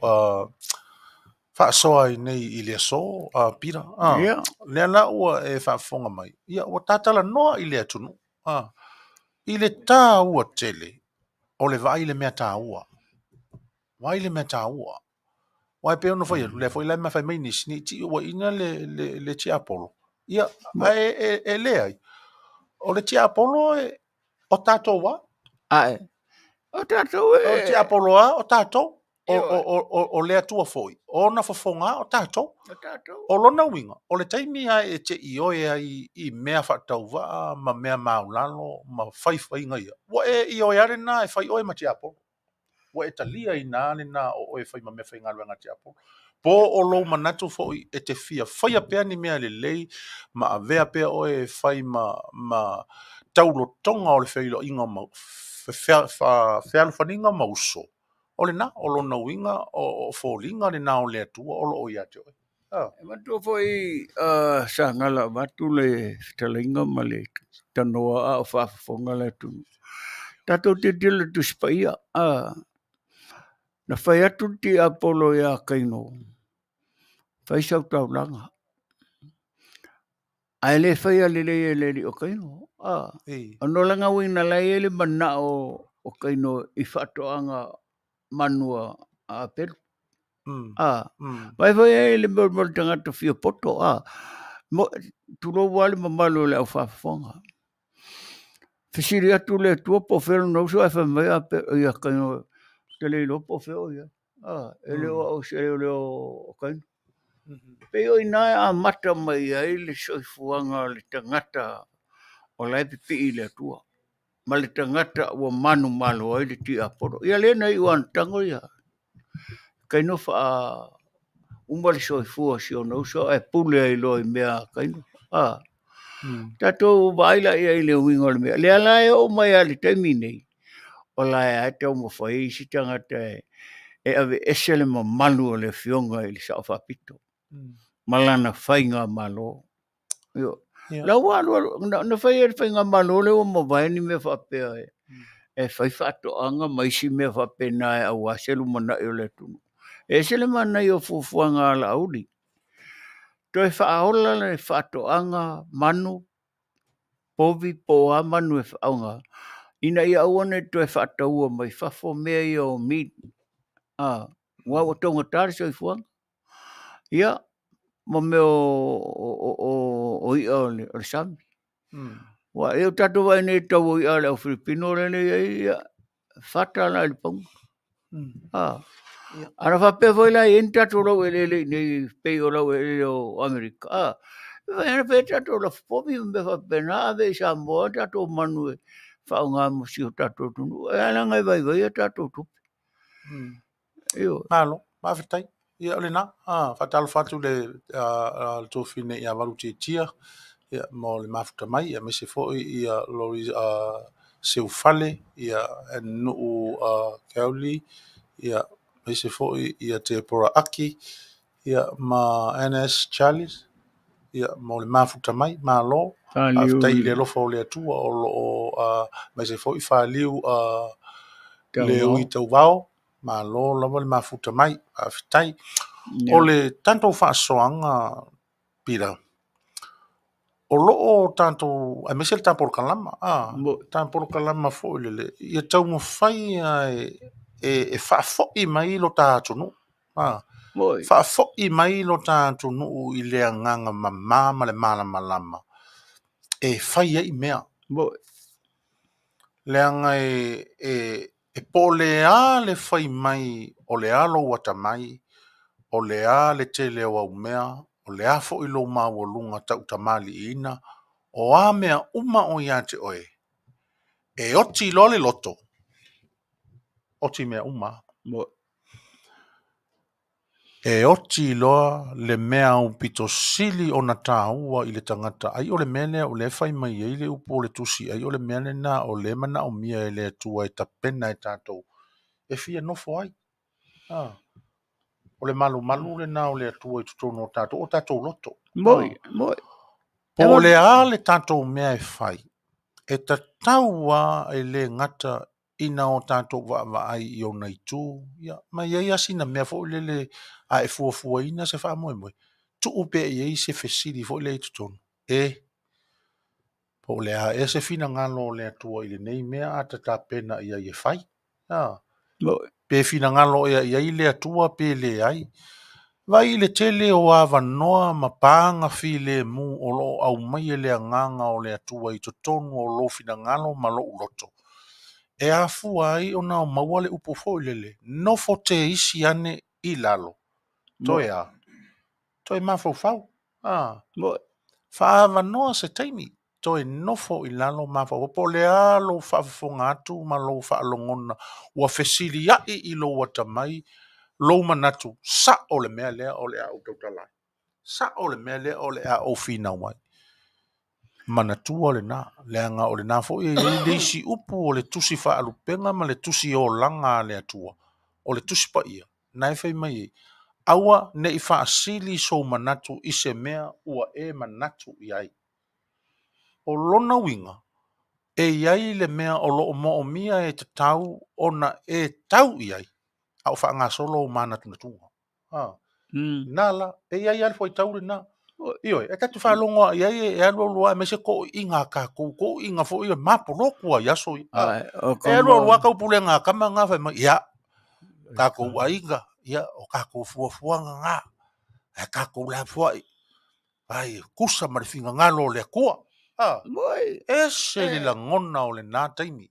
whaasoa i nei i le aso, pira. Lea la ua e whaafonga mai. Ia, ua tātala noa i le atunu. I le tā ua tele, o le vai le mea tā ua. Vai le mea tā ua. Wai pe ono whai, le whai lai mawhai mai nisi, ni ti ua ina le tia apolo. Ia, e lea ai. O le tia apolo o tātou wa? O tātou O tia apolo o tātou? O lea tua foi. O na fofonga o tātou. O lona winga. O le taimi ai e te ioe ai i mea whatau wa ma mea maulalo ma whai ngai. Wa e ioe are na e whai oe ma te apolo. Wa e talia i nāne na o e whai ma mea whai ngaluanga te apolo. Po o lo manatu foi e te fia. Whai a pea ni mea le lei ma a vea pea oe e whai ma taulo tonga o le whailo inga mau. Whealu whaninga mauso. O le na, o lona winga, o fōlinga le na o le atua, o lo o ia te oi. E matua foi Sagala watu le Fetalaiga ma le tanoa a o whaafonga le tunu. Tatou te tila tu spaia. Na whai atu ti Apolo ia kaino. Whai sau tau langa. Ai le whai a le li o kaino. Ano langa wina lai ele mana o kaino i whatoanga Manua a Petelo. Vai vai le mol tangata fia poto tulo wale mamalo le au whafonga. Fisiri atu le tua po whelo no so e whamai a ia kaino Tele lo po wheo ia. Ele o au se le o kaino. Peo ina a mata mai ai le soifuanga le tangata o lai pipi le tua. Ma le tangata ua manu malo ai le ti aporo. Ia lena i wan tango ia. Kaino wha umari soifua si ono so e pule ai loi mea kaino. Tatou vaila ia i le wingo le mea. Le ala e o mai ali taimi nei. O lai a te o mawhai si tangata e ave esele ma manu o le fionga i le sao whapito. malana whainga malo. Yo. Yeah. La walu na whainga malo le o mawaini me whapea e. E whai whatoanga maisi me whapena e au aselu mana e le tunu. E sele mana i o fufuanga ala Aoauli. Toi whaola le whatoanga Manu, povi poa Manu e whaonga. Ina ia awane toi whataua mai whafo mea i o mi. Wa o tonga tari Soifua. Ia, ma me o ia o le sami. Wa e o tato vai nei tau o ia le au Filipino le nei ia whata la le pong. Ana whape voi la i tato lau e le nei pei o lau e le o Amerika. Vai ana pe tato la popi me whape na ave Samoa tato Manu e whaonga musi o tato tunu. E ana ngai vai a tato tupi. Malo, mawhitai. Ia ole na, whatalo whatu le tōwhine ia waru tia, ia mo le mafuta mai, ia mese fōi ia lori seu Fale, ia nuu Aoauli, ia mese fōi ia te pora aki, ia ma NS Charles, ia mo le mafuta mai, malo, mawhitai le lofa o le atua o lo mese fōi whaliu le ui tau wao, malo lava le mafuta mai, mawhitai. O le tanto whaasoanga pira. O loo tanto, a mese le tamporo kalama, tamporo kalama fo le, ia tau mo whai e whaafoi mai lo tātunu. Whaafoi mai lo tātunu I le anganga mamama le malama. E whai ai mea. Le anga e polea le whai mai o le alo wata mai, o le a le tele o au mea, o le a fo ilo mau o lunga Taavaomaalii ina, o a mea uma o ia te oe. E oti lo le loto. Oti mea uma. E oti loa le mea o pito sili o na tāua I le tangata. Ai o le mele o le fai mai e le upo o le tusi. Ai o le mele na o le mana o mia e le atua e tapena e tātou. E fia nofo ai. O le malu le na o le atua I tutono o tātou loto. Po le a le tātou mea e fai. E ta taua e le ngata ina o tātou wa ai I o nei tū. Ma iei asina mea fo le a e fuafua ina se wha moe. Tu upe iei se fesiri fo le tutono. Po le a e se fina ngalo le atua I le nei mea a ta tāpena ia e fai. Pe fina ngalo ia I le atua pe le ai. Vai le tele o Avanoa ma panga fi le mu o lo au mai le anganga o le atua I totonu o lo fina ngalo ma lo uloto. E a fua ai o na o maua le upo fo lele. No fo te isi ane I lalo. Toi a. Toi mafau fau. Fa Avanoa se taimi. Toi nofo I lalo mafau. Po le alo fa fonga atu ma lo fa alongona. Ua fesili ai I lo watamai. Lo manatu. Sa o le mea lea o le a utautalai. Sa o le mea lea o le a o fina wai. Manatu o le na. Leanga o le na fo. E leisi upu o le tusi fa alupenga ma le tusi o langa le atua. O le tusi pa ia. Nai fai mai. Aua ne I fa asili so manatu I se mea ua e manatu I ai. O lona winga. E iai le mea o lo mo o mia e te tau ona e tau I ai. Au fa nga solo manatu na tunga. Nala, e iai alfo I tau le na. Ioi, e tatu wha longa iai e alo loa me se ko inga kako, ko inga fo I Mapu lokua yaso I. E alo loa kau pule ngā kama ngā whai mai. Ia, kako ua inga. Ia, o kako fuafuanga ngā. E kako la fuai. Ai, kusa marifinga ngalo le kua. E se li la ngona o le nā taimi.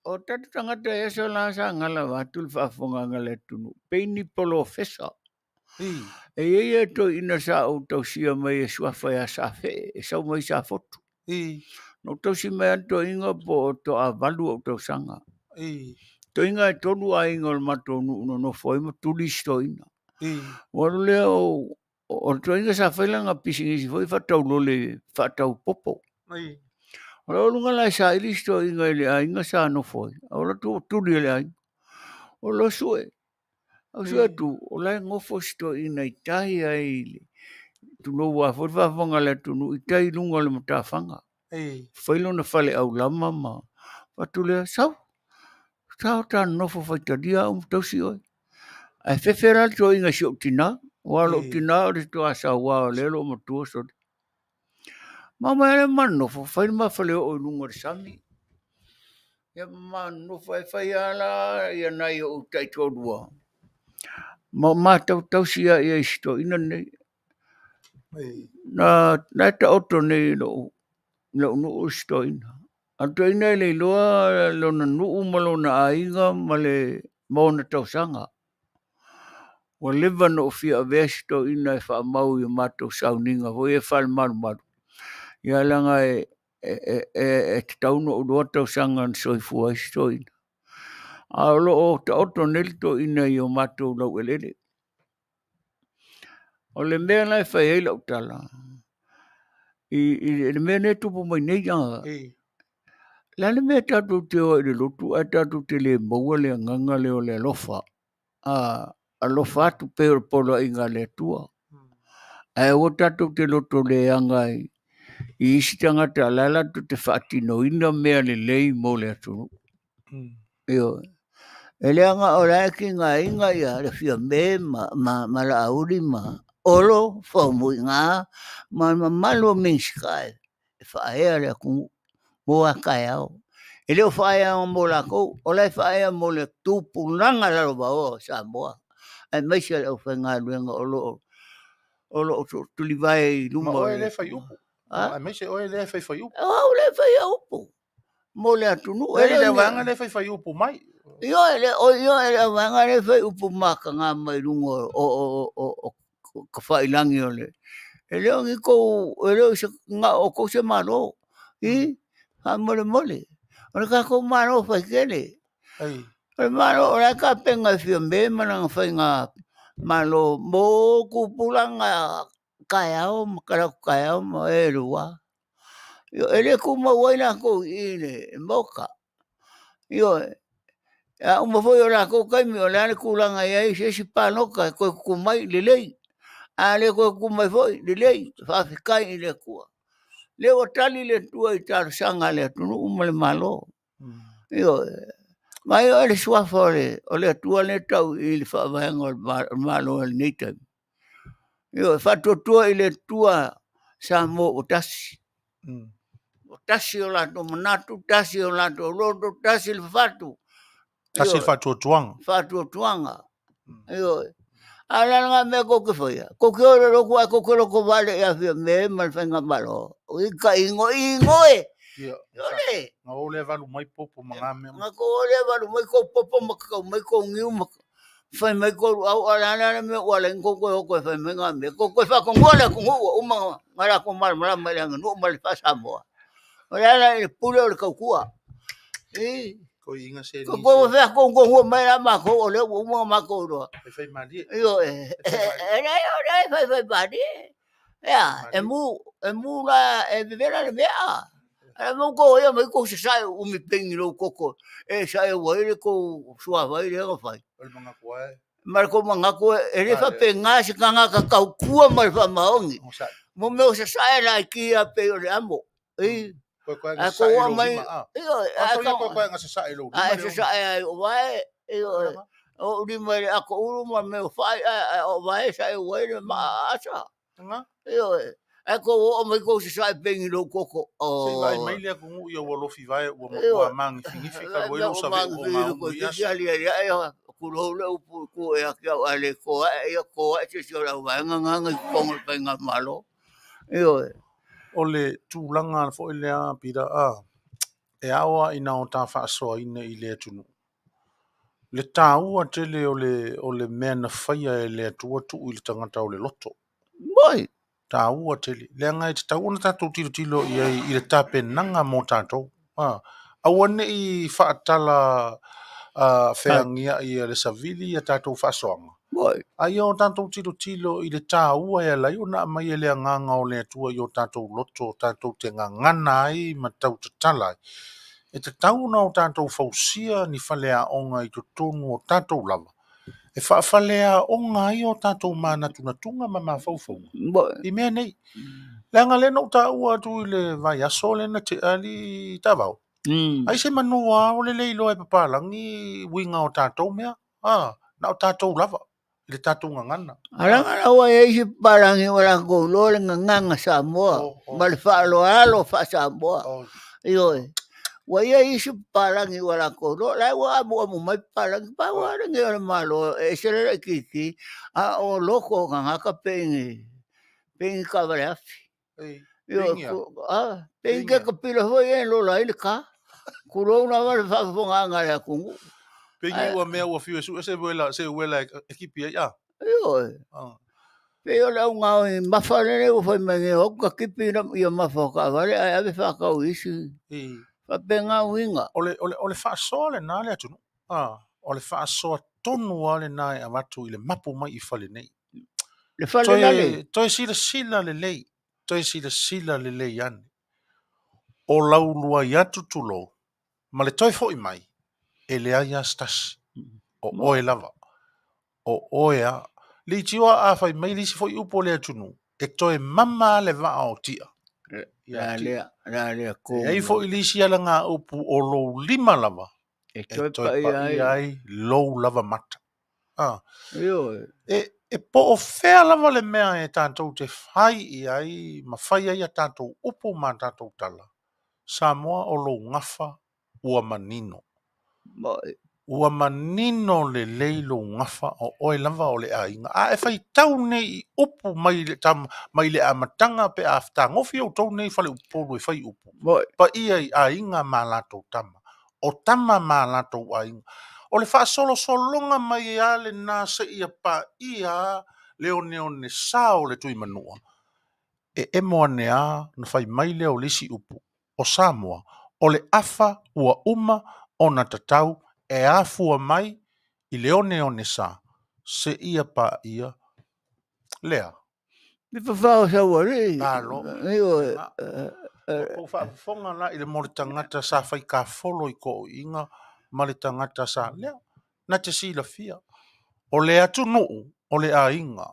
O tatu tangata e so la sa ngala watul whafonga ngale tunu. Peini polo fesa. E e to ina sa o tau sia mai e suafai a sa fe. E sau mai sa fotu. No tau si mai anto inga po to a valu o tau sanga. To inga e tonu a inga o mato no foi ma tulisto ina. Waru leo o to inga sa whailanga pisingisi foi whatau lole whatau popo. O lunga lai sa ilisto inga ele a inga sa no foi. O la tu tuli ele a inga. O lo sue. O sue tu, o lai ngofo sto ina i tahi a ili. tunu wa fo fa fanga le tunu i tai lunga le mata fanga Ei. failo na fale au lama ma patule sau ta no fo fa dia tausi oi ai fefera to inga si tina walo tina ri to asa wa le lo mo tu so mama ele manno fo fa ma fale o lunga sami ya manno fa fa ala ya na yo tai to dua ma tausi ya sto ina nei na ta oto nei no sto ina Anto ina le loa lona nuu ma lona aiga ma le mauna tausanga. Wa lewa no fia vesto ina e wha mau i mato sauninga. Hoi e whal maru. Ia langa e te tauno o roa tausanga an Soifua isto ina. A lo o ta oto nelto ina i o mato lau elele. O le mea lai whai eila utala. I le mea ne tupu mai nei anga. Lale mea tatu te o ele lotu, a tatu te le maua le nganga le o le alofa. A lofa atu peo polo inga le tua. A o tatu te loto le angai. I isi tangata alala tu te whaatino ina mea le lei mo le atunu. Io. E le anga o lai ki ngā inga ia le fia me ma la auri ma. Olo, whaumui ngā, ma malo minskai. E whaea le akungu. Moa kai au. E leo whaea mo la kou, o lai whaea mo le tupu nanga lalo ba o Samoa. Ai maisia le au whainga luenga o tuli vai luma. Ma oe le whai upu. Ai maisia oe le whai upu. O le whai upu. Mo le atunu. E le wanga le whai upu mai. Io e le wanga le whai upu maka ngā mai lunga o ka whailangi o le. E leo ngi kou, e leo ngā o kou se maro. Mole. Ora ka ko mano fa kele. Ai. Mano ora ka penga fio me mana fa nga malo mo ku pulanga kaya mo erua. Yo ele ku mo waina ko ine moka. Yo a mo foi ora ko kai mi ola ku langa ai se panoka ko ku mai lelei. Ale ko ku mai foi lelei fa kai ile ku. Leo tali le tua i tar sanga le tunu umale malo. Io mai o le sua fore o le tua le tau i le fa vanga malo le nita. Io fa tua i le tua Samoa o tasi. O tasi o lato manatu, tasi o lato rodo, tasi le fatu. Tasi le fatu tuanga. Fatu tuanga. Io ala nga me ko ke foi ko ke ora ro ko vale ya me mal fenga malo o ka ingo e ole nga ole valu mai popo manga me nga ko ole valu mai ko popo mai ko ngiu fai mai ko ala me wala ko fai me nga me ko fa ko ngola ko o ma mara ko mal mai no mal fa Samoa ala e pulo ko kua ko inga se ni ko fa ko mai ma ko ole o ma ko ro fai mali io fai mali ya e mu la e vivera le mea e mo ko ia mai ko se sai o mi pengi lo koko e sai o ele ko sua vai le fai manga ko ai mar ko manga ko ele fa penga se kanga ka kua mal fa maongi mo me o se sai la ki a pe o le amo ko mai ko nga se sai lo se sai o vai o di mai ako uru ma me fai o vai sai o ele ma asa ako o mai ko se sai pengi lo koko o se vai mai le ko yo lo fi vai o mangi significa lo sa ve o ya ya ku lo le ku e ka ale ko se se la va nga ko penga malo o le tūlanga fo ile a pira e awa ina o ta fa so ina ile tunu le tāua tele o le mea na whaia e le atua tu i le tangata o le loto moi tāua tele le ngai te tau ona tātou tilo i le tāpe nanga mō tātou aua ne i whaatala whengia i le savili i a tātou whaasoanga ai o tātou tilo i le tāua e lai o na mai e le nganga o le atua i o tātou loto tātou te ngangana ai ma tau te talai e te tauna o tātou fausia ni whale a onga i to tonu o tātou lava E whaafalea o ngai o tātou mana tunatunga ma mawhauwhaunga. Mo I mea nei. Leanga lena o tā ua atu i le vai aso lena te ali Taavao. Ai se manua o le leilo e papalangi winga o tātou mea. Na o tātou lava. Le tātou ngangana. Alanga wa isi parangi wala ko lo le nganga Samoa. Mal fa lo fa Samoa. Yo. Wa isi parangi wala ko lo la wa mo mai parangi pa wa nge malo e se le kiki a o loko nganga ka pengi. Pengi ka vale afi. Yo pengi ka pila ho e lo la ile ka. Kulo na wa fa nganga ya kungu. Pengi ua mea ua fiu se wela ekipi ya. Yo. Pero la unga i mafalene o foi mange o ka kipi na ia mafaka vale ai ave fa ka uisi. Fa penga winga. Ole fa sole na le atu. Ole fa so tonu ale na e avatu ile mapu mai I fale nei. Le fale na le. Toi sila le lei. Toi sila le lei ane. O laulua I atu tulo. Ma le toi foi mai. E le aia stas. O oe lava. O oea. Li tiwa a fai mai lisi foi upo le atunu. E toi mama le va o tia. La lea ko. E ai foi lisi ala ngā upu o lou lima lava. E toi pa ai lou lava mata. E po o fea lava le mea e tātou te fai I ai, ma fai ai a tātou upu ma tātou tala. Samoa o lou ngafa ua manino. Ua manino le leilo ngafa o oe lava o le ainga. E fai tau nei upu mai le amatanga pe a ftangofi o tau nei fale upolo e fai upu. Pa ia I ainga ma latou tama. O tama ma latou ainga. O le wha solo solonga mai ale nā se ia pa ia le one sao le tui manua. E moa nea na whai mai leo lisi upu. O Samoa, o le afa ua uma o na tatau e afua mai I le one sa se ia pa ia lea. Mi pa whao sa wari. Palo. O whaafonga la I le mo le tangata sa whai ka folo I ko inga ma le tangata sa lea. Na te sila fia. O le atu nuu, o le ainga.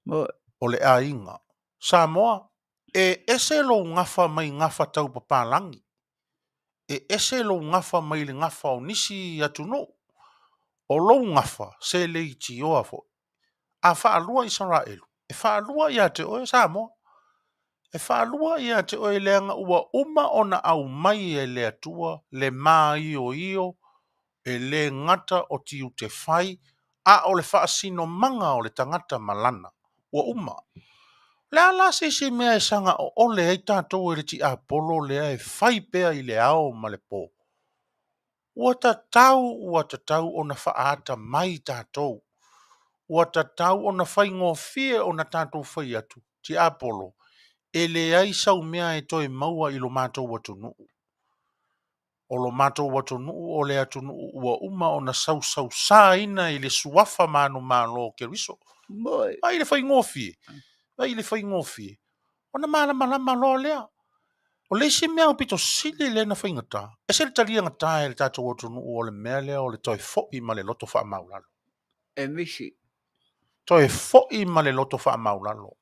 O le ainga. Samoa, e ese lo ngafa mai ngafa tau papalangi. E ese lo ngafa mai le ngafa o nisi atu nuu. O lo ngafa se le iti o afo. A whaalua Israelu. E whaalua ia te oe Samoa. E whaalua ia te oe leanga ua uma ona au mai e le atua, le maa io, e le ngata o tiu te whai, a o le whaasino manga o le tangata malana. Ua uma. Le ala se mea e sanga o ole ei tātou e reti a polo lea e whai pea I le ao ma le pō. Ua tatau o na whaata mai tātou. Ua tatau o na whai ngōwhia o na tātou whai atu. Ti a polo. E le ai sau mea e toi maua I lo mātou watu nuu. O lo mātou watu nuu o le atu nuu ua uma o na sau sa ina I le suafa manu malo ke riso. Ai le whai ngōwhia. Ai le whai ngōwhia. O na malama lo lea. O le isi mea o pito sili le na whai ngata. E se le talia ngata e le tātou watu nuu o le mea lea o le toi fo'i ma le loto wha maulalo. E misi. Toi fo'i ma le loto wha maulalo.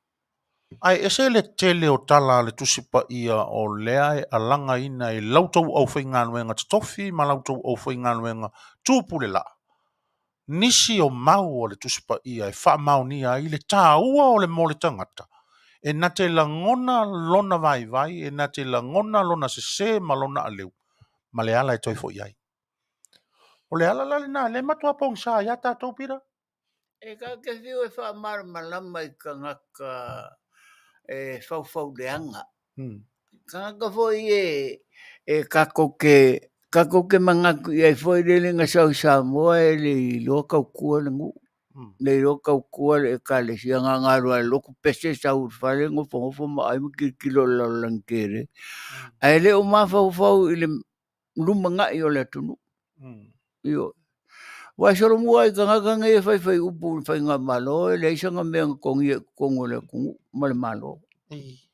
Ai, ese le tele o tala le tusipa ia o lea e alanga ina e lautou au whainganuenga tofi ma lautou au whainganuenga tūpu le la. Nisi o mau o le tusipa ia e wha mau nia I le tā ua o le mole tangata. E na te langona lona vai, e na te langona lona se ma lona aleu. Ma le ala e toi fo iai. O le ala lale na, le matua pong sa ia tātou pira? E ka ke fiu e wha mara malama I ka ngaka e whau leanga. Ka ngaka foi e kako ke mangaku I ai foi le lenga sau Samoa e le loa kaukua le ngu. Le loa kaukua le ka le sianga ngaru a loku pese sau whale ngofo ma ai mki kilo la langkere. Ai le o ma whau I le lumanga I o le tunu. Io. Wa solo mua I ka ngaka ngai e whai upu whai ngā malo e le isanga mea kongo le kungu ma le malo.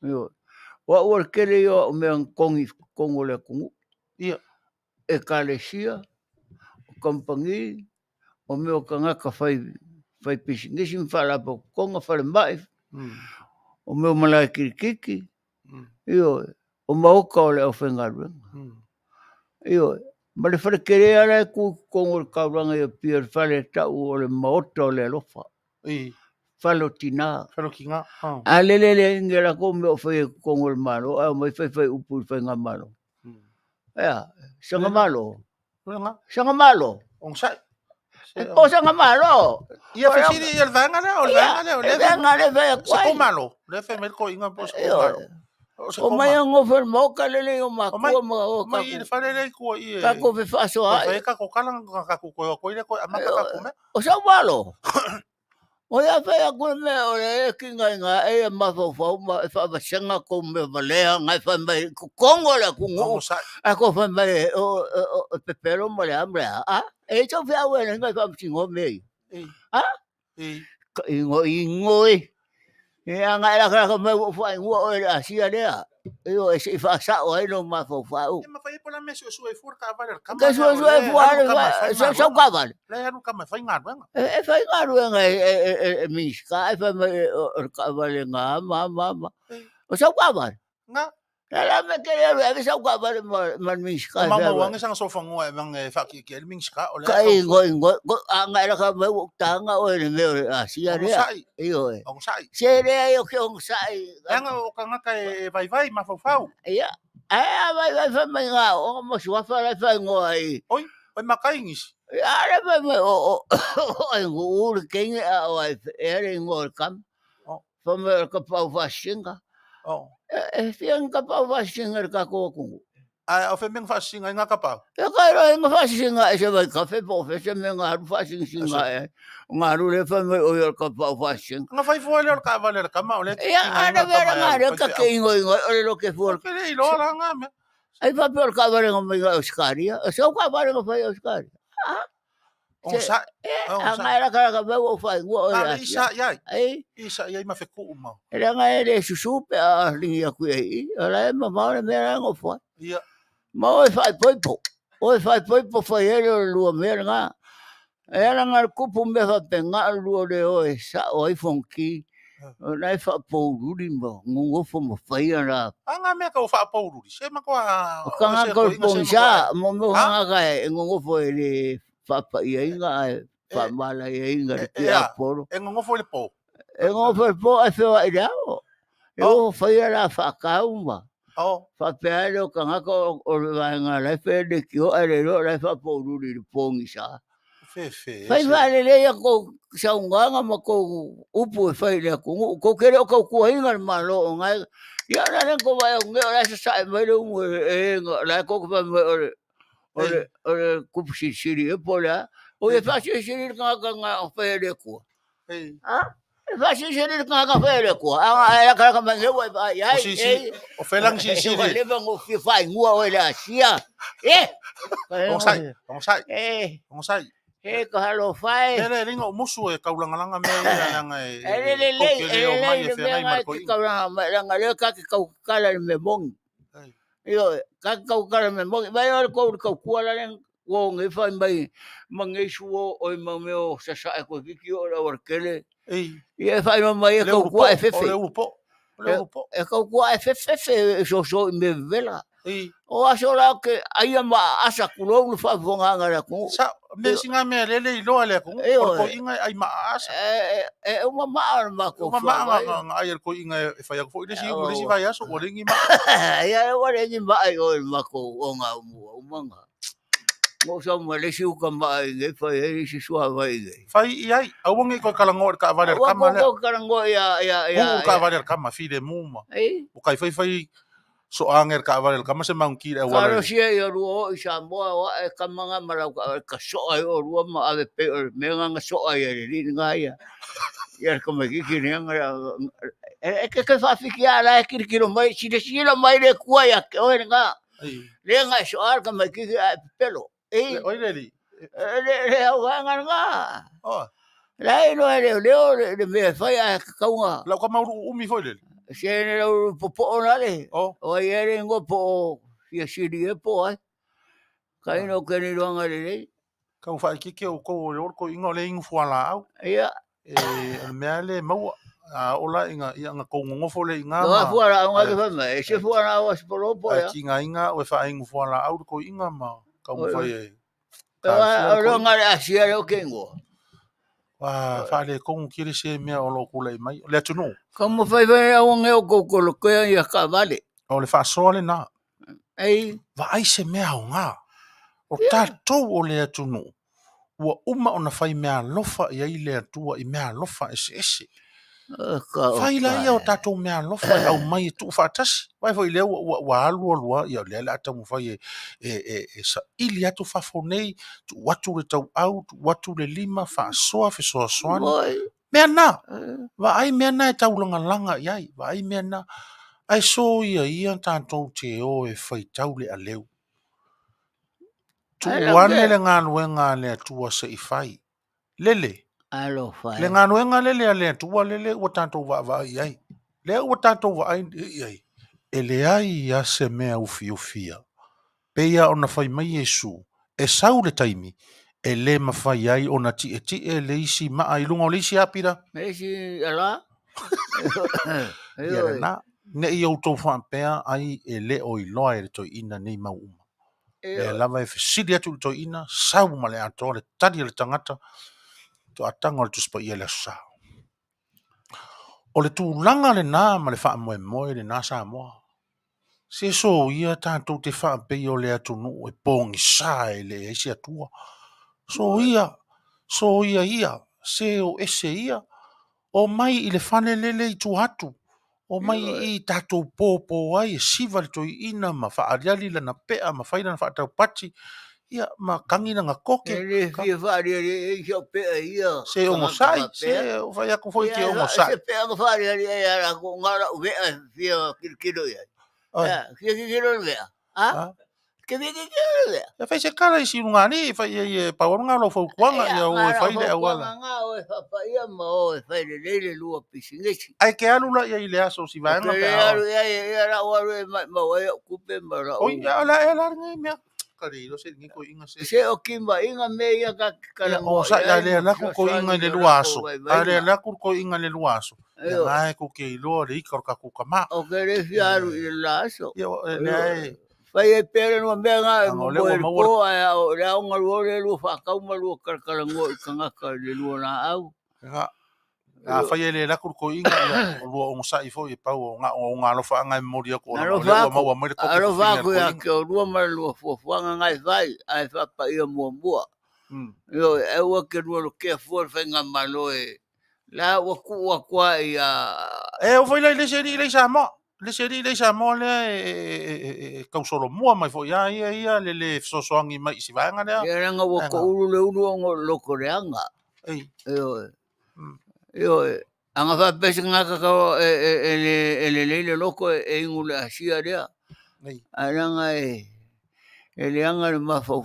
Io. Wa ua kere io o mea kongo le kungu. E ka le sia, o kampangi, o meu kangaka fai pisi. Ngisi mwhala po konga whare mai. O meu malai kirikiki. Io, o mauka o le au whengaruenga. Io, ma le whare kere ala ku kongo le kauranga i a pia whare tau o le maota o le alofa. Whalo tina. Whalo ki ngā. A lelele ingera ko meo whai kongo le mano. A mai whai upu whai ngā mano. Ea, sanga malo. Sanga malo. Ong sai. O sanga malo. Ia whesiri ia vanga leo. Vanga le vea kwai. Sako malo. Le whai meri ko inga po sako malo. O mai ngofer moka lele o makua ma o kako. Mai whare rei kua i e. Kako fe whaso ai. O whai kako kalang kako koe le koe amaka kako me. O sanga malo. O ia whai a kua me o le e ki ngai ngā e a mawhau ma e whawasanga ko me walea ngai whai mai kongo le kungu. A ko whai mai o pepero ma le amrea. E tau whai awe ngai whamasingo mei. Ingo e. E anga era kara me fai ngua o a sia lea. Io e se fa sa o no ma fo fa o. E ma fai pola me Soifua ka vale ka. Ka Soifua sa ka vale. Le anu ka me fai ngā ruenga. E fai ngā ruenga e miska e fai me ka vale ngā ma. O sa ka vale. Nga. La me querer e sa ka vale ma miska. Ma wanga sanga so fango e mang e fa ki ke miska o le. Ka ingo anga era ka me tanga o le me a sia lea. Io e. Ong sai. Se le o ke ong sai. Anga o kanga kai vai ma fau. Ia. Vai mai ngā o mo sua fa fai ngoi. Oi makaingis. Ara vai o ngūr kinga o e ngor kam. Fa me ka pau vasinga. E fiang ka pau vasinga ka ko kungu. Ai o fe meng vasinga nga ka pau. E ka ro nga vasinga e se vai ka fe po fe se menga vasinga e. Nga ru le fa me o ka pau vasinga. Nga fai fo le ka vale ka ma o le. Ia ana vera nga ka ke ingo o le lo ke for. Ke le lo la nga me. Ai fa por ka vale nga me Oscaria. O se ka vale nga fa Oscaria. O sa. Anga era ka me o fa ngo o ya. Isa yai. Ai. Isa yai ma fe ku ma. Era nga ele susupe a linha ku ai. Ela ma ma me era ngo fa. Ia. Ma o fai poipo. O fai poipo fa ele lo me nga. Era nga kupu me fa penga lo le o sa o fonki. Nai fa poururi mo ngo fo mo fai ana. Anga me ka o fa poururi. Se ma ko ka nga ko ponja mo mo nga ka ngo fo ele papa ia inga pa mala ia inga ki aporo. E ngo fo le po. E ngo fo le po e fo ai dao. E o fai ana fa kauma. Fa pealo ka nga ko o nga la fe de ki o ale lo la fa poururi le pongisa. Fai vale le ko sa unga ma ko upu fai le ko kere o ko inga malo nga ya na ko vai nga la sa mai le la ko fa o kupu siri e pola o e fa siri ka fai le ko fa siri ka fai le ko a ka ma le vai ai o felang siri le va ngo fai ngua o la sia on sai e ko halo fai ele ringo musu e kaulanga me nga e ele kaulanga langa le ka kala me bong io ka kala me bong vai o ko kuala len wo nge fai mai mangesu o ma meo sa ko ki o la workele e fai mai ko kwa ff e ko kwa ff so me vela o aso la ke ai ma asa kulo fa vonga ngara ku sa me singa me le lo ale ku ko inga ai ma asa o ma ko ma ai ko inga fa ya ko isi vai aso o ringi ma ya o ringi ma ai o ma ko o nga o manga mo sa mo le siu ka ma ai fa e si sua vai fai ai au ngi ko kalango ka valer kama ko kalango ya ka valer kama fi de muma o kai fai so anger ka valer kama se mangki e wala aro sia yo ro Samoa wa e kamanga mara ka so ai o ro ma ave pe me nga so ai ri nga ya como que nga e que fa fikia la que mai si de si la mai de kwa ya que o nga le nga so ar como que pelo oi le nga la no le me fa ya ka nga la ka mauru umi foi le se ne po ona le o ngo po ya siri po ai kai no que ni lo nga le Kau wha kike o kou o ko inga o le ingu fuala au. Ia. Ana mea le maua. Ola inga kou ngofo le inga Ka ma. fuara au ngā wha mai. Se fuara au asporopo ya. Ki ngā inga o e wha ingu fuala au ko inga ma. Kau mwhai e. O ro ngā re asia reo kengo. Wha le kongu kiri se mea o lo kula i mai. Le atunu. Ka mo whai au nge o koukolo koea ia ka vale. O le wha soa le nā. Ei. Wa ai se mea o ngā. O tātou o le atunu. Ua uma o na whai mea lofa i ai le atua i mea lofa ese ese. Whai la ia o tātou mea lofa au mai e tuu whaatasi. Wai fo i leo ua alua lua ia o lea le ata mu whai e sa ili atu whafonei tu watu le tau au, tu watu le lima, whaasoa, whesoa soani. Mea nā. Wa ai mea nā e tau langa langa i ai. Wa ai mea nā. Ai so ia tātou te o e whai tau le a leu. Tu wane le ngā nuenga le atua se i whai. Lele. Alo whai. Le ngā nuenga lele a le atua lele ua tātou wa i ai. Le ua tātou wa i ai. E le ai a se mea ufi ufia. Peia o na whai mai Yesu. E sau le taimi. E le ma whai ai o na ti e le isi maa i lunga o le isi apira. Me isi ala? Ia le nā. Ne i au tau whampea ai e le o i loa e le toi ina nei mau uma. E lava e whisiri atu le toi ina, sau ma le ato, le tari le tangata, to atanga le tuspa ia le sa. O le tūlanga le nā ma le wha moe moe le nā Samoa. Se so ia tātou te wha pei o le atu nu e pōngi sa e le eisi atua. So ia, se o ese ia, o mai i le whane lele i tu atu. O mai i tātou pōpō ai e siva le toi ina ma whaariali lana pea ma whaira na whaatau pati. Ia, ma kangina ngā koke. Ele fia whaariali e hio pea ia. Se ongo sai, se o whai aku fwoi ke ongo sai. Se pea ka whaariali e ara ko ngara uvea fia kirikiro ia. Fia kirikiro ia. Ha? Ke fia kirikiro ia. Ia whai se kara i siru ngā ni, whai e pawarunga lo whau kuanga ia o e whai le au ala. Ngā o e whapaia ma o e whai le leile lua pisingesi. Ai ke alula ia i le aso si vaenga pea. Ke alu ia ra o alu e ma o e kupe ma ra o. Oi, ala e la ngai mea. Kari, lo se ngi ko inga se. Se o kimba inga me ia ka kalango. O sa ia le laku ko inga le luaso. Ale laku ko inga le luaso. Ia ngai ko ke ilo le ikor ka ku kama. O ke le fiaru i le laso. Ia le ai. Fai e pere no me nga mo le ko a o le au ngalu le lu fa ka uma lu kalango i kanga ka le lu na au. A fai le laku ko inga ia lo o sa i fo i pau o nga lo fa ngai moria ko le mau mo le ko. Aro fa ko ya ke o lu ma lu fo ngai vai ai fa pa ia mo mo. Yo e o ke lu ke fo fa nga malo e la o ku wa kwa ia e o foi le seri le Samoa. Le seri le Samoa le kausolo mua mai fo ia le sosoangi mai si vaenga le. Ia nga o ko ulu le ulu ngo loko reanga. Ei. Yo anga fa pese nga ka ele loko e ingule asia rea. Aranga ele anga ma fau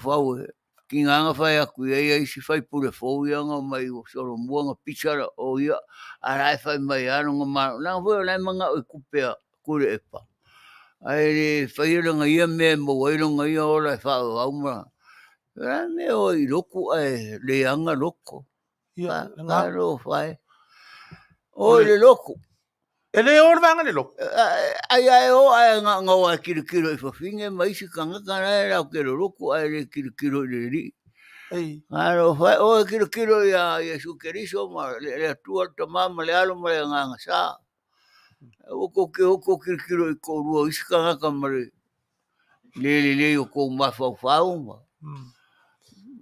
ki nga fa ya ku ia isi fai pure fo ia nga mai o solo mua nga pichara o ia ara fa mai ano nga ma na vo la manga o kupea kure epa. Ai fai nga ia me mo i nga ia ola fa au ma. Ra me o i loko le anga loko. Ia nga lo fai. O le loko. Ele o vanga le loko. Ai o ai nga o kirikiro I fafinge mai si kanga kana era o ke loko ai le kirikiro le ri. Ei. Aro fai o kirikiro ya Yesu Kristo ma le tua tamama le alo ma nga sa. O ko kirikiro I ko ru si kanga kamare. Le o ko ma fa ma.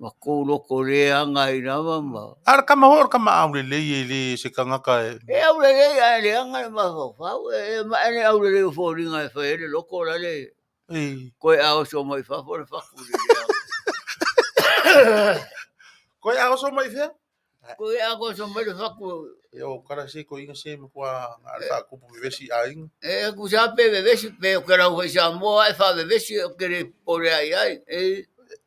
Ma ko loko le anga I rama ma. Ar kama hor kama au le se kanga ka. E au le le anga ma fa e ma ele au le fo ringa fa ele loko la le. Ko e au so mai fa for fa ku le. Ko e au so mai fa? Ko e au so mai fa ku. Yo kara se ko inga se mo kwa fa ku pu vesi ai. E ku sa pe vesi pe o kara o Samoa e fa vesi o kere por ai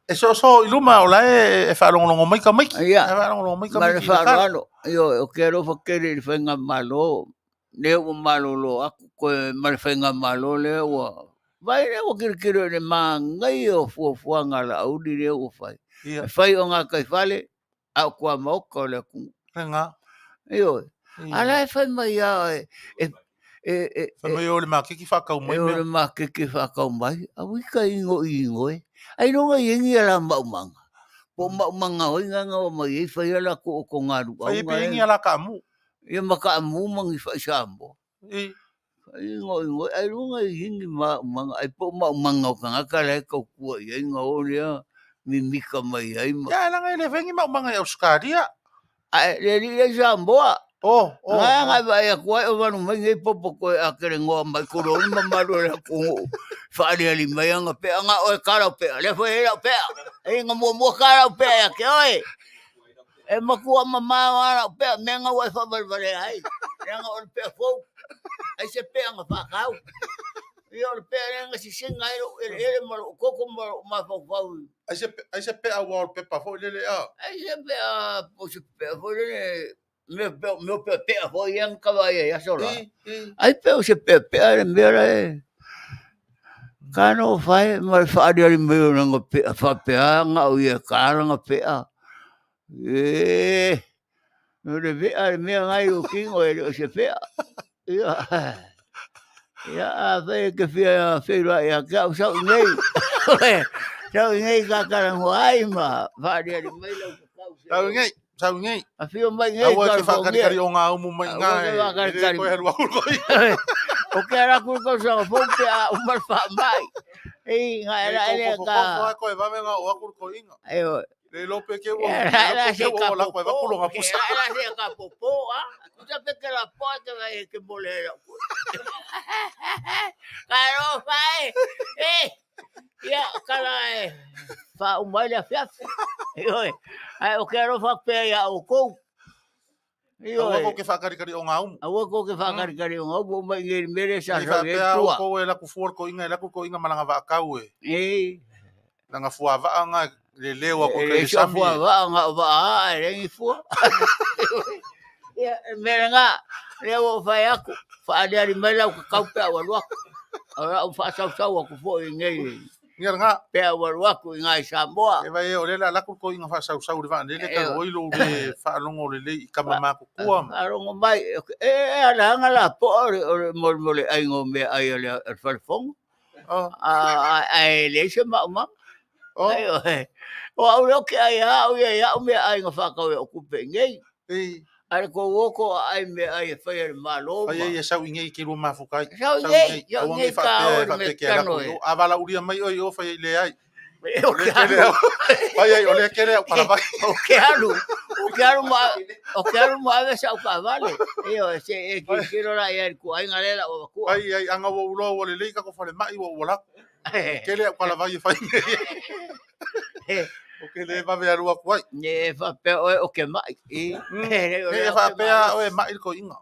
E so iluma o la e fa longo mai ka mai. E fa longo mai ka mai. Ma fa malo. Yo o kero fa kere fa nga malo. Le o malo lo aku ko ma fa nga malo le o. Vai le o kere le ma ngai o fo nga la o di le o fai. Ia. Fai o ngā kai Fale, au kua mauka o le ku. Renga. Io. Ala e fai mai a Fa mai o le makiki whakau mai e o mea. le makeke whakau mai. A wika ingo e. Ai ronga ingi ala maumanga. Po maumanga hoi nganga o mai e whai ala ko o ngaru. Fa pe ingi ala ka amu. Ia maka amu mangi whai sambo. Ingo. Ai ronga ingi maumanga. Ai po maumanga o kangaka lai kau kua i inga o lea. Mimika mai ai ma. Ya langa ele vengi maumanga e Australia. Ai le samboa. Ngai vai a koe o manu mai ngai popo koe a kere ngoa mai koroni mamaru le ko whaare ali mai anga pe anga oe kara pe le foi era pe e nga mo kara pe a ke oe e makua mama ara pe menga oe fa vale ai nga o pe fo ai se pe anga fa kau e o pe nga si singa ele mo koko mo ma fa fa ai se pe a wall paper fo le a ai se pe a po se pe fo le meu pepe foi em cavaia ya sola ai pe se pepe me era cano fai mas fai ali meu não pe fa pe nga o ia cara nga pe no deve a me ngai o king o se pe ya ve que fia ya ka sa nei ka cara ai ma fai ali meu Sau ngai. A fio mai ngai ka whakari o ngā umu mai ngai. Kari koe haru aku koi. O ke ara ku ko sa fo pe a umar fa mai. Ei ngai era ele ka. Koe vame ngā o aku koi inga. Ayo. Le lope ke wo. Era se ka la koe vakulo ngā pusa. Era se ka popo a. Tu sa pe que la po que vai que bolera. Caro fai. Ya kala fa o mai le fiaf. Oi. Ai o quero fa pe ya o ko. Awa ko ke whakari o ngā umu. Awa ko ke whakari o ngā umu. Mai ngeri mere sa sa e tua. Ko e laku fuor ko inga. E laku ko inga malanga whaakau e. Nanga fua waa ngā le leo ako le sami. Fua waa ngā waa. E rengi fua. Mere ngā. Leo whai aku. Whaadari mai lau ka kaupe awa luaku. Ora o whaasau aku fo i ngei. Ngira ngā. Pea waruaku i ngai Samoa. E vai e o lela laku ko inga whaasau le whaan. Lele ka oilo le whaalongo le i kamamako kua. Whaalongo mai. Ala anga la po o mole aingo me ai ale whalefongo. Ai le se maumang. O au leo ke ai au ia au me aingo whakau e o kupe ngei. Ai ko woko ai me ai whai ale malo. Ai e sau ingei ki rua mafukai. Sau ngei. Sau ngei ka o me kano e. Avala uria mai oi o whai le ai. O ke alu. Ai ai o le kere au parabai. O ke alu. O ke alu mo ave sa ka vale. Io se e ki kiro la ia ku ai ngalela o ku. Ai anga wo ulo o le leika ko whale mai wo wala. Kere au parabai whai. O ke le vave arua kuai. Ne fa pe o ke mai. E fa pe o e mai ko inga.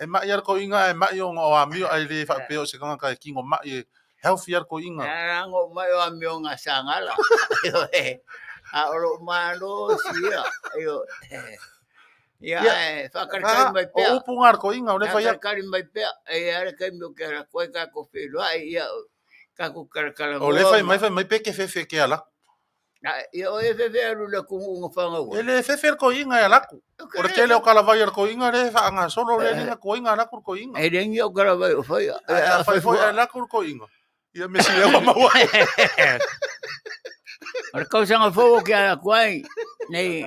E mai ar ko inga e mai o ngā mio ai le fa pe o se kanga ka kingo mai e healthy ar ko inga. Rango mai o mio nga Sagala. A oro mano sia. Io ya fa karkari mai pe. O upungar ko inga o le fa ya. Karkari mai pe. E ara kai mio ke ra koe ka ko fe lo ai ia ka ko karkara. O le fa mai pe ke fe ke ala. Io e fe veru le ku nga fanga o. Ele fe ko inga ya laku. O le kele o kala vai ar ko inga le fa anga solo le inga ko inga laku ko inga. E rengi o kala vai o fai. Fa foi laku ko inga. Ia me si e wa maua. Ar kau sanga fo ke ala kwai. Nei.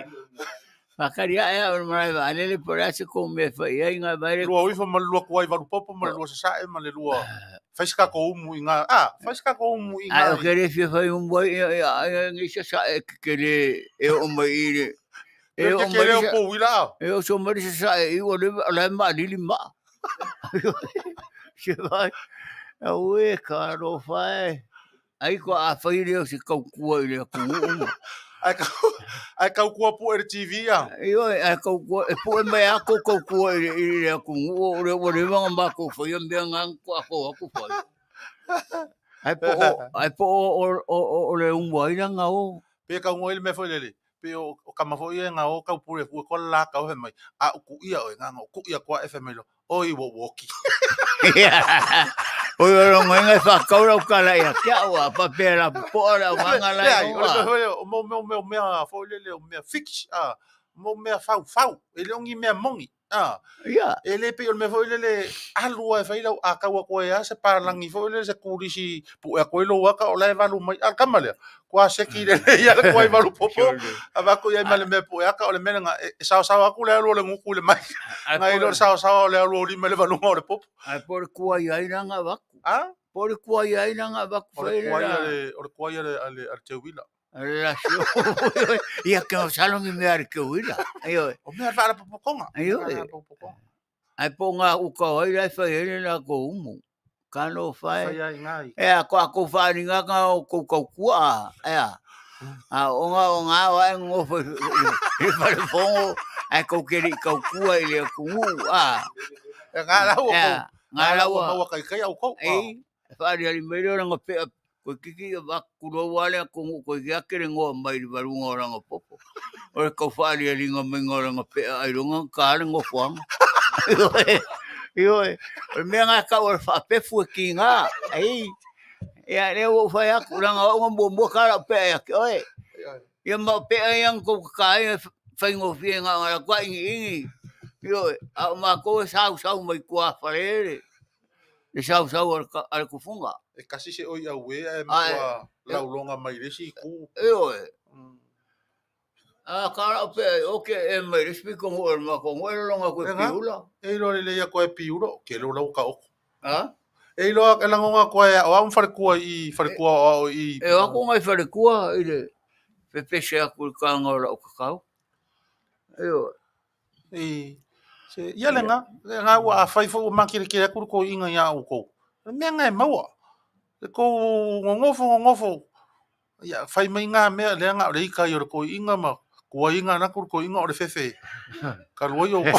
Makaria e o mai va le por ase ko me fai inga vai. Lua ui fa mal lua kwai va popo mal lua sa e mal lua. Faiska ko umu inga. Faiska ko umu inga. Ai o kere fi fai boi ngi sa ke le e o mai ile. E o kere o po wila. E o so mai sa e o le la ma lili ma. Se vai. Ue caro fai. Ai ko a fai le se kau kua ile ku umu. Ai kau kua pu e TV a. Io ai kau kua e pu mai a kau kua ile ku o le wanga ma ko fai mbe ngang ko aku fai. Ai po o le umwai nga o. Pe ka ngoi me foi lele. Pe o kama foi nga o kau pure fu ko la ka o mai. A ku ia o nga ku ia kwa FM lo. Oi wo woki. O yo ngai fa kaura kala ya kia wa pa pera po ra manga la o me fo le me fix me fau ele ongi me mongi ya ele pe me fo le alua fa ila a ka ko ya se parlangi fo le se kurisi pu e ko lo wa ka o le valu mai al kamale kwa se ki le ya ko i valu popo ava ko ya male me po ya ka o le menga sa ku le lo le nguku le mai ngai lo sa le lo ri me le valu mo le popo ai por kuai ai nanga wa por kuai ai nanga wa o le kuai ale te wila relación ia que o salon me ar que wila ayo o me fa popo konga ayo ai ponga u ka ai lai fa ele na ko umu kano fa ko fa ninga ka ko kua onga wa ngofo e fa le fongo ai ko keri ko kua ile ku ngala wa kai au ko fa ri meiro nga pe ko kiki va kulo wale ko ya kere ngo mai varu ngora ngo popo o ko fa ri nga ngora ngo pe ai runga ka ngo fuang yo me nga ka o fa pe fu kinga ai ya le o fa ya kuranga o bombo kara pe ya oi ya ma pe yang ko kai fa ngo fi nga nga kwa ingi yo a ma ko sa mai kwa Fale e sa al kufunga e kasi se oi au e ma laulonga mai resi ku yo kara pe oke e mai resi ko ngor ma ko ngor longa ko piula e lo le ya ko piulo ke lo ka o e lo ka la ngonga ko o am far ku i e wa ko ngai far ku i le pe se ku ka ngor o ka yo se ia lenga wa fai fo makire kire ku ko inga ya o ko me ngai maua ko ngofo ya fai mai nga me le nga le ka yo ko inga ma ko inga na ko inga o le fefe ka lo yo ko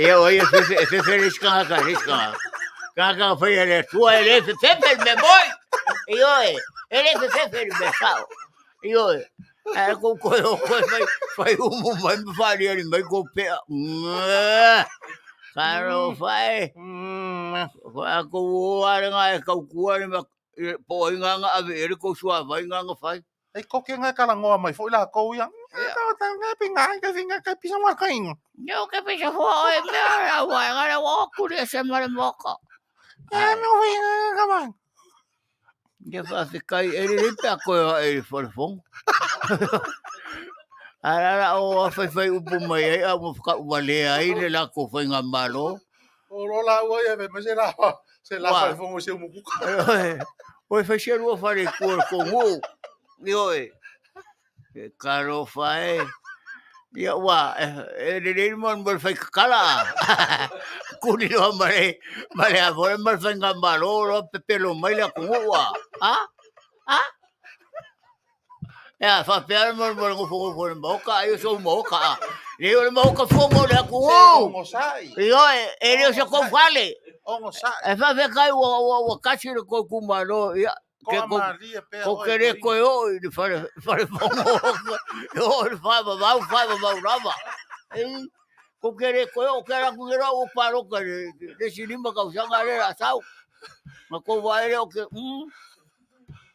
e o yo fefe risca ka fai ele tu ele fefe me voy yo ele fefe me sao yo ko fai mai fai ele mai ko pe Karo fai. Ko ara nga ka ku ari ma po nga ave ko sua vai nga fai. E ko ke nga kala ngoa mai foi la ko ya. Ta nga pinga ka singa ka pisa ma kain. Yo ke pisa fo e me ara wa nga wa ku de se mare moka. No vi ka man. Ya fa se kai e ri ta ko e for fon. Ara o fai upu mai ai mo ka wale ai le la ko fai nga malo. O lo la wa ya me se la fa fo se mu ku. O fai se ro fa re ko mo. Yo caro fai. Ya wa e le mon bol fai kala. Kuni lo mare a vor mal fai nga malo lo Petelo mai la ko wa. Ya fa per mo ngo moka eu sou moka eu moka fogo le ku o sai yo ele se ko Fale o sai e fa ve kai o kachi ko ku malo ya ke ko querer ko yo de fare fogo yo fa ba raba ko querer ko yo quero ku o paro que decidimos causar galera sao ma ko vai o que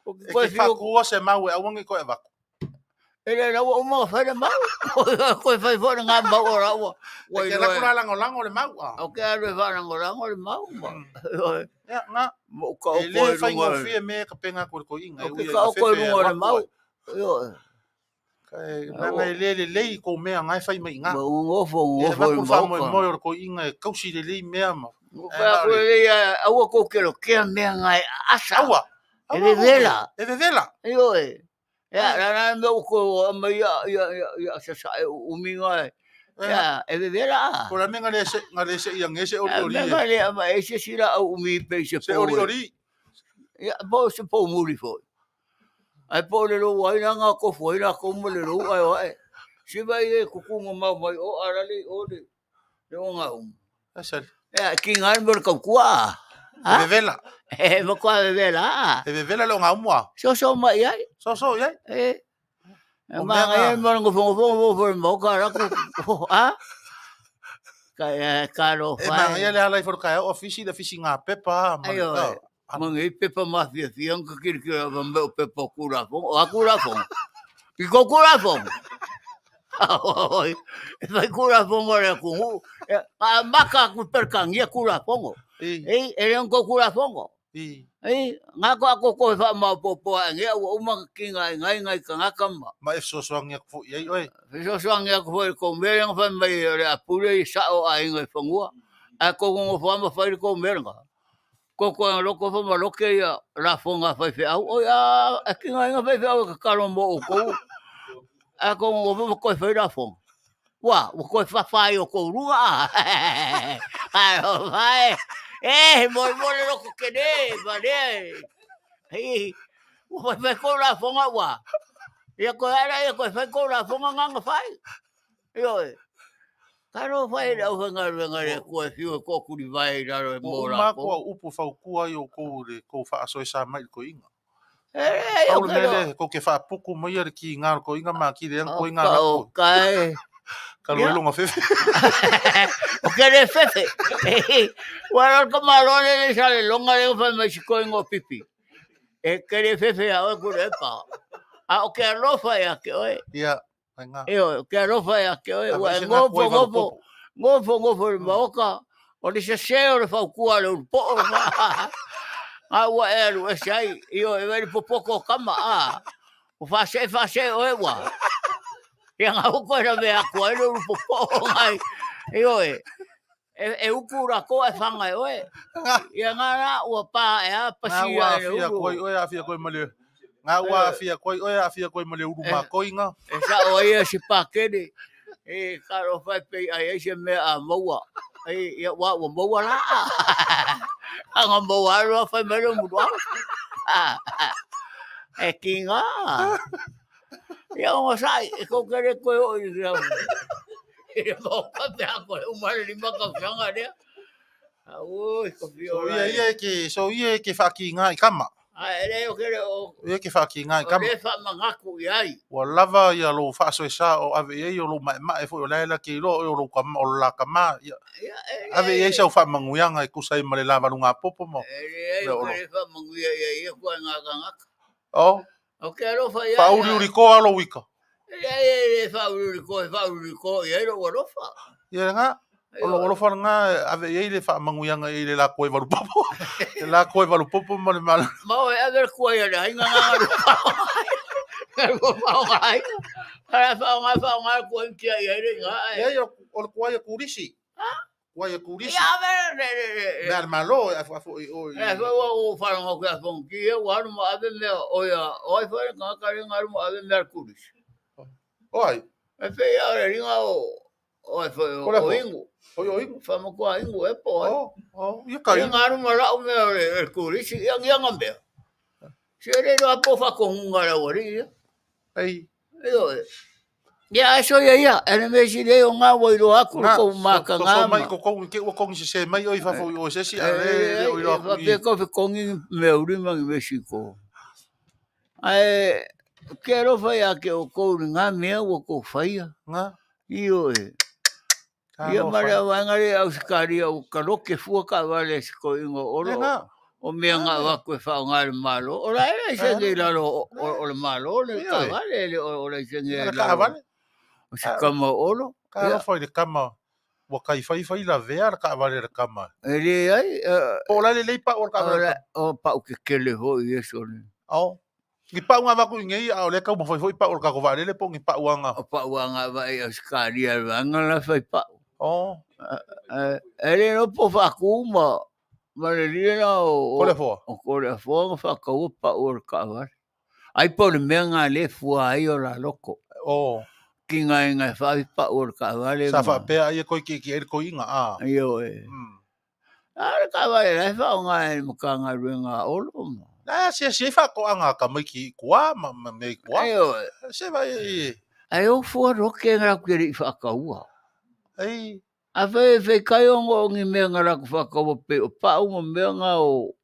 ko fa ku se mau e wangi ko e va ele era o mo fa de mau ko fai fora nga mau ora o ke la kula lango le mau o que era va lango le mau ya nga mo ko ele fai ngo fie me ka penga ko inga e ko le mau yo kai nga le ko me nga fai mai nga ngo fo mo ko inga ka si le me ma fa ko le a ko que me nga asa e vela yo ya la no ko mai ya sa uminga ya e vela ko la menga le se yang ese ori le ma ese sira umi pe se ori ya bo se po muri fo ai po le lo wai nga ko foi la ko mo le lo ai se vai ko ku mo mai o arali o de nga asa ya kingan bor ko kwa e vela mo ko e vela lo nga mo so mai ai so ya ma ngai mo ngo fo mo ka ra ko Karo E ma ia le ala i for kai ofisi da fisi nga pepa ma. Ayo, mangi pepa mafia fiang ka kira vambe pepa kura fong, o akura fong. Iko kura fong. Vai kura fong ora ku. Maka ku perkang ia kura fong. Ele on ko kura fong. Ngako ko fa ma popo ngia o uma kinga ngai kangakamba. Ma so swang ia fu ia oi. So swang ia ko ko mereng fa mai re apure sa o ai ngai fongua. Ako ngo fa ma fa ko merenga. Koko loko fa ma loke ia la fonga fa fe au o ya kinga nga fa fe au ka kalombo ko. Ako ngo ko fa la fong. Wa ko fa fa yo ko rua. Aro vai. Mo loko ke de, vale. Fa ko la fonga wa. Ia ko ara ia ko fa ko la fonga nga fai. Yo. Karo fai au ngare ko fiu ko kuri vai ra mo ra. Ma ko upu fa ku ai o ko le ko fa so sa mai ko inga. Au le ko ke fa puku mo ia ki nga ko inga ma ki le ko inga na ko. Kai. Ka lo longa fefe. O que le fefe. Wala ko marone le sale longa le fa mai ko ingo pipi. E que le fefe a ko le pa. A o que lo fa ya que oi. Ia. Nga. Eu quero fazer que eu ngofo boca o de cheo de falcua o po a o ero esse aí eu ele pouco cama o face o ewa e a o coisa me a coelho o popo ai eu e o cura co e fanga eu e ngara o pa e a pasia o afia ko male nga wa afia ko o afia ko male uruma ko inga esa o ia se pakene e karo fai pe ai se me a moa e wa moa la anga moa ro fai me lo mudo e kinga e o sai ko kere ko o ia e mo ka te ko o mare ni maka fanga dia oi ko fio so ia ke fa kinga i kama ele o kere o ia ke fa kinga i kama le fa mangaku ai wa lava ia lo fa so sa o ave ia lo ma e fo la ki lo lo kama o la kama ave ia sa fa manguia ngai ku sai male lava lunga popo mo ele fa manguia ia ko ngaka o kero fa ia fa uri ko alo wika ele fa uri ko ia lo lo fa ia nga o fa nga ave ia le fa manguia ngai le la ko e valu popo la ko e valu popo mo le mal mau e ver ko ia nga Para fa ko ki ia nga ia o ko ia kurisi Wai kurisi. Ya ver. Dar malo o fa ngo ka fon ki wa no ave me o ya o fa nga ka ringa mo ave me kurisi. Oi. E fe ya ringa o fa o ingo. O ingo fa mo ko ingo e po. Ia ka ringa mo la o me kurisi ia ngambe. Sere no po fa ko ngara ori. Ai. Ya so ya ene me si de nga wo ro aku ko maka nga so mai ko ke o ko se mai oi fa fo o se si ale o ro aku pe ko fe kongi me uri ma Mexico ai quero vai a que o ko nga me o ko faia nga io ia mara wangare au skari o karo ke fu ka vale ko ingo oro o me nga wa ko fa nga malo ora era se de la o malo le ka vale o le se ka vale kama olo ka foi de kama wa kai fai la ver ka vale de kama ele ai o la le pa o ka o pa o que le ho e eso o ni pa unha va ku ngai o le ka mo foi pa o ka ko vale le po ni pa uanga va e skari anga la fai pa o ele no po fa kuma ma le na o ko le fo fa ka o pa o ka va ai por menga le fu ai o la loco o kinga inga fa pa or ka vale sa fa pe ai ko ki ko inga yo ka vale la fa nga mo ka nga renga olo se fa ko anga ka mai ki kwa ma me kwa yo se vai ai o fo ro ke nga ku ri fa ka ua ai a fe kai o ngi me nga ra ku fa ka o pe pa o me nga o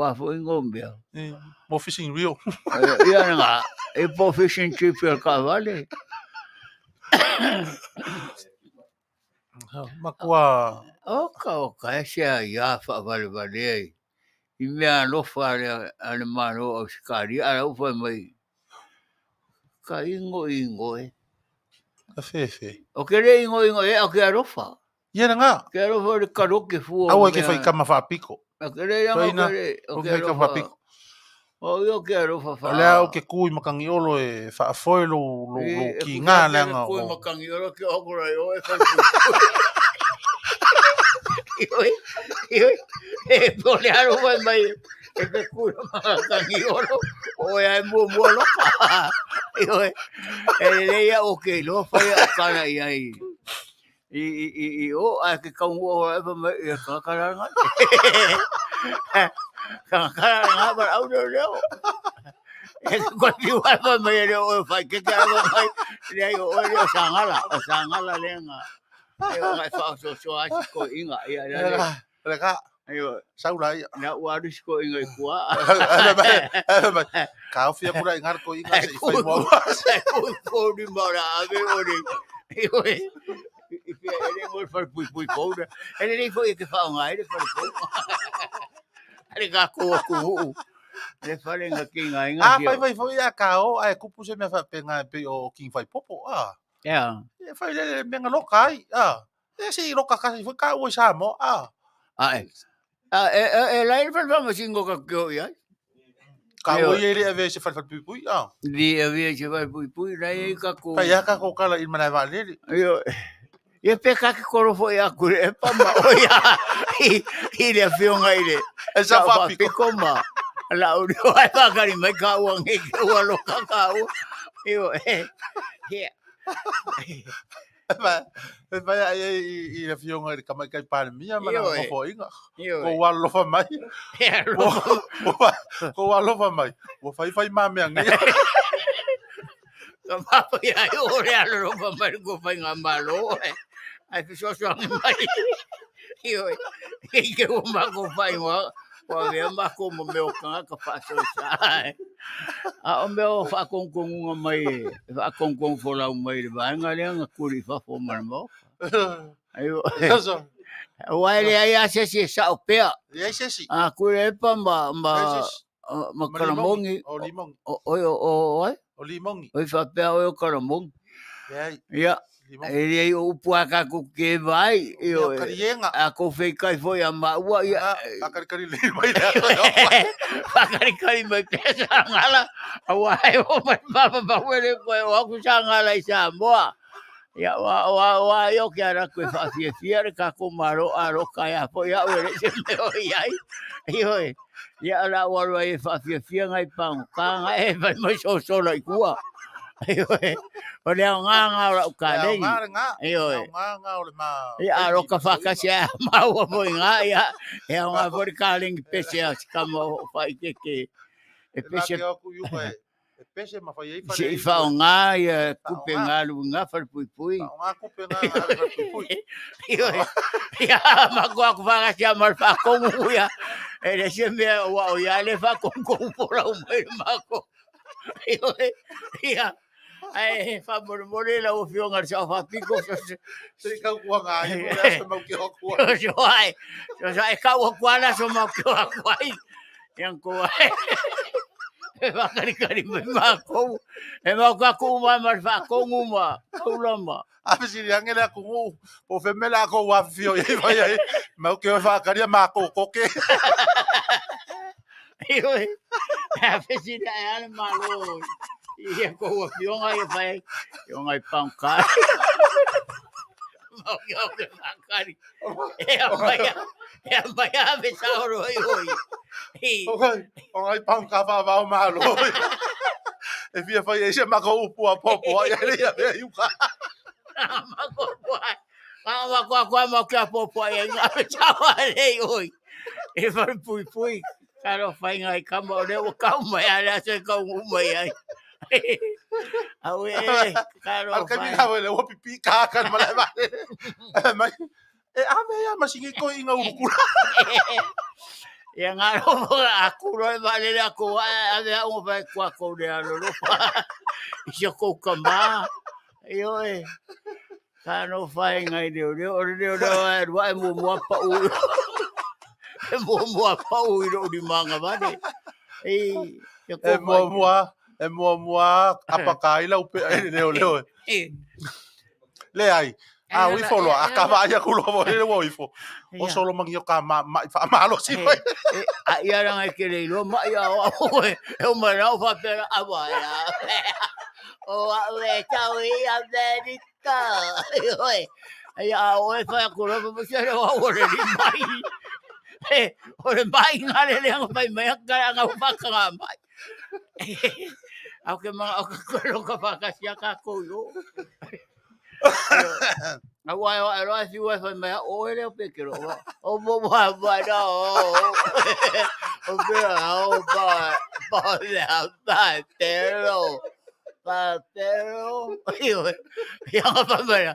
a fo ngo me mo fishing real ya nga e po fishing chip ka vale Makua. Oka, sia ia whaavale ai. I mea lofa ale mano au sikari, ala ufa mai. Ka ingo e. Ka fefe. O ke re ingo e, o ke arofa. Ia na ngā. Ke arofa le karoke fua. Aua ke whaikama whaapiko. O ke re anga o ke arofa. Whaapiko. O io ke arofa wha. Lea au ke kui makangi olo e whaafoe lo ki ngā leanga. Kui makangi olo ke okura i oe e pole arofa mai. E ke kui makangi olo. O e mua loka. E leia o ke lofa i a kana i ai. I o a ke kaungu o eva mai i a kakaranga. Kakaranga par au leo. E kwa ki eva mai leo o fai ke eva mai. Leo o leo sangala lenga. E o ngai fa so asi ko inga ia Leka. Ayo, Saula ia. na waris ko ingay kuha. Kau fia kura ingar ko ingar sa ifay mo. Ko di marami o di. Ifia ele ngol far pui ko na. Ele ni fo ike fa ngai de far pui. Ale ka ko. Le fale nga kinga inga. Fai fo ia kau ai kupu se me fa penga pe o king fai popo Yeah. E fai le menga lokai E si loka kasi fo ka o Samoa E lai fal fa masingo ka kyo ia. Ka o ye le ave se fai pui Di ave se fai pui lai ka ko. Ka ia ka ko kala in mana va le. Yo. Ia peka ke koro fo ia kure e pama o ia. I le fionga i le. E sa fa piko ma. La o ai pa kari mai ka uang e ke ua loka ka u. Yo E vai ai le fionga i kamai kai pa mia mana ko fo inga. Ko wa lo fa mai. Ko wa lo fa mai. Wo fai ma me ngi. Ka mapa ia i ore alo lo fa mai ko fai nga malo. Ai que so mai. Yo ke o ma ko fai wa. Wa me ma ko mo me o ka fa so sa. A o me o fa kon mai. Fa kon fo la mai ba nga le nga kuri fa fo mar mo. Ayo. Wa le ai se sa o pea. Ia se si. A kuri pa ma karamongi. O limong. O limongi. O fa pea o karamong. Ia. E o puaka ko ke vai Yo karienga. A ko fei kai foi a maua ia. Kari le mai. Kari mai pesa ngala. Awai o mai baba wele ko o ku sangala i Samoa. Ya wa yo ke ara ko fa fia ka ko maro aro kai a foi a wele se me o ia. Yo ya la wa e fa fia ngai pang ka ngai vai mai so la ikua. O le nganga o ka nei. Yo. Nganga o le ma. Ia ro ka faka sia mau mo nga ia. E nga for calling pese ka mo fai ke. E pese ko yu ko. E pese ma fai ai si fa nga ia kupe nga lu nga far pui. Nga kupe nga far pui. Yo. Ia ma ko faka sia mar fa ko ia. E le se me o ia le fa ko por au mai ma ko. Ia. Ai fa mormore la o fio ngar sa fa piko se ka ku nga ai so mau ki ku so ai ka o kwala so mau ki ku ai yang ko ai e va kari me ma ko e ma ka ku ma mar fa ko nguma ko lama a si yang ele ku po fe me la ko wa fio ai vai ai mau ki fa kari ma ko ke ai a si ai al malo Ia ko wa fionga ia pai. Fionga i pangka. Mau ia ke pangkari. Ia mai ave sauro i oi. Ai pangka va va malo. E via fai ese ma ko upu a popo ia ia ia uka. Ma ko ai. Ma ko ma ke popo ia ave sauro i oi. E far pui. Karo fai ngai kamo le o kamo ia se ko mai ai. Awe karo al kami ha wele o pipi ka kan mala ba mai e ame ya masingi ko inga urukura ya ngaro aku ro vale la ko ave o va ko de alo lo iso ko kamba yo Kano fai ngai deo wa mua pa u. Mua pa u ro di manga vale. E mua apakai lau pe leo. Le ai. Wi fo lo akava ia kulo mo le wo ifo. O solo mangi o ka ma fa malo si mai. Ia ranga ke le lo ma ia o ma na fa pera ava ya. O we tau ia America. Oi. Ia o fa kulo mo se o le mai. O le mai ngale le ang mai mai ka nga fa ka mai. Au ke mga o ka kulo ka fa ka sia ka ko yo. Ai si wa fa mai o ele o pekero. O mo wa no. O be o ba le Petelo. Petelo. Ia fa mai.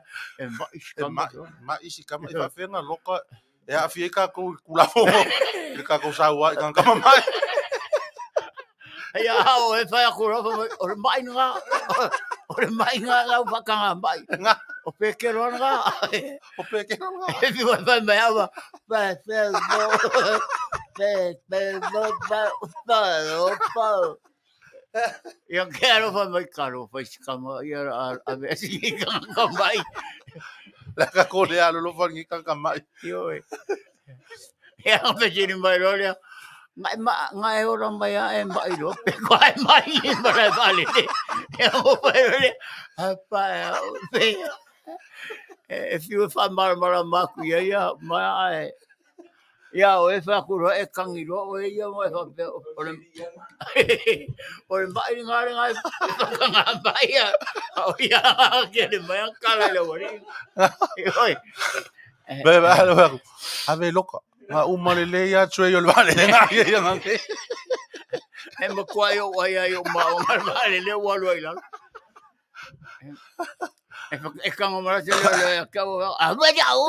Ma isi kama fa fenga loka. E a fie ka ko kula fo. E ka ko sa wa ka kama mai. Ia o e fa ko o mai nga. O mai nga la fa ka mai. O pekero nga. O pekero nga. E fi wa fa mai ava. Ia quero fa mai caro, fa skama ia a ver si ka mai. La ka ko le alo lo fa ngi ka mai. Yo. Ia me jini mai rolia. Ngai ora mai e mai ro pe ko mai mai vale. Ia o pa rolia. Apa pe. E fi fa mara maku ia mai. Ia o e fa ku ro e kangi ro o ia mo e fa o mai ngare ngai ka mai ia o ia ke de mai kala le ori oi Be ba ave loka ma umalele ya tre yo vale nga ia nga ke e mo kwai o ai o ma o vale le wa lo ila e ka mo mara se le ka o a va ya o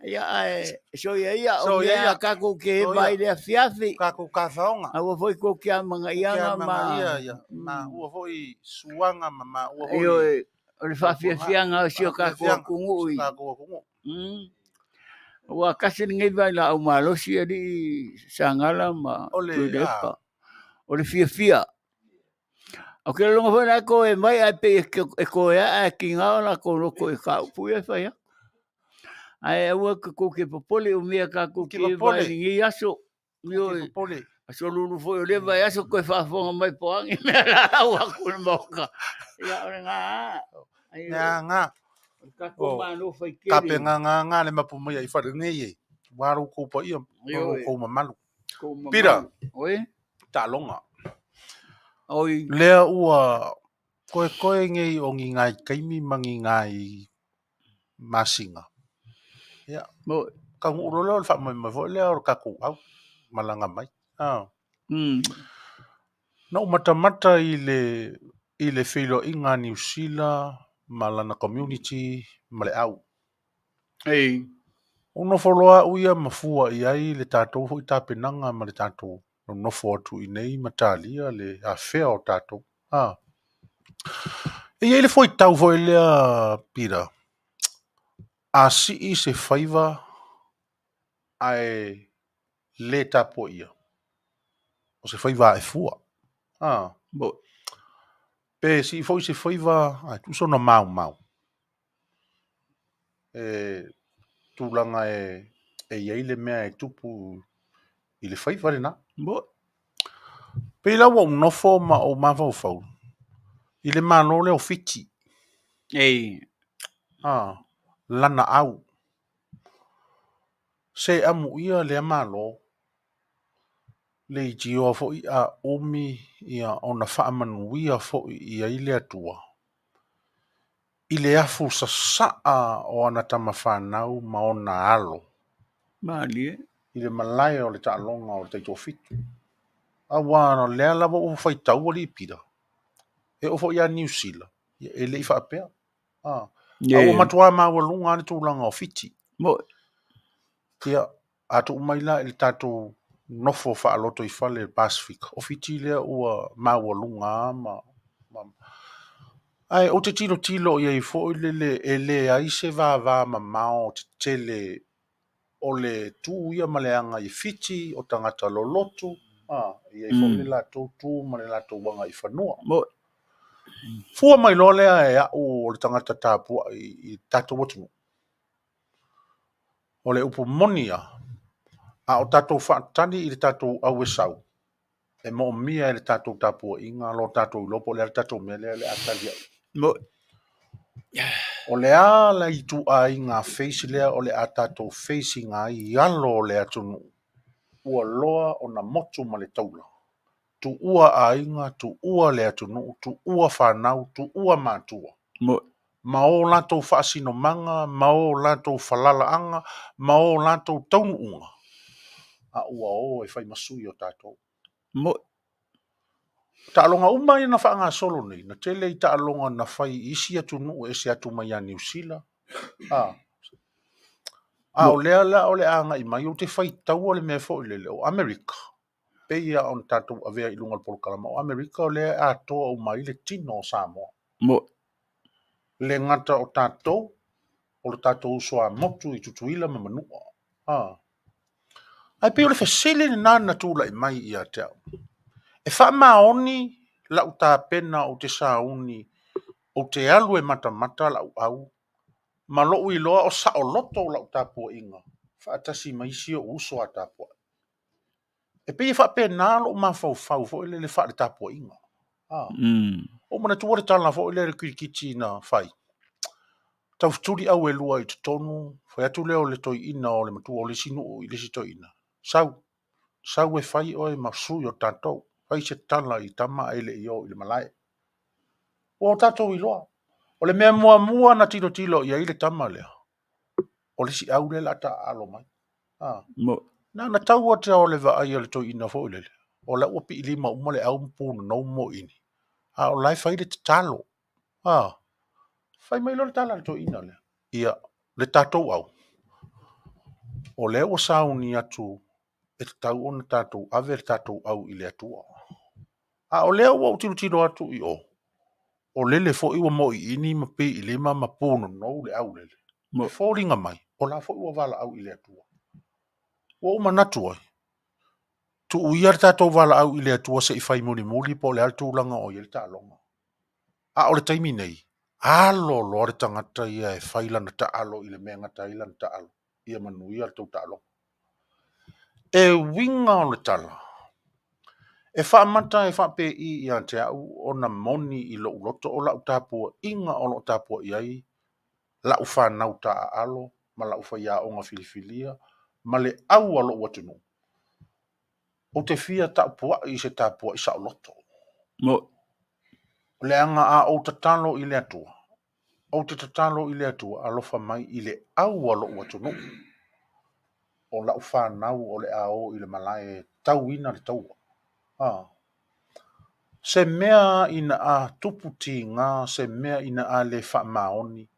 ia so ia o ia ka ko ke vai le fiafi ka ko ka faonga a foi ko ke manga ia ma o foi suanga ma o foi o le fa fianga o sio ka ko kungu ka ko kungu o ka se ngai vai la o malo si di Sagala ma o le fia o ke lo ngo na ko e mai a pe ko e ki nga na ko ko e ka pu e fa ya ai o ko ke popole o mea ka ko ke vai ni aso yo popole aso lulu foi o le vai aso ko fa fo mai po ang me la wa ku moka ya ora nga ka ko Manu foi ke ka pe nga le mapu mai i fa ngai waru ko pa ia ko malu pira oi ta longa oi lea ua koe ngei o ngi ngai kaimi mangi ngai masinga. Ia. Mo Ka nguro leo fa mai mai lea o ka ku au malanga mai. Na mata i le filo inga New Zealand malana community male au. ei Uno foloa uia mafua i ai le tatou ho i tapenanga ma le tatou no fo atu i nei matalia le afea o tatou. E ele foi tau foi lea pira. A si i se faiva ai le tapo ia. O se faiva e fua. bo Pe si foi se faiva ai tu sona mau. Tūlanga e iei le mea e tupu i le faiva le na. bo Pe la wa nofo ma o mafau. I le mano le o fiti. ei Lana au. Se amu ia le malo. Le i jio fo i a omi ia ona whaamanuia fo i a ile atua. I le afu sa saa o ana tama whanau ma ona alo. mali I le malaya o le taalonga o le taito fitu. A wana lea lava o whaitau o li pira. E o fo i a New Zealand. E le i whaapea. A o matua maa walunga ane tūlanga o fiti. bo Ia atu umaila i le tato nofo whaaloto I Fale Pacific. O fiti lea ua maualunga ma ai o te tilo ia I fo le ele ai se va ma mao te tele o le tu ia maleanga I fiti o tangata lolotu. Ia I fo le la tu ma le la wanga I whanua. Mo. Fua mai lo lea e au o le tangata tāpua I tato watu. O le upu monia a o tato whaatani I le tato au e sau. E mo mia e le tato tāpua inga lo tato lopo le tato mea le atalia. Mo. O le ala I tu a inga face lea o le a tato face inga I alo le atunu. Ua loa o na motu ma le taula. Tu ua a inga, tu ua le atunu, tu ua whanau, tu ua mātua. Mo. Ma o lato whaasino manga, ma o lato whalala anga, ma o lato taunu unga. A ua o e whai masui o tātou. Mo. Ta alonga umai na whaanga solo nei, na tele I ta alonga na whai isi atunu e se atu mai a New Zealand. O lea la o le anga I mai o te whai tau o le mea fo I lele o Amerika. Peia on tātou avea I lunga le polokalama o Amerika o lea a toa o mai le tino o Samoa. Mo. Le ngata o tātou, o le tātou usua motu I tutuila ma manua. Ai pe o le fesele ni nana tūla I mai I a teo. E wha maoni la u tā pena o te sauni o te alu e mata la u au. Ma lo I loa o sa o loto la u tā pua inga. Wha atasi maisi o uso a tā pua. E pe wha pena lo ma fau fo ele le wha le tā pua inga. O mana tuare tala fo ele le kirikiti na whai. Tau turi au e lua I te tonu, whai atu leo le toi ina o le matua o le sinu o I le si toi ina. Sau e whai o e masui o tātou. Whai se tala I tama ele I o I le malae. O tātou I loa. O le mea mua na tilo I le tama lea. O le si au le la ta alo mai. Mo. Na tau o te o le va ai le toi ina fo le. O la ua pi lima uma le au mpuna no mo ini. O lai whai le te talo. Whai mai lo le tala le toi ina le. Ia, le tātou au. O le ua sauni atu e te tau o na tātou ave le tātou au I le atua. O le ua utilo atu I o. O lele fo iwa mo I ini ma pe I lima ma pono no le au lele. E fo ringa mai. O la fo iwa vala au I le atua. O uma natu ai. Tu uia le tātou vala au I le atua se I whai muli po le altu langa o I le tālonga. O le taimi nei. Alo lo le tangata ia e whaila na taalo I le mea ngata ila na taalo. Ia Manuia le tau tālonga. E winga o le tala. E whaamata e whape I ante au o na moni I lo uloto o lau tāpua inga o lo tāpua iai. Lau whanau ta alo, ma lau whaia o ngā filifilia, ma le au alo watunu. O te fia tāpua I se tāpua I sa o loto. Mo. Le anga a o tatalo I le atua. O te tatalo I le atua alofa mai I le au alo watunu. O lau whanau o le ao I le malae tau ina le taua. Se mea ina a tuputi ngā, se mea ina a le whaamaoni.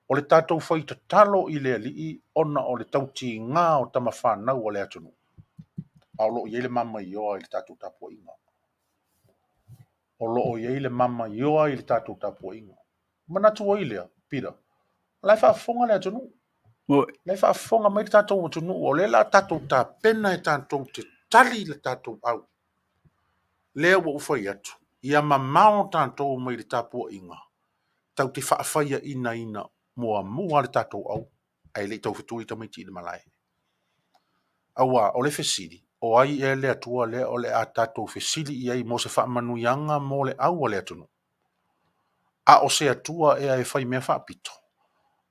O le tātou whai tatalo I le alii, ona o le tauti ngā o tama whanau o le atunu. A lo I le mama ioa I le tātou tapua inga. O lo I le mama ioa I le tātou tapua inga. Manatu o ilea, pira. Lai whaafonga le atunu. Mo. Lai whaafonga mai le tātou atunu. O le la tātou tā pena e tātou te tali le tātou au. Lea wa ufai atu. Ia mamao tātou mai le tāpua inga. Tau te whaafaya ina mua le tātou au. Ai le tau whetui ta mai ti le malai. Awa, o le fesiri. O ai e le atua le o le a tātou fesiri I ai mo se whaamanuianga mo le au o le atunu. A o se atua e ai whai mea whaapito.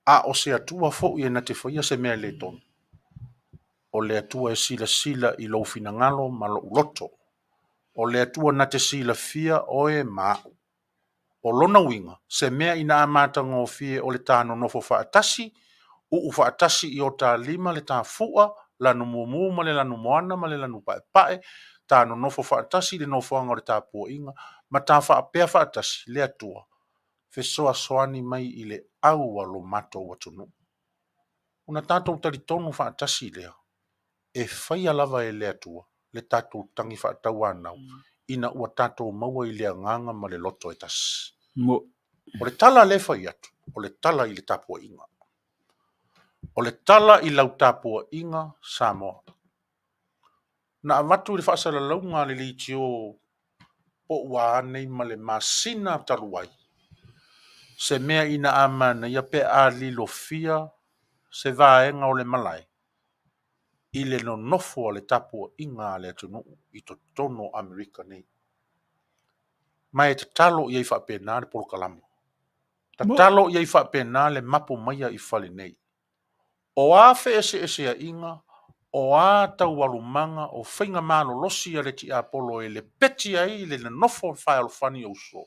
A o se atua fo I na te whaia se mea le tonu. O le atua e sila I lo fina ngalo ma lo uloto. O le atua na te sila fia o e mau. O lona winga, se mea ina amata ngō fie o le tāno nofo whaatasi, u whaatasi I o tā lima le tā fua, lanu mumu ma le lanu moana ma le lanu pae, tāno nofo whaatasi le nofo anga o le tā pua inga, ma tā whaapea whaatasi le atua, fesoa soani mai I le au alo mato watunu. Una tātou tari tonu whaatasi lea, e whaia lava e le atua, le tātou tangi whaatau anau, ina ua tātou maua i le anganga ma le loto e tas. Mo. O le tala le whai atu, o le tala i le tapua inga. O le tala i lau tapua inga Samoa. Na avatu le whaasala launga le li tio po ua anei ma le masina taruai. Se mea ina amana ia pe a li lo fia se vaenga o le malai. I le no nofo le tapua inga le atunu i to tono Amerika nei. Mai te talo i ei whapena le polokalamo. Ta talo i ei whapena le mapu Maia i Fale nei. O a ese a inga, o a tau walumanga o whainga malo losi a le ti apolo e le peti ai le nofo whae alofani o so.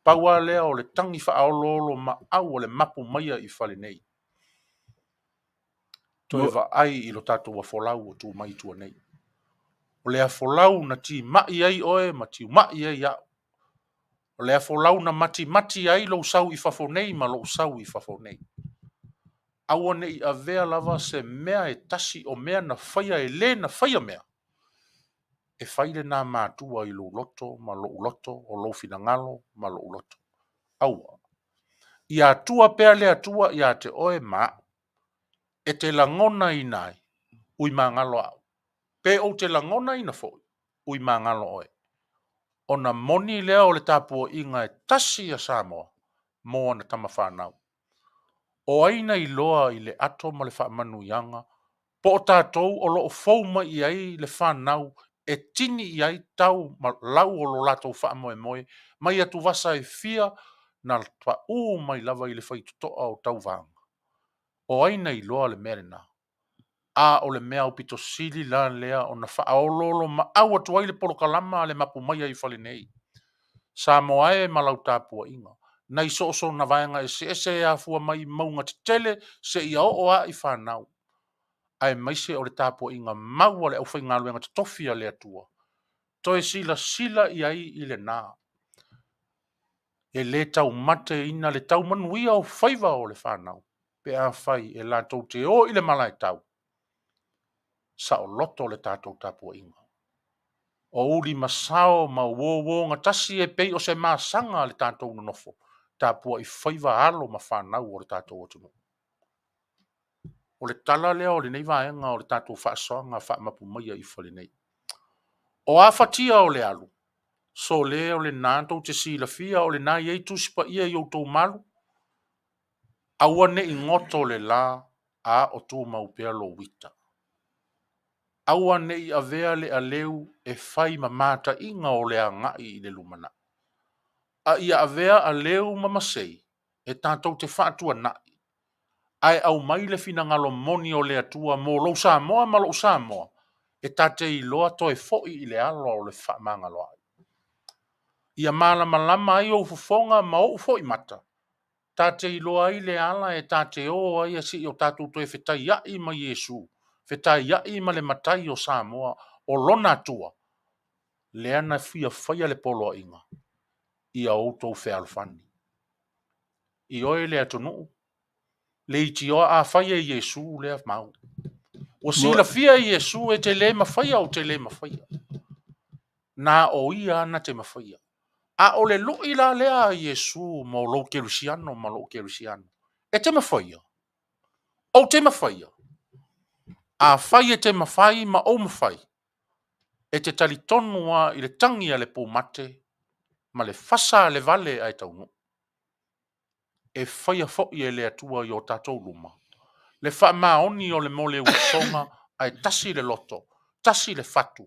Paua lea o le tangi whaololo ma au o le mapu Maia i Fale nei. Toi va ai i lo tatou wa folau o tu mai tua nei. O lea folau na ti mai ai oe ma ti mai ai au. O lea folau na mati ai lo sau i fafo nei ma lo sau i fafo nei. Aua nei a vea lava se mea e tasi o mea na whaia e le na whaia mea. E whaile nā mātua i lo loto ma lo loto o lo fina ngalo ma lo loto. Aua. I atua pea le atua i a te oe ma. E te langona i nai. Ui mā ngalo au. Pe o te langona i na foi. Ui mā ngalo oe. O na moni lea o le tāpua inga e tasi a Samoa. Moa na tama whanau. O aina i loa i le ato ma le Manuianga. Po o tātou o lo fauma i ai le whanau e tini i ai tau ma lau o lo latou whaamoe moe. Mai atu vasa e fia na pa mai lava i le whaitutoa o tau vanga. O aina i loa le mere nā. A o le mea o pito sili la lea o na whaaololo ma au atu ai le polokalama le mapu Maia i Fale nei. Samoa e malau tāpua inga. Nei so na vaenga e se e afua mai maunga te Tele se ia o a i whanau. Ai maise o le tāpua inga maua le au whaingaluenga te tofia le atua. Toi sila i ai i le nā. E le tau mate ina le tau Manuia o whaiva o le whanau. Pe a whai e la tau te o i le malai tau. Sa o loto le tātou tāpua inga. O uri masao ma wo ngā tasi e pei o se māsanga le tātou nofo. Tāpua i whaiva alo ma whanau o le tātou atunu. O le tala lea o le nei vaenga o le tātou whaasoanga whaamapu Maia i Fale nei. O a whatia o le alu. So le o le nātou te sila fia o le nā iei tusipa ia i o tō malu. Aua ne i ngoto le la a o tō maupea lo wita. Aua ne i avea le aleu e whai ma mata inga o le angai i le lumana. A ia avea aleu ma masei e tātou te whaatua nai. Ai au mai le fina ngalo moni o le atua mo lo Samoa ma lo Samoa. E tate i loa toi foi i le alo o le whaamanga loa. Ia malama ai o Fofoga ma o foi mata. Tate i loa i le ala e tate o ai si o tātou toi fetai ai ma Yesu. Fetai ai ma le matai o Samoa o lona atua. Le ana fia whaia le polo inga. Ia o tau whea alfani. I oe le atonu. Le iti o a whaia Yesu le af mau. O sila fia Yesu e te le mawhaia o te le mawhaia. Nā o ia ana te mawhaia. A o le loi la lea Yesu mo lo kerusiano ma lo kerusiano. E te mawhaia. O te mawhaia. A whai e te mawhai ma o mawhai. E te talitonua i le tangi a le pōmate ma le whasa le vale ai taunu. E whaia foi e le atua i o tātou luma. Le wha maoni o le mole usonga ai tasi le loto, tasi le fatu,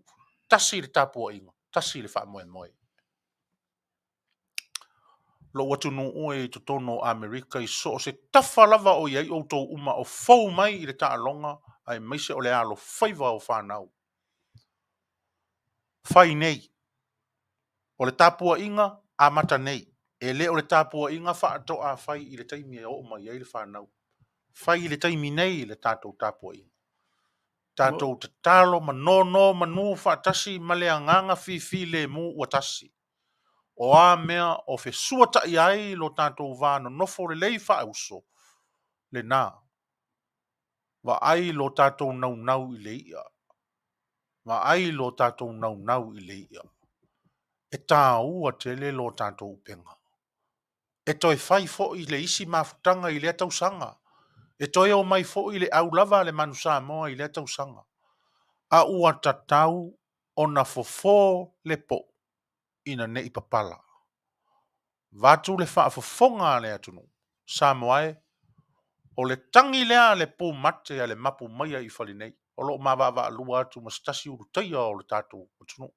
tasi le tapua inga, tasi le wha moe moe. Lo watu no oe i totono Amerika i so se tafa lava o iei o tau uma o fau mai i le taalonga ai maise o le alo whaiva o whanau. Whai nei. O le tapua inga a mata nei. E le o le tapua inga wha ato a whai i le taimi e o mai i le whanau. Whai i le taimi nei i le tātou tapua inga. Tātou te talo ma no manu whaatasi ma le anganga fi le mu watasi. O a mea o fe suata i ai lo tātou vāna nofo le lei wha auso. Le nā. wa ai lo tātou nau i le ia. Wa ai lo tātou nau i le ia. E tā ua tele lo tātou upenga. E toi fai fo i le isi mafutanga i le tausanga. E toi o mai fo i le au lava le Manu Samoa i le tausanga. A ua tatau o na fofo le po ina ne ipapala. Vatu le faa fofonga le atunu. Samoa o le tangi lea le pō mate a le Mapu Maia i Fale nei. O lo mawawa alua atu mastasi uru taia o le tātou atunu.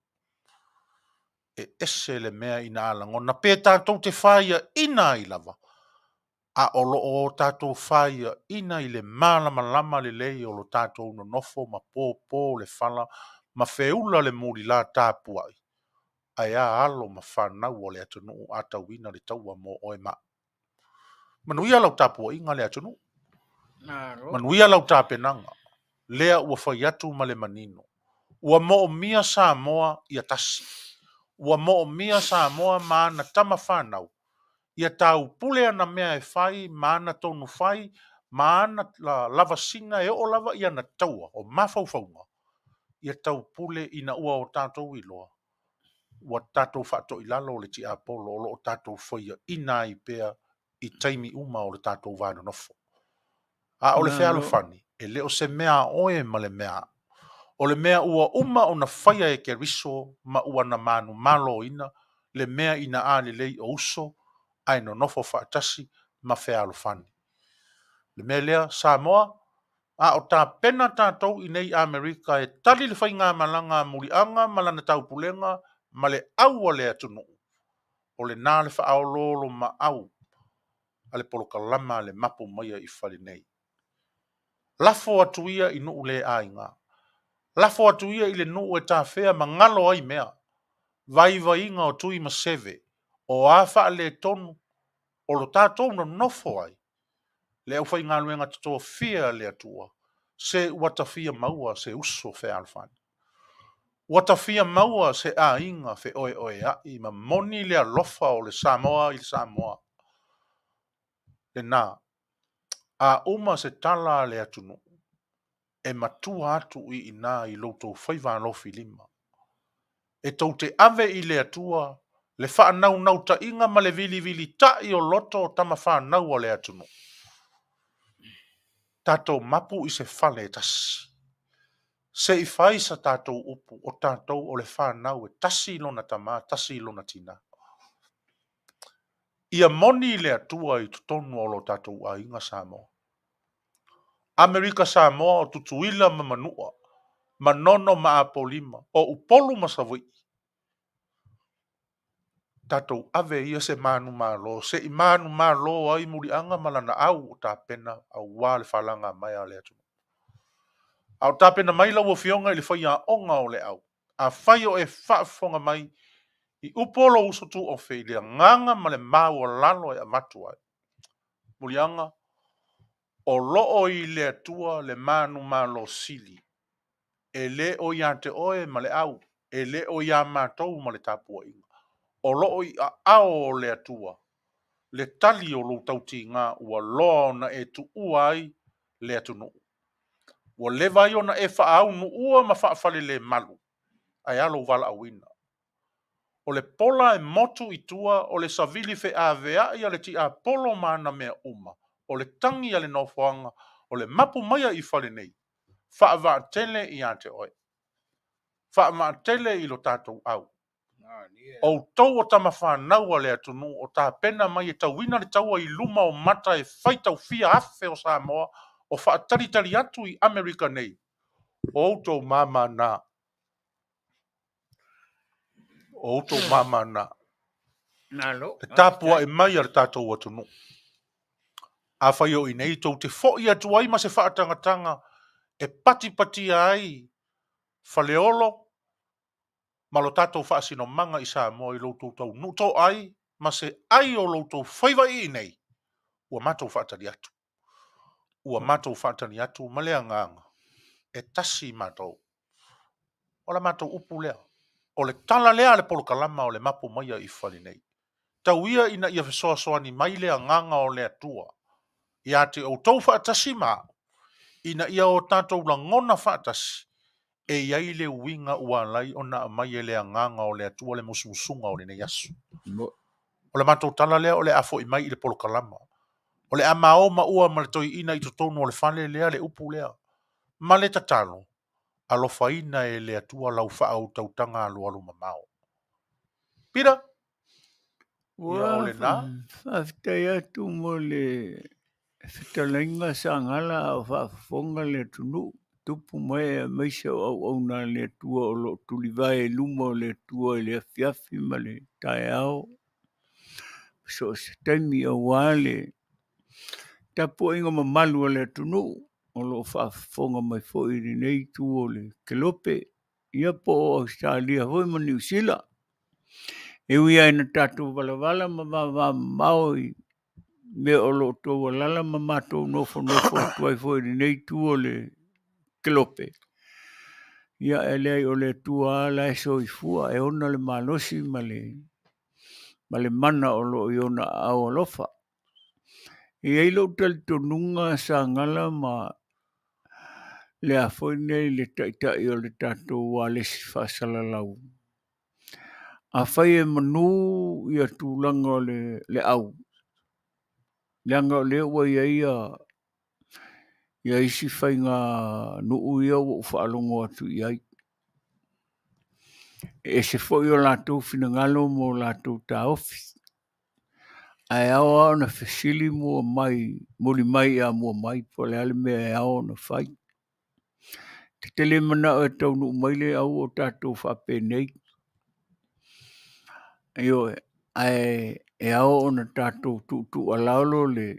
E ese le mea ina alango. Na pē tātou te whaia ina i lava. A o lo o tātou whaia ina i le malama lama le lei o lo tātou no nofo ma pō le whala ma whiula le muri la tāpuai. Ai a alo ma whanau o le atunu o atau ina le taua mo oe ma. Manuia lau tāpua inga le atunu. Manuia lau tāpenanga. Lea ua whai atu ma le manino. Ua mo mia Samoa ia tasi. Ua mo mia Samoa maana tama whanau. Ia tau pule ana mea e whai, maana tonu whai, maana la lava singa e o lava ia na taua, o mawhauwhaunga. Ia tau pule ina ua o tātou iloa. Ua tātou whato i lalo le ti apolo, o lo tātou whaia ina i pea i taimi uma o le tātou vāna nofo. A o le whea fani, e leo se mea oe ma le mea. O le mea ua uma o na whaia e ke riso, ma ua na manu malo ina, le mea ina a le lei o uso, ai no nofo whaatasi, ma whea fani. Le mea lea, Samoa, a o tā pena tātou i nei Amerika e tali le whai ngā malanga murianga, malana tau pulenga, ma le aua le atunu. O le nā le wha lolo ma au, a le poloka lama le Mapu Maia i Fale nei. Lafo atuia i nuu le ainga. Lafo atuia i le nuu e tā whea ma ngalo ai mea. Vai inga o tui ma seve. O awha le tonu. O lo tātou no nofo ai. Le au whai ngā luenga tatoa whia le atua. Se watawhia maua se uso whea alfani. Watawhia maua se a inga whe oe a i ma moni le alofa o le Samoa i le Samoa. Le nā. A uma se tala le atunu. E matua atu i ina i loutou whaiva alofi lima. E tau te ave i le atua, le whaanau nau ta inga ma le vili tai o loto o tama whaanau o le atunu. Tātou mapu i se Fale tasi. Se i whai sa tātou upu o tātou o le whaanau e tasi lona tama, tasi lona tina. Ia moni le atua i tutonu o lo tātou a inga Samoa. Amerika Samoa o tutuila ma Manua. Manono ma apolima. O upolu ma savui. Tatou ave ia se manu malo. Se i manu malo ai murianga malana au o tā pena au wale falanga mai a le atu. Au tā pena mai lau o fionga i le whai a onga o le au. A whai o e whaafonga mai i upolo usotu o whailia nganga ma le mau o lalo e amatu ai. Murianga o loo i le atua le manu malo sili. E le o ia te oe ma le au. E le o ia mātou ma le tāpua inga. O loo i a ao le atua. Le tali o lo tauti ngā ua loa na e tu uai le atunu. Ua lewa i ona e whaau nu ua ma whaafale le malu. Ai alo wala awina. O le pola e motu i tua o le savili fe a vea i ale ti a polo maana mea uma. O le tangi ale nofoanga o le Mapu Maia i Fale nei. Whaava tele i ante oe. Whaama tele i lo tātou au. O tau o tama whanau le atunu o tā pena mai e tauina le taua i luma o mata e whaitau fia afe o Samoa o whaataritari atu i Amerika nei. O tau mama na. O tau mama na. Te tāpua e mai ar tātou atunu. A whai o i nei tau te fōi atu ai ma se whaatangatanga e pati ai Faleolo ma lo tātou whaasino manga i Samoa i loutou tau nuto ai, ma se ai o loutou whaiva i nei, ua mātou whaatani atu. Ua mātou whaatani atu, ma lea nganga, e tasi mātou. O la mātou upu lea. O le tala lea le polokalama o le Mapu Maia i Fale nei. Tau ia ina ia fesoa soani mai lea nganga o lea tua. Ia te o tau whaatasi mā, ina ia o tātou la ngona whaatasi, e iai le uinga ua lai o na mai e le anganga o le atua le mususunga o le nei asu. O le matou tala lea o le afo i mai i le polokalama. O le amao ma ua ma le toi ina i totonu o le fale lea le upu lea. Ma le tatalo, alofa ina e le atua lau wha au tautanga alu alu mamao. Pira? Ia o le nā? Whaftai atu mo le Fetalaiga Sagala o whaafonga le tunu. Tupu mai e maisa o Auauna le tua o lo tulivae luma o le tua i le afiafi ma le tae ao. So se taimi o wale tapu inga mamalu o le tunu o lo whaafonga mai fo i nei tu o le kelope. Ia po o Australia hoi ma New Zealand. E uia ina tatu wala ma maoi me o lo tō walala ma mātou nofo tuai fo i nei tu o le kelope. Ia e lei o le tua ala e Soifua e ona le malosi ma le mana o lo i ona au alofa. I eilo tali tonunga Sagala ma le a foi nei le taitai o le tātou walesi whasalalau. A whai e Manu ia tūlanga o le au. Leanga o le ua ia isi whai ngā nuu ia o whaalongo atu iai. E se foi o lātou finangalo mo lātou tā office. Ai awa na fesili mua mai, moli mai a mua mai, po le ale mea e awa na whai. Te tele mana o e tau nuu mai le au o tātou whape nei. Io e awa o na tātou tu alaolo le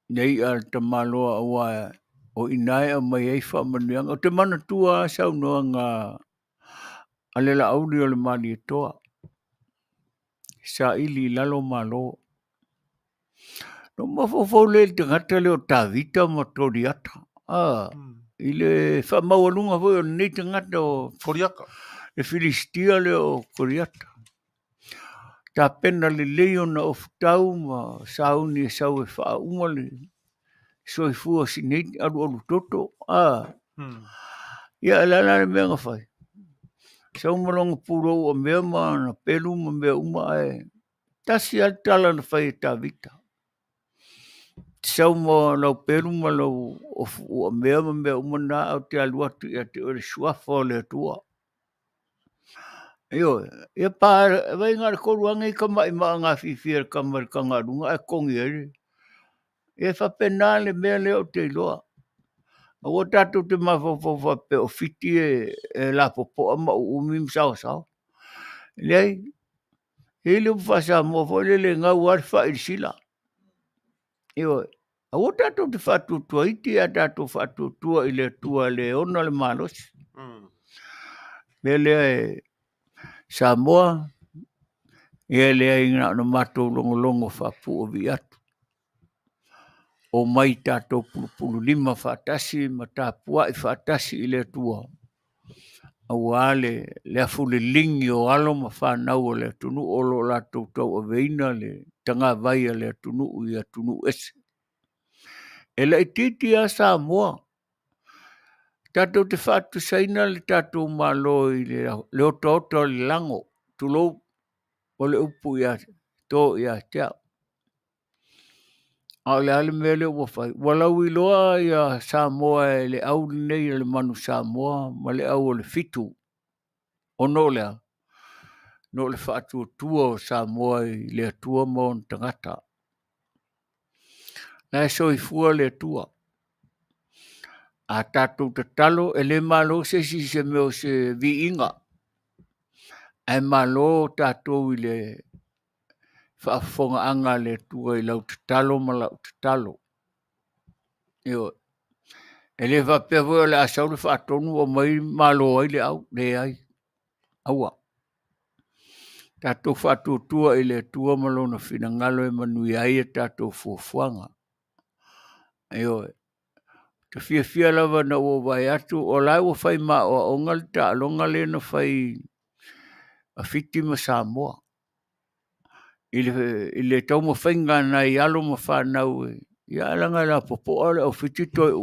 nei al tamaloa awa o inai a mai ei whaamanuanga. O te mana tua sau noa ngā alela auli o le mali e toa. Sa ili lalo malo. No mafofo le te ngata leo tāvita ma toriata. Ile whamauanunga hoi o nei te ngata o Koriaka. le Filistia leo Koriata. Tā pena le leo na ofutau ma sauni e sau e whaunga le Soifua sinei alu toto. Ia lana le mea ngawhai. Sau malonga puro o mea ma na pelu ma mea uma e. Tasi altala na whai e tāvita. Sau mo lau peru ma lau o mea umana au te aluatu ia te ore suafa o le atua. Io, ia pā, vai ngā koruanga i ka mai maa ngā whiwhia ka marikanga runga e kongi ere. Ia whapena le mea leo te iloa. Awa tātou te mawhawhawha pe o whiti e la popo ama umi msao. Lei, he leo whasa mo whaile ngau arwha i sila. Io, awa tātou te whatutua iti a tātou whatutua i le tua le ona le malosi. Me lea e Samoa, e lea i ngā na mātou longolongo whapu o vi atu. O mai tātou pulu lima whatasi ma tāpua i whatasi i le tua. Auale le afu le lingi o alo ma whanau o le tunu o lo lātou tau a veina le tanga vai a le tunu i a tunu ese. E la ititi a Samoa. Tātou te whatu saina le tātou malo i le oto le lango. Tulou o le upu i a tō i a tea. A le ale mele ua whai. Walau i loa i a Samoa e le au nei le Manu Samoa ma le au o le fitu. O no lea. No le whatu tua o Samoa i le atua mo tangata. Na e Soifua le atua. A tātou te talo e le malo se si se meo se vi inga. E malo tātou i le whaafonga anga le tua i lau te talo ma lau te talo. Io. E le whapea voi le asau le whaatonu o mai malo ai le au, le ai. Aua. Tātou whaatutua i le tua malo na whina ngalo e Manuia ai e tātou fuafuanga. Io. Te fia lava na o vai atu o lai o whai ma o ongal ta alonga le na whai a whitima Samoa. I le tau ma whainga na i alo ma whanau e. Ia alanga la popo ale o whiti toi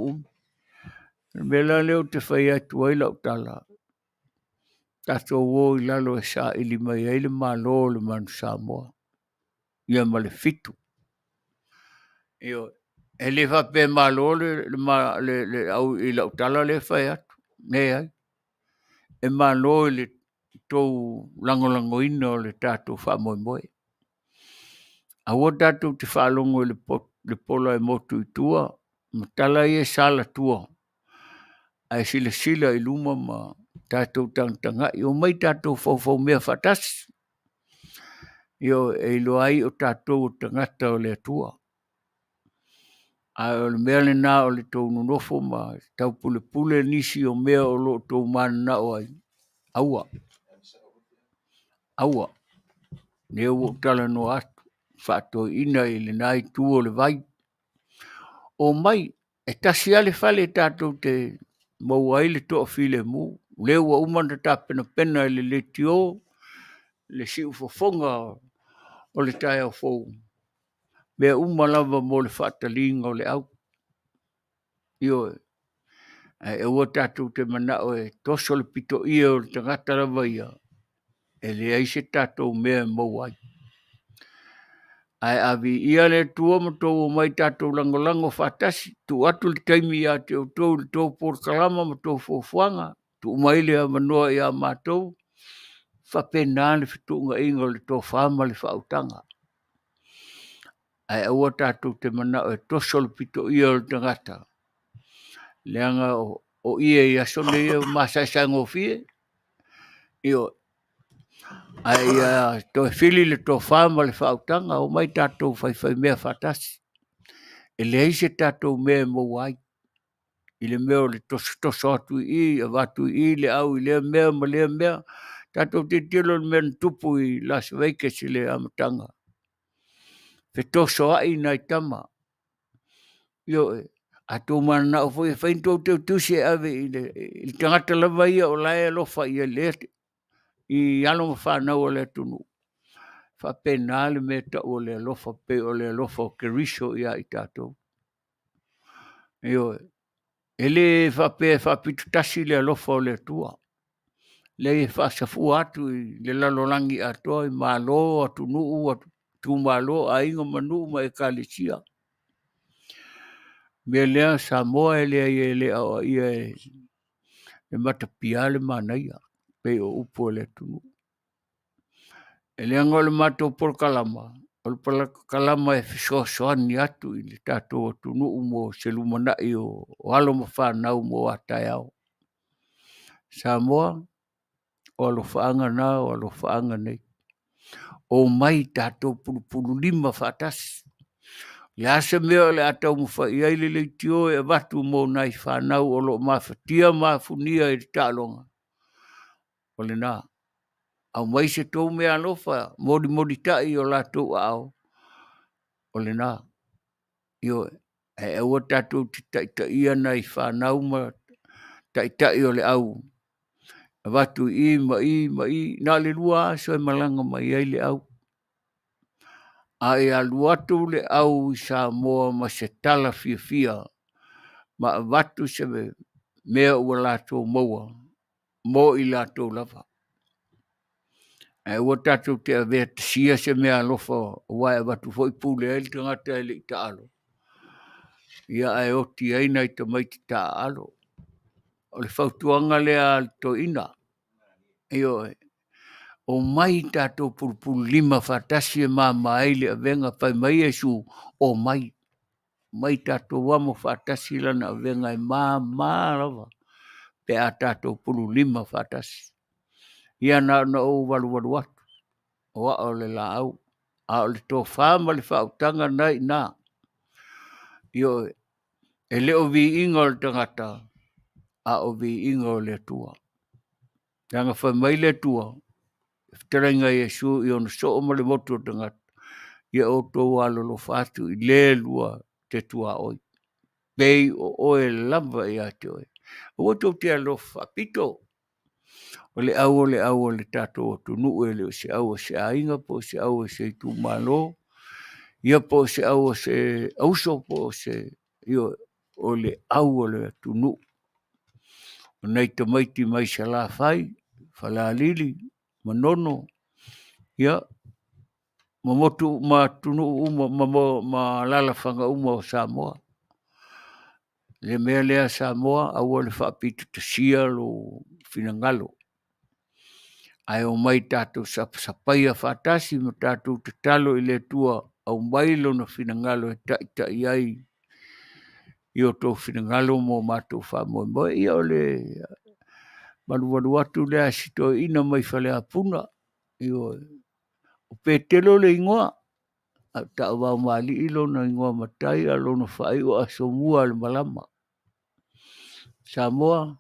Mela leo te whai atu ai lau tala. Tato o I lalo e sa ili mai ai le malo le manu Samoa. Ia ma le fitu. Io, e le whape malo le au I lau tala le whai atu. Ne ai. E malo le tau lango ina o le tato wha moi moi. Awa tato te whalongo le pola e motu I tua. Matala I e sala tua. Ai sila I luma ma tato tanga. Io mai tato fau mea whatasi. Io e ilo ai o tato tangata o le tua. A o le mea le nā o le tau nunofo ma tau pule nisi o mea o lo tau mana na o ai. Aua. Ne o tala no atu. Whato ina I le nai tuo le vai. O mai, e tasi ale Fale tato te mau ai le toa file mu. Leo wa umanda ta pena le tio, le si ufofonga o le tai au fou. Mea umalava mo le whatalinga o le au. Io e ua tato te manao e toso le pito ia o le tangata rawa ia. E le aise tato mea mau ai. Ai avi ia le tua matou o mai tato lango whatasi. Tu atu le taimi ia te o tau le tau por kalama matou fofuanga. Tu mai le a manoa ia matou. Whapena le fitunga inga le tau whama le whautanga. Ai ua tato te manao e toso le pito ia o le tangata. Leanga o ia ia sone ia masai ngofie. Io ai to fili le to fama le fautanga o mai tato fai mea fatasi. E le ise tato mea mo wai. I le mea le toso atu I avatu I le au I le mea ma le mea. Tato te tilo le mea tupu I Las Vegas I le amatanga. Fe toso ai nai tama. Io ato mana o foi fainto te tusi ave I tangata lava ia o lae lofa ia lete. I alo mawhanau o le tunu. Whapena le meta o le alofa pe o le alofa o keriso ia I tātou. Io, ele whapitu tasi le alofa o le tua. Le whasafu atu I le lalolangi atoa I malo atu nuu atu tu malo a inga manu ma e kalisia. Me lea Samoa ele a ia e matapia le Manuia. Pe o upo le tunu. Ele angole mato por kalama. O por kalama e fisoani atu I le tato tunu mo selumana I o alo mawhanau mo atai au. Samoa, o alo whaanga na, o alo whaanga nei. O mai tato pulu lima whatasi. Le asa mea le atau mwhai ai le tio e watu mo nai whanau o lo mawhatia mawhunia I talonga. O le nā. Au mai se tau mea lofa, modi tai o la tau au. O le nā. Io, e ua tatou te taitai ana I whanau ma taitai o le au. Watu ma I, nā le lua aso e malanga mai ai le au. A e aluatu le au I Samoa ma se tala fia. Ma watu se mea ua lato maua. Mo I lato lava. E ua tatou te avea te sia se mea lofa wai watu foi pule e li tangata e li taalo. Ia ai oti aina I tamaiti taalo. O le whautuanga lea to ina. Io o mai tatou pulpulu lima whatasi e mama aile a venga pai mai e su o mai. Mai tatou wamo whatasi lana a venga e mama lava. Pe a tatou pulu lima whatasi. Ia na o walu atu. O a o le la au. A o le tō whama le whautanga nai nā. Io e leo vi inga o le tangata. A o vi inga o le tua. Tanga whai mai le tua. Terenga Yesu I ona so o male motu o tangata. Ia o tō alolo whātu I le lua te tua oi. Pei o oe lava I a te oi. O tō te alofa pito. O le au o le tato o tunu e le o se au o se ainga po se au o se tu malo. Ia po se au o se auso po se. Ia o le au o le tunu. nei te maiti mai se la fai, falalili, manono, ia, mamotu ma tunu uma, ma lala whanga uma o Samoa. Le mea lea Samoa, aua le whaapitu te sia lo finangalo. Ai o mai tātou sapaia whaatasi ma tātou te talo i le tua au mailo na finangalo e ta iai i o tō finangalo mo mātou whaamoe. Ia o le manu atu lea sito ina mai whale apuna i o Petelo le ingoa a Taavaomaalii ilo na ingoa matai a lona whai o Asomua le malama. Samoa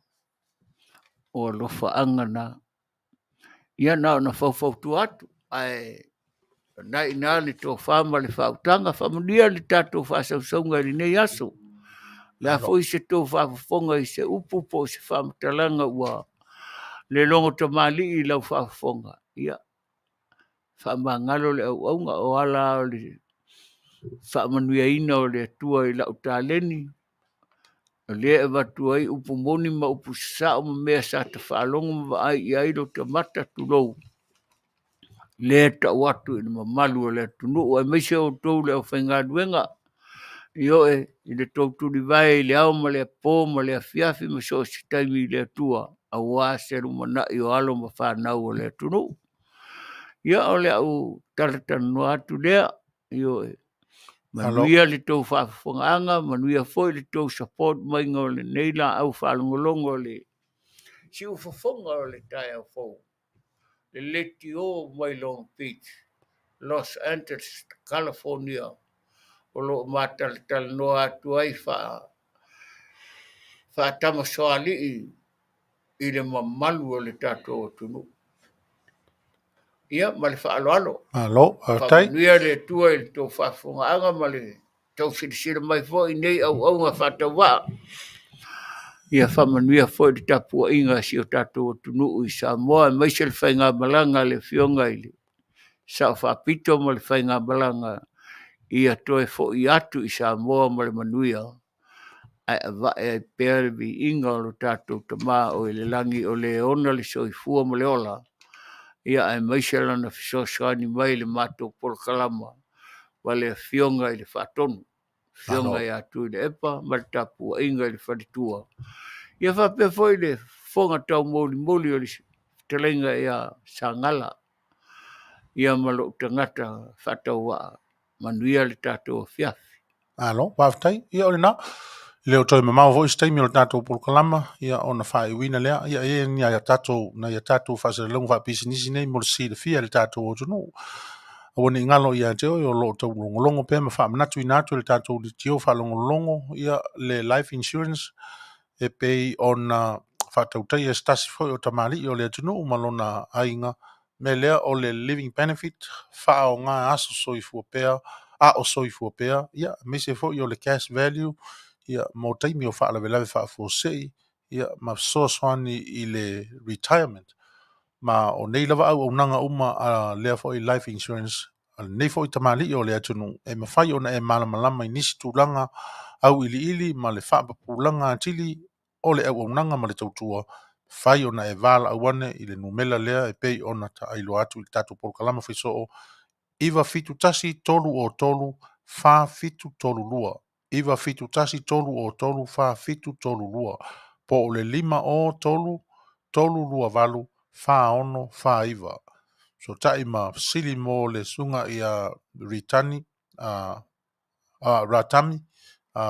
o lofa angana ia na whauwhautu atu ai nai nā le tō whāma le whautanga whamunia le tātou whāsausaunga i nei aso. La fo i se tō whaafonga i se upu po se whamatalanga ua le longo tamali i lau whaafonga. Ia whamangalo le Auaunga o ala o le whamanuia ina o le tua i lau tāleni. Le e watua i upu moni ma upu sao ma mea sa te whaalonga ma ai i airo te mata tulou. Le ta watu i ma malu o le tunu o e meise o tau le o whainga duenga. Io e i le tau turi vai i le au ma le pō ma le afiafi ma so si taimi i le tua a wā seru mana i o alo ma whanau o le tunu. Ia o le au taratana no atu lea. Io e Manuia le tau whaafongaanga, Manuia foi le tau support mai ngā le neila au whaalongolongo le si ufafonga o le tai au fau. Le leti o mai Long Beach, Los Angeles, California, o lo mātalitala no atu ai whaatama soali i le mamalu o le tātou o tunu. Ia, ma le whaaloalo. Alo, tai. Whamanuia le tua i le tau whaafongaanga ma le tau sirisira mai fo i nei au ngā whātau wā. Ia whamanuia fo i le tapua inga si o tātou o tunu i Samoa, mai se le whainga malanga le whionga i le sa whaapito ma le whainga malanga i a toe fo i atu i Samoa ma le Manuia. Ai a vae ai pēr vi inga o le tātou tamā o i le langi o le ona le Soifua ma le ola. Ia ai mai se lana fisosani mai le mātou polokalama wa le whionga i le whaatonu. Whionga i atu i le epa, ma le tapua inga i le wharitua. Ia whapea foi le whonga tau moli o le Fetalaiga i a Sagala. Ia malo tangata whatau wa Manuia le tātou fiafi. Alo, waftai. Ia ole na. Leo toi mamau vo istaimi o le tātou polokalama. Ia ona whae wina lea. Ia e ni a tātou na ia tātou whasere longu wha pisinisi nei mo le si le fia le tātou o tunu. Awane ngalo ia teo i o lo tau longolongo pe ma wha manatu i nātu le tātou li tio wha longolongo. Ia le life insurance e pei ona whatautai e stasi foi o tamali i o le tunu umalona ainga. Me lea o le living benefit wha o ngā aso soifua pea. A o soifua pea. Ia me se foi o le cash value. Ia mo taimi o wha lawe wha fosei. Ia ma soaswani i le retirement. Ma o nei lava au nanga uma a lea foi life insurance. Nei foi tamali o lea tunu. E ma whai ona e malamalama i nisi tūlanga au ili ma le whaapapulanga atili o le au nanga ma le tautua. Whai ona e vala awane i le numela lea e pei ona ta ailo atu i tatu polokalama whiso o. Iwa fitu tasi tolu o tolu, wha fitu tolu lua. Iwa fitu tasi tolu o tolu, wha fitu tolu lua. Po o le 5 o tolu, tolu lua valu, wha ono, wha iwa. So tai ma sili mo le sunga i a ritani, ratami,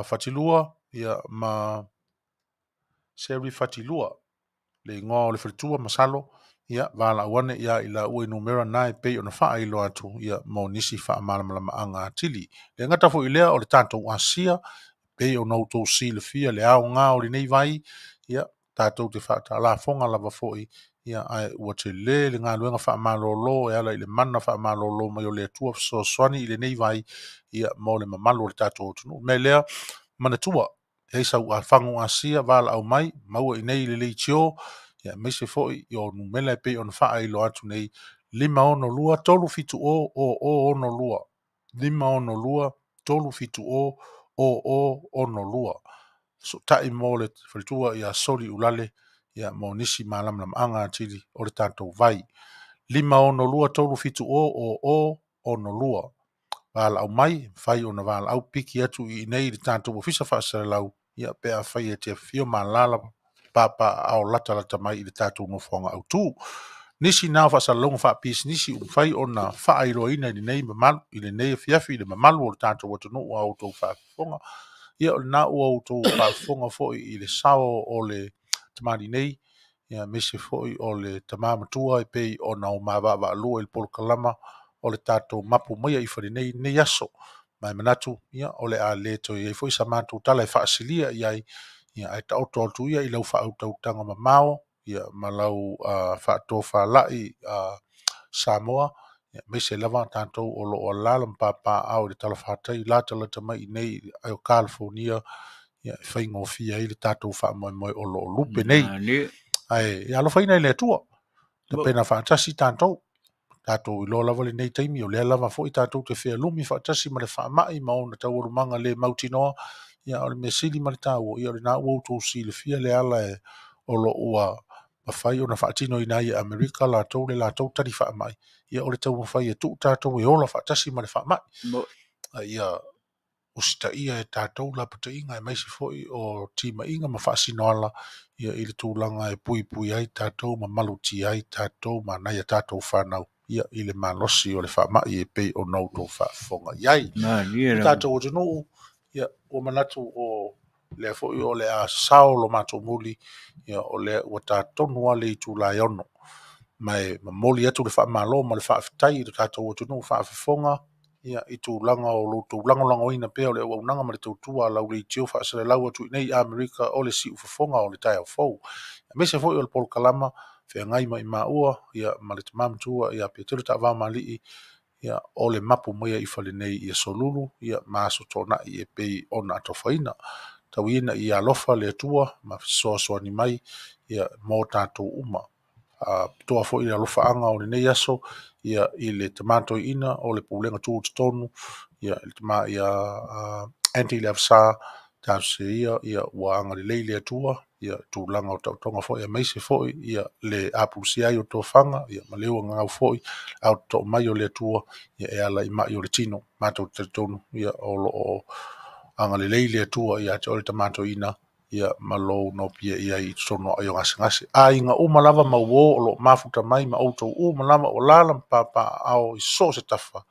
fatilua, ia ma seri fatilua. Le ngō le fritua masalo, ia vala awane ia ila ue numera nai pei ona wha ilo atu, ia mo nisi wha malamalama anga atili. Le ngata fo ilea o le tātou asia, pei ona utou si le fia, le au ngā o le nei vai, ia tātou te wha ta la fonga lava foi, ia ai ua te le ngā luenga wha malolo, e ala i le mana wha malolo, mai o le atua so swani i le nei vai, ia mo le mamalo le tātou tunu. Me lea, mana tua, e sa ua whangu asia, vala au mai, maua i nei le tio, ia me se foi i o numela e pei ona wha ilo atu nei, 5 ono lua, tolu fitu o ono lua. 5 ono lua, tolu fitu o ono lua. So tai mo le fritua ia soli ulale, ia mo nisi malamalamaʻaga tili o le tatou vai 5 tolu fitu o ono lua valaau mai fai ona valaau piki atu I nei le tatou ofisa faasalalau ia pe a fai e te afio malala ao lata mai I le tatou nofoaga autū nisi nao faasalalauga faapisinisi ua fai ona faailoaina I lenei mamalu I lenei afiafi I le mamalu o le tatou atunuu a outou faafofoga ia o lenā ua outou faafofoga foʻi I le sao o le tamali nei ia mese foʻi o le tamā matua e pei ona o mavaavaalua I le polokalama o le tatou mapu maia I falenei nei aso mai manatu ia o le a lē toe ai foʻi sa matou tala e faasilia I ai ia ae taoto atu ia I lau faaautautaga mamao ia ma lau faatofalaʻi Samoa ia mese lava tatou o loo alala ma papaao I le talafatai la talata mai I nei ai o California ia e faigofia ai le tatou faamoemoe o loo lupe nei ae e alofaina I le atua tapena faatasi tatou iloa lava lenei taimi o lea lava foʻi tatou te fealumi faatasi ma le faamaʻi ma ona taualumaga lē mautinoa ia o le mea sili ma le tāua ia o lenā ua outou silafia le ala e o lo ua mafai ona faatino ina ai e Amerika latou le latou tali faamaʻi ia o le taumafai e tuu tatou e ola faatasi ma le faamaʻi ia o sitaʻia e tatou lapataʻiga e maisi foʻi o timaʻiga ma faasinoala ia I le tulaga e puipui ai tatou ma maluti ai tatou manaia tatou fanau ia I le malosi o le faamaʻi e pei ona outou faafofoga I ai tatou atunuu ia ua manatu o lea foʻi o le a sasao lo matou muli ia o lea ua tatonu a le itulaeono mae mamoli atu le faamālo ma le faafetai I le tatou atunuu faafofoga ia I tulaga o loutou lagolagoina pea o le auaunaga ma le tautua a lauleitio faasalalau atu I nei Amerika o le siʻu fofoga o le taeaofou mese foʻi o le polokalama feagai ma I maʻua ia ma le tamamatua ia Petelo Taavaomaalii ia o le mapu maia I falenei ia solulu ia masotonaʻi e pei ona atofaina tauina I alofa le atua ma fesoasoani mai ia mo tatou uma toa foʻi le alofaaga o lenei aso ia I le tamatoiina o le pulenga tutotonu ia le tama ia anti le afasā tauseia ia ua aga lelei le atua ia tulaga o tautoga foʻi a maise foʻi ia le apulusi ai o tofaga ia ma le ua gagau foʻi au totoo mai o le atua ia e ala I maʻi o le tino matou tatonu ia o loo aga lelei le atua ia te o le tamatoiina ia ma lou nopia ia I totono ai o gasegase aiga uma lava ma uō o loo mafuta mai ma outou uma lava o lala ma papaao I so se tafa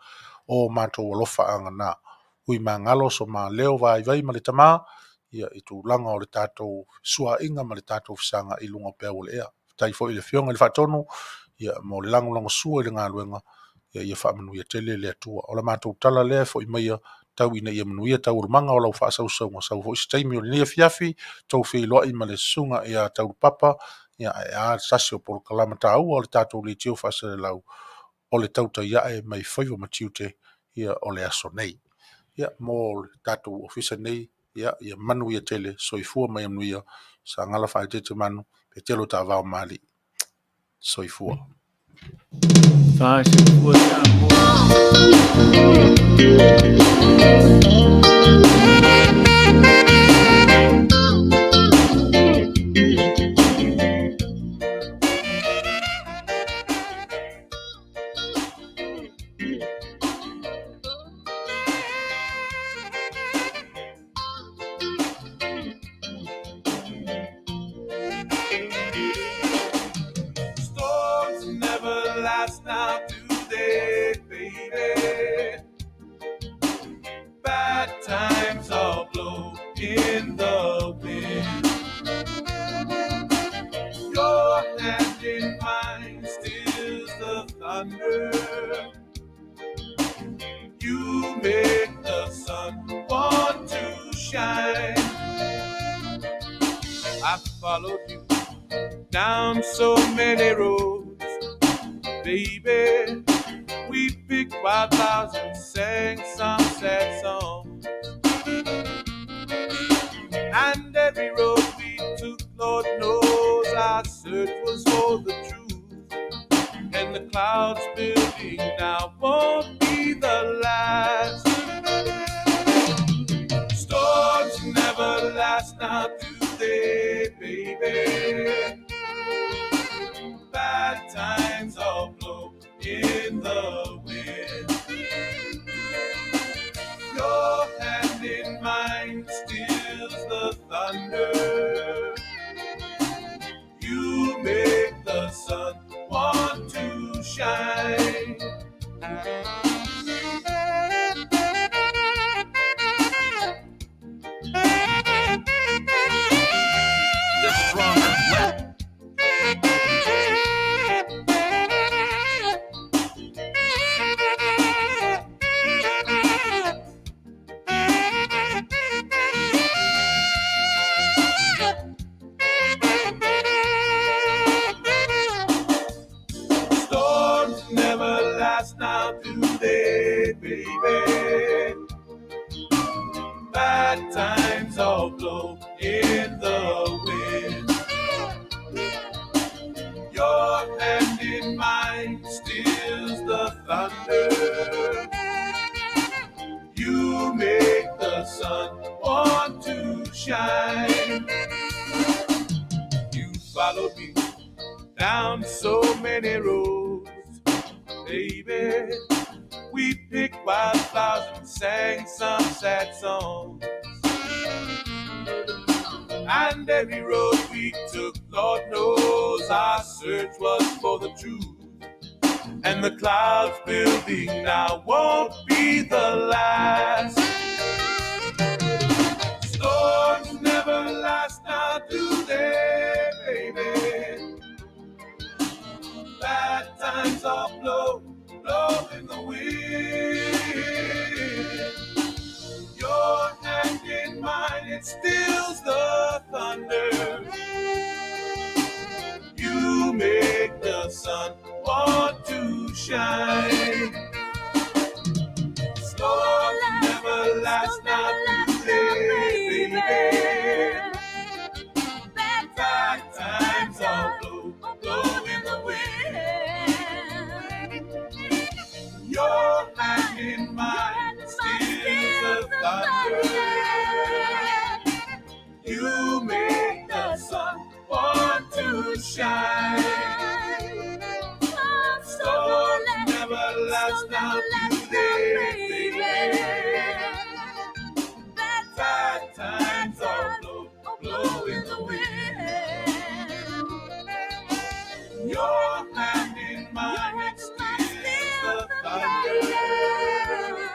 o matou alofa aganā hui magalo so maleo vaivai ma le tamā ia I tulaga o le tatou suaʻiga ma le tatou fesaga I luga pea ua le ea tai foʻi le fioga I le faatonu ia mo le lagolago sua I le galuega ia faamanuia tele le atua o le matou tala lea foʻi maia tauina ia manuia taualumaga o lau faasausauga sau foʻi se taimi o lenei afiafi tou feiloaʻi ma le susuga ia taulupapa ia e a sasi o polokalama tāua o le tatou leitio faasalalau o le tautaiaʻe mai faiva ma tiute ia o le aso nei ia mo le tatou ofisa nei ia Manu ia Tele Soifua mai Manuia Sagala Faaeteete Manu Petelo Taavaomaalii Soifua Storms never last now, do they, baby? Bad times all blow in the wind. Your hand in mine stills the thunder. You make the sun want to shine. I followed you down so many roads, baby. We picked wildflowers and sang some sad songs. And every road we took, Lord knows our search was for the truth. And the clouds building now won't be the last. Storms never last now, do they, baby? baby. Bad times all blow in the wind. Your hand in mine stills the thunder. You make the sun want to shine. You followed me down so many roads, baby. We picked wildflowers and sang some sad songs. And every road we took, Lord knows our search was for the truth. And the clouds building now won't be the last. Storms never last, now do they, baby? Bad times all blow in the wind. Your hand in mine, it stills the thunder. You make the sun want to shine. Storms never last, now do they, baby? Bad times all blow in the wind. Your hand in mine stills the thunder. You make the sun want to shine. Storms never last, now do they, baby? Bad times all blow in the wind. Your hand in mine, it stills the thunder.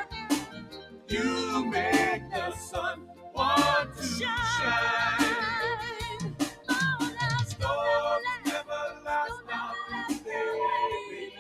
You make the sun want to shine. Storms never last, now do they, baby?